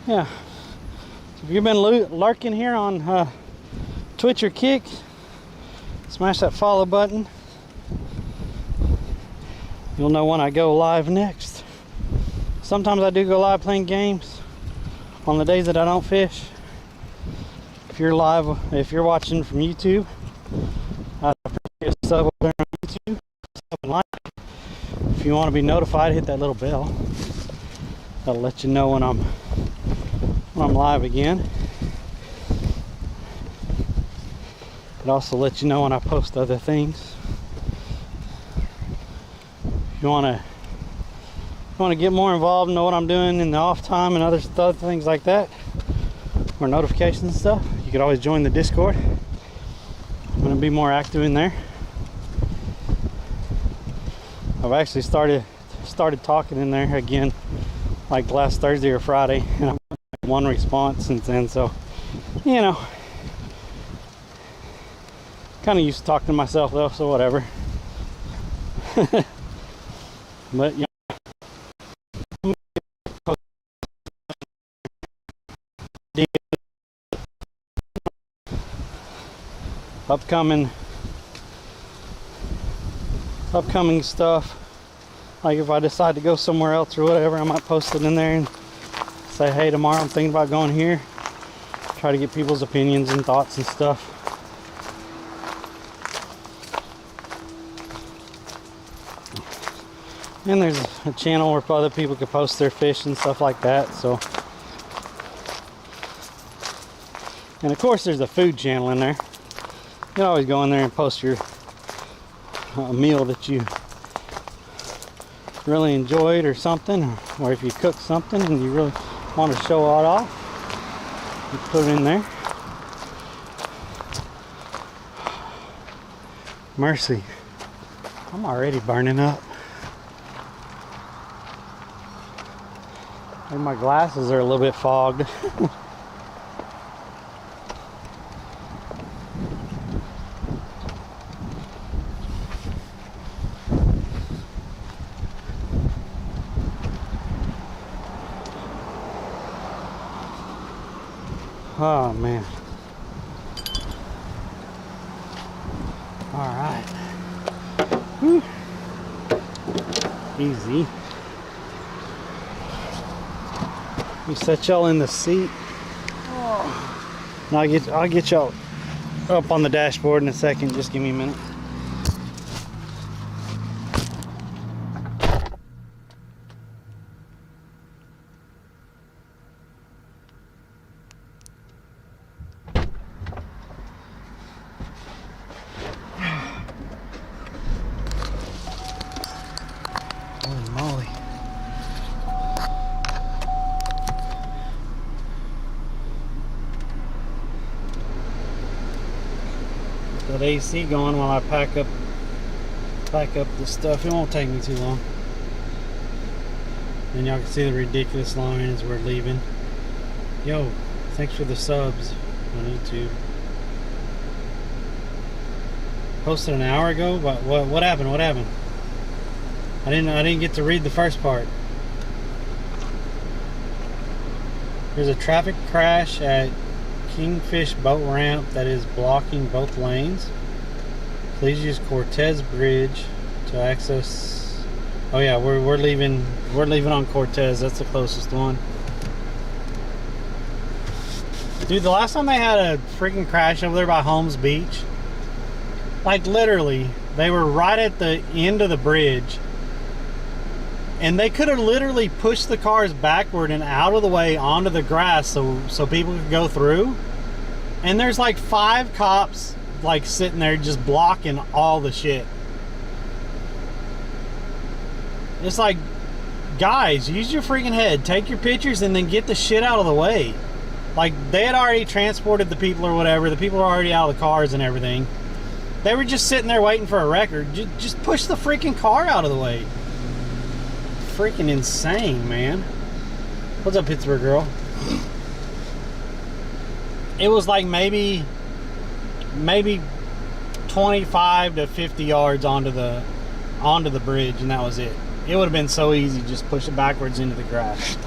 Yeah, so if you've been lurking here on Twitch or Kick, smash that follow button. You'll know when I go live next. Sometimes I do go live playing games on the days that I don't fish. If you're watching from YouTube, I'd appreciate a sub over there on YouTube. Sub and like. If you want to be notified, hit that little bell. That'll let you know when I'm live again. It also lets you know when I post other things. If you want to get more involved and know what I'm doing in the off time and other things like that, or notifications and stuff, you could always join the Discord. I'm going to be more active in there. I've actually started talking in there again, like last Thursday or Friday, and I've got one response since then. So, you know, kind of used to talking to myself though, so whatever. But yeah. Upcoming stuff, like if I decide to go somewhere else or whatever, I might post it in there and say, hey, tomorrow I'm thinking about going here. Try to get people's opinions and thoughts and stuff. And there's a channel where other people can post their fish and stuff like that. So, and of course there's a food channel in there. You can always go in there and post your a meal that you really enjoyed or something, or if you cook something and you really want to show it off, you put it in there. Mercy, I'm already burning up. And my glasses are a little bit fogged. Oh man. All right. Whew. Easy. We set y'all in the seat. Oh. Now I'll get y'all up on the dashboard in a second. Just give me a minute. Holy moly. That AC going while I pack up the stuff. It won't take me too long. And y'all can see the ridiculous line as we're leaving. Yo, thanks for the subs on YouTube. Posted an hour ago, but what happened? What happened? I didn't get to read the first part. There's a traffic crash at Kingfish Boat Ramp that is blocking both lanes. Please use Cortez Bridge to access. Oh yeah, we're leaving on Cortez. That's the closest one. Dude, the last time they had a freaking crash over there by Holmes Beach, like literally, they were right at the end of the bridge. And they could have literally pushed the cars backward and out of the way onto the grass so people could go through. And there's like 5 cops like sitting there just blocking all the shit. It's like, guys, use your freaking head. Take your pictures and then get the shit out of the way. Like, they had already transported the people or whatever. The people are already out of the cars and everything. They were just sitting there waiting for a record. Just push the freaking car out of the way. Freaking insane, man. What's up, Pittsburgh girl? It was like maybe 25 to 50 yards onto the bridge, and that was it. It would have been so easy, just push it backwards into the grass.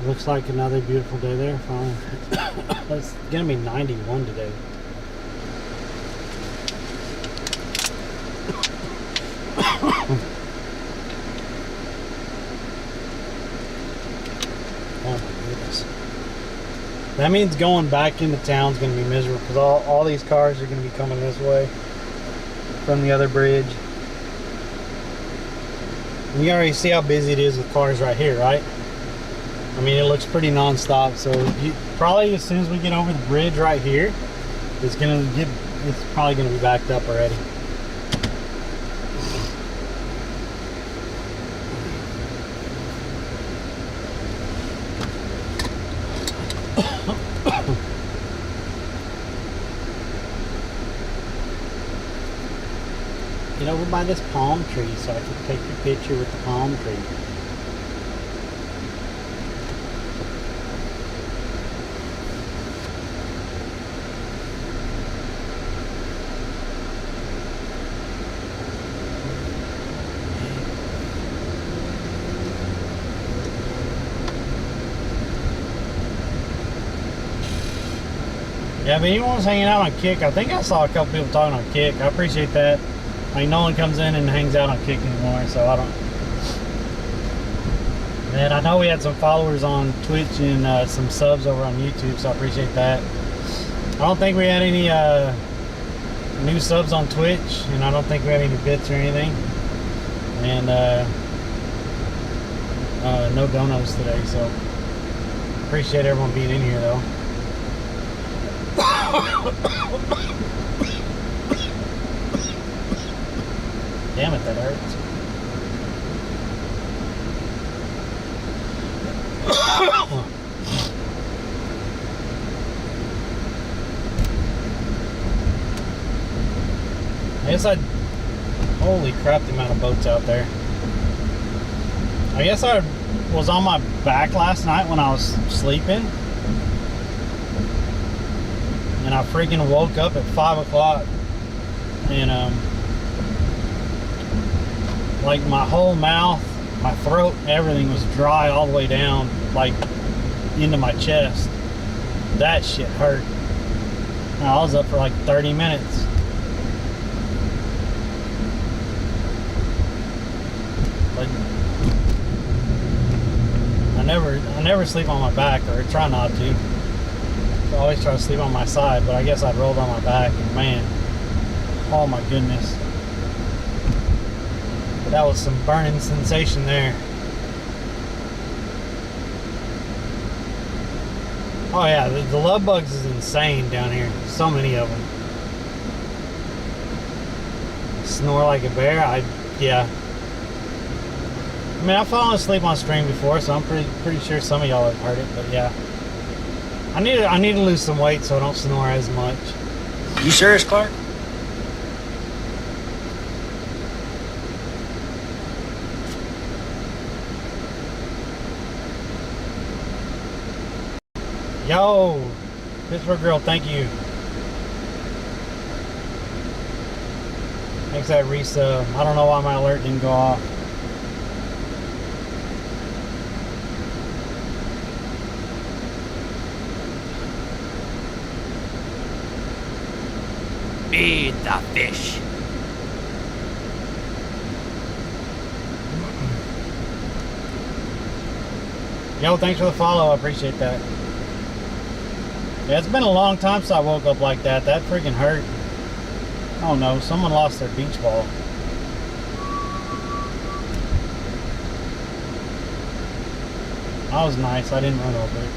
Looks like another beautiful day there. Finally. It's gonna be 91 today. Oh my goodness. That means going back into town is gonna be miserable because all these cars are gonna be coming this way from the other bridge. And you already see how busy it is with cars right here, right? I mean, it looks pretty non-stop, so probably as soon as we get over the bridge right here, it's probably gonna be backed up already. Get over by this palm tree so I can take your picture with the palm tree. Yeah, if anyone's hanging out on Kick, I think I saw a couple people talking on Kick. I appreciate that. I mean, no one comes in and hangs out on Kick anymore, so I don't. And I know we had some followers on Twitch and some subs over on YouTube, so I appreciate that. I don't think we had any new subs on Twitch, and I don't think we had any bits or anything. And no donos today, so appreciate everyone being in here though. Damn it, that hurts. I guess holy crap, the amount of boats out there. I guess I was on my back last night when I was sleeping. And I freaking woke up at 5 o'clock. And, like my whole mouth, my throat, everything was dry all the way down, like into my chest. That shit hurt. And I was up for like 30 minutes. But I never sleep on my back, or try not to. I always try to sleep on my side, but I guess I rolled on my back, and man, oh my goodness. That was some burning sensation there. Oh yeah, the love bugs is insane down here. So many of them. Snore like a bear. Yeah. I mean, I've fallen asleep on stream before, so I'm pretty sure some of y'all have heard it. But yeah, I need to lose some weight so I don't snore as much. You serious, Clark? Yo, Pittsburgh girl, thank you. Thanks for that resub. I don't know why my alert didn't go off. Eat the fish. Yo, thanks for the follow. I appreciate that. Yeah, it's been a long time since I woke up like that. That freaking hurt. Oh no, someone lost their beach ball. That was nice. I didn't run over it.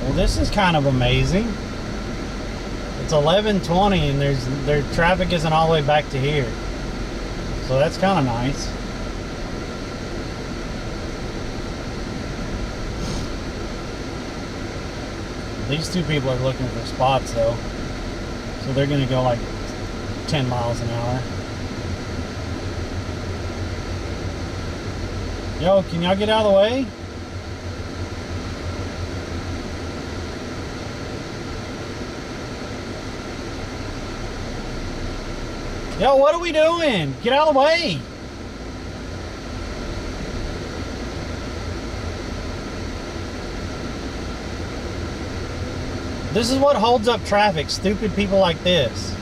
Well, this is kind of amazing. It's 11:20 and their traffic isn't all the way back to here. So that's kind of nice. These two people are looking for spots though. So they're gonna go like 10 miles an hour. Yo, can y'all get out of the way? Yo, what are we doing? Get out of the way. This is what holds up traffic, stupid people like this.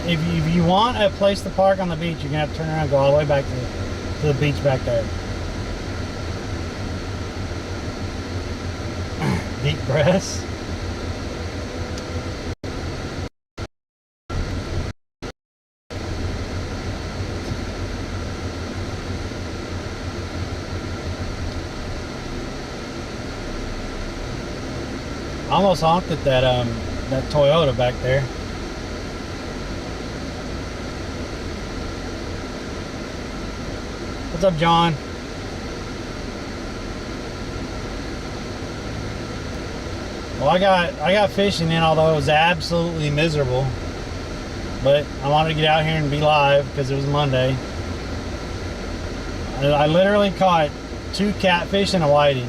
If you want a place to park on the beach, you're gonna have to turn around and go all the way back to the beach back there. Deep breaths. I almost honked at that Toyota back there. What's up, John? Well, I got fishing in, although it was absolutely miserable. But I wanted to get out here and be live because it was Monday. I literally caught 2 catfish and a whiting.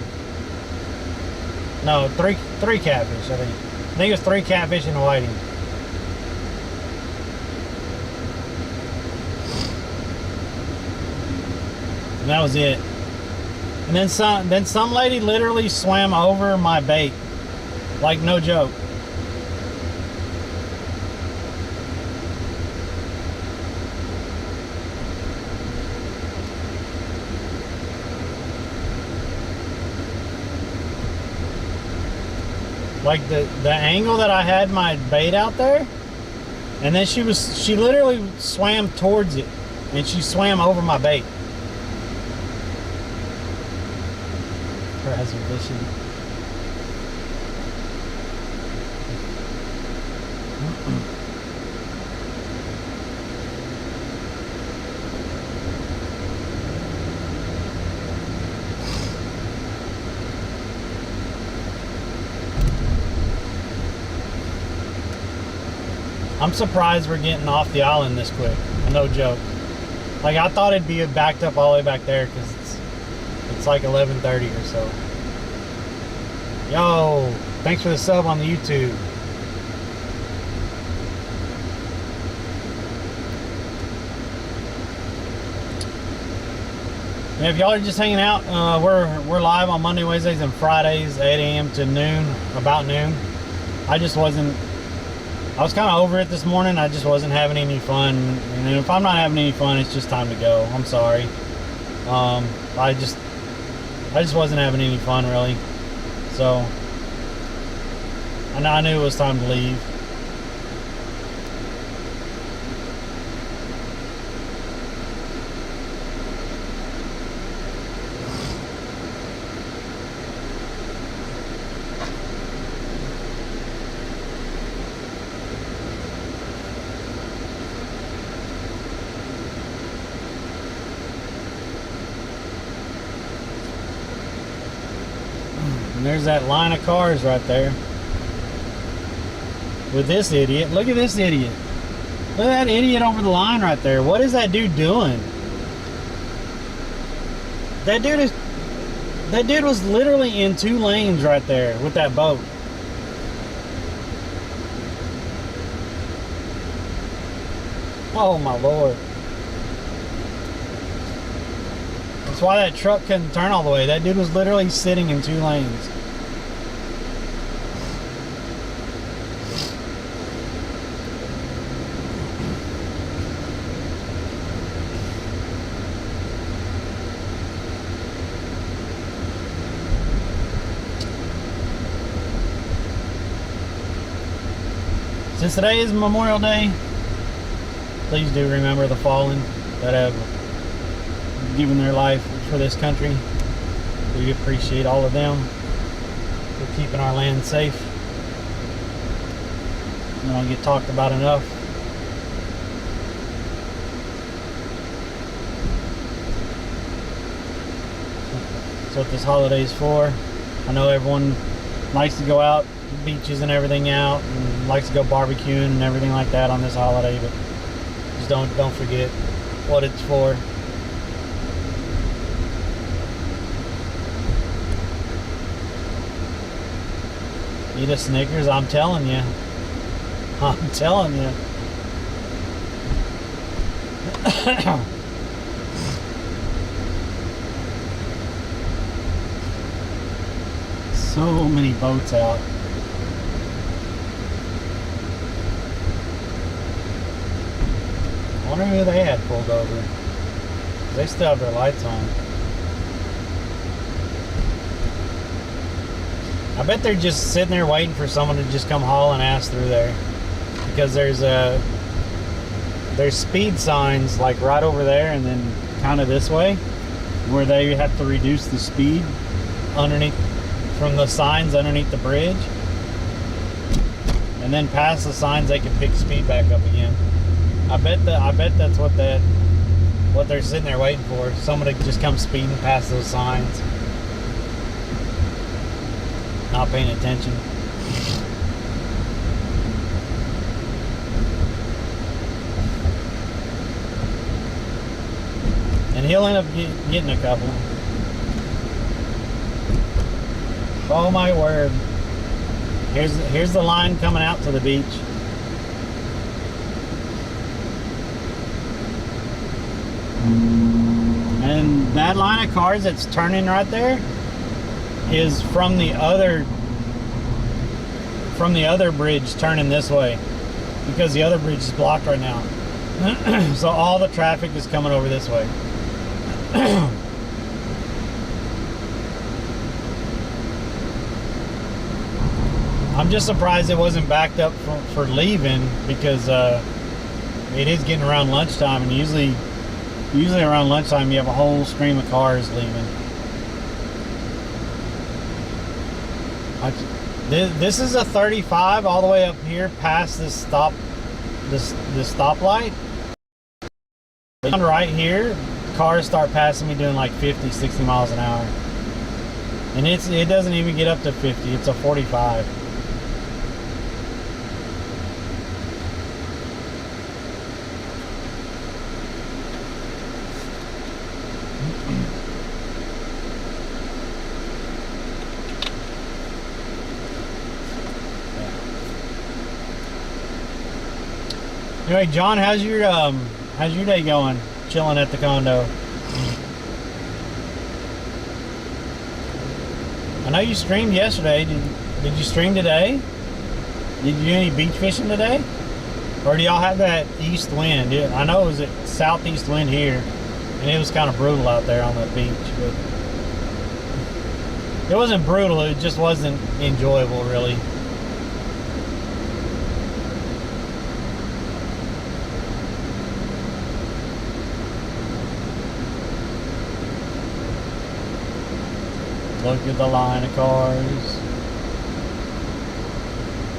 No, three catfish, I think. I think it was 3 catfish and a whiting. And that was it. And then some lady literally swam over my bait. Like, no joke. like the angle that I had my bait out there, and then she literally swam towards it, and she swam over my bait. Her husband fishing. I'm surprised we're getting off the island this quick. No joke. Like, I thought it'd be backed up all the way back there because it's like 11:30 or so. Yo, thanks for the sub on the YouTube. And if y'all are just hanging out, we're live on Monday, Wednesdays, and Fridays, 8 a.m. to noon, about noon. I was kind of over it this morning. I just wasn't having any fun. And if I'm not having any fun, it's just time to go. I'm sorry. I just wasn't having any fun, really. So I knew it was time to leave. And there's that line of cars right there with this idiot. Look at this idiot. Look at that idiot over the line right there. What is that dude doing? That dude was literally in 2 lanes right there with that boat. Oh my Lord. That's why that truck couldn't turn all the way. That dude was literally sitting in 2 lanes. Since today is Memorial Day, please do remember the fallen that have given their life for this country. We appreciate all of them for keeping our land safe. We don't get talked about enough. That's what this holiday is for. I know everyone likes to go out, beaches and everything out, and likes to go barbecuing and everything like that on this holiday, but just don't forget what it's for. Eat a Snickers, I'm telling you. I'm telling you. So many boats out. I wonder who they had pulled over. They still have their lights on. I bet they're just sitting there waiting for someone to just come hauling ass through there. Because there's speed signs like right over there and then kind of this way where they have to reduce the speed underneath from the signs underneath the bridge. And then past the signs they can pick speed back up again. I bet that's what they're sitting there waiting for. Somebody just come speeding past those signs. Not paying attention. And he'll end up getting a couple. Oh my word. Here's the line coming out to the beach. And that line of cars that's turning right there is from the other bridge turning this way, because the other bridge is blocked right now. So all the traffic is coming over this way. I'm just surprised it wasn't backed up for leaving, because it is getting around lunchtime, and usually around lunchtime you have a whole stream of cars leaving. This is a 35 all the way up here past this stoplight. Right here, cars start passing me doing like 50, 60 miles an hour. And it doesn't even get up to 50, it's a 45. Anyway, John, how's your day going? Chilling at the condo. I know you streamed yesterday. Did you stream today? Did you do any beach fishing today? Or do y'all have that east wind? I know it was a southeast wind here, and it was kind of brutal out there on that beach. But it wasn't brutal. It just wasn't enjoyable, really. Look at the line of cars.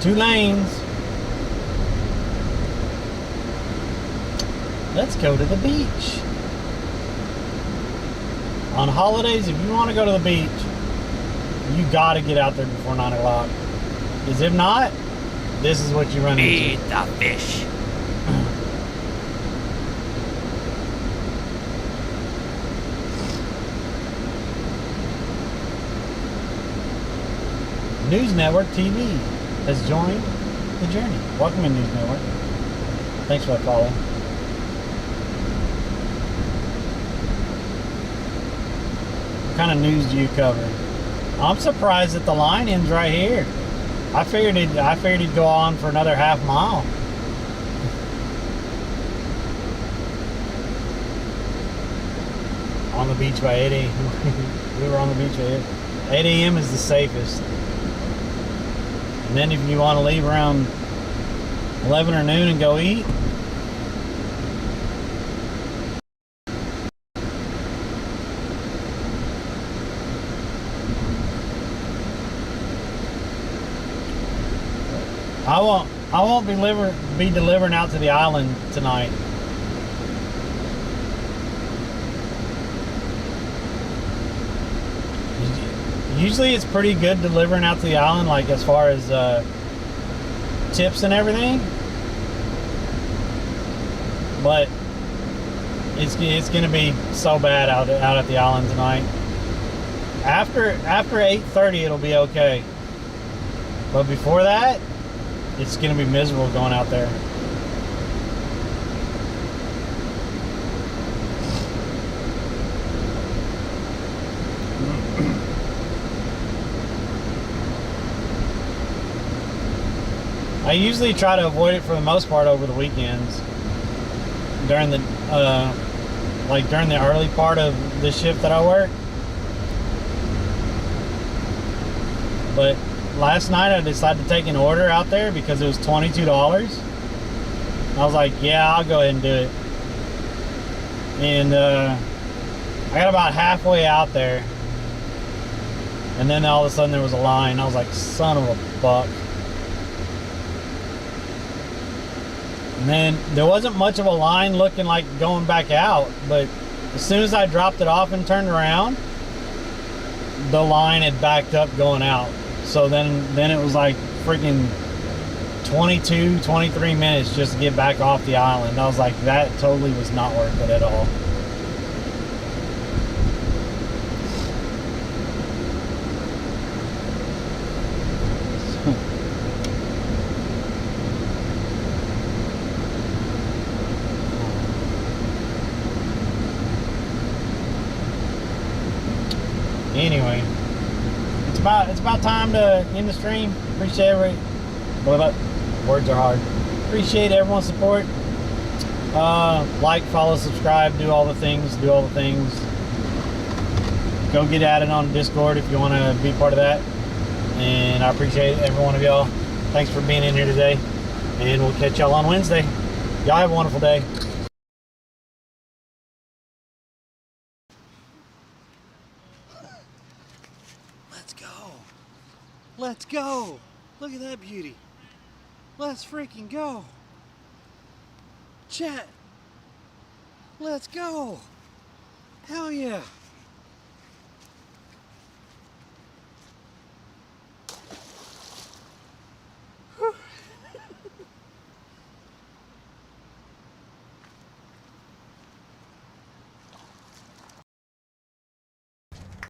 2 lanes. Let's go to the beach. On holidays, if you want to go to the beach, you gotta get out there before 9 o'clock. Because if not, this is what you run Feed into. the fish. News Network TV has joined the journey. Welcome in, News Network. Thanks for that follow. What kind of news do you cover? I'm surprised that the line ends right here. I figured he'd go on for another half mile. On the beach by 8 a.m. We were on the beach by 8 a.m. is the safest. And then if you want to leave around 11 or noon and go eat, I won't be delivering out to the island tonight. Usually it's pretty good delivering out to the island, like as far as tips and everything. But it's gonna be so bad out at the island tonight. After 8:30 it'll be okay. But before that, it's gonna be miserable going out there. I usually try to avoid it for the most part over the weekends. During the during the early part of the shift that I work. But last night I decided to take an order out there because it was $22. I was like, yeah, I'll go ahead and do it. And I got about halfway out there, and then all of a sudden there was a line. I was like, son of a buck. And then there wasn't much of a line looking like going back out, but as soon as I dropped it off and turned around, the line had backed up going out. So then it was like freaking 22, 23 minutes just to get back off the island. I was like, that totally was not worth it at all. Anyway, it's about time to end the stream. Appreciate words are hard. Appreciate everyone's support. Like, follow, subscribe, do all the things. Go get added on Discord if you want to be part of that. And I appreciate every one of y'all. Thanks for being in here today. And we'll catch y'all on Wednesday. Y'all have a wonderful day. Let's go. Let's go. Look at that beauty. Let's freaking go. Chat. Let's go. Hell yeah.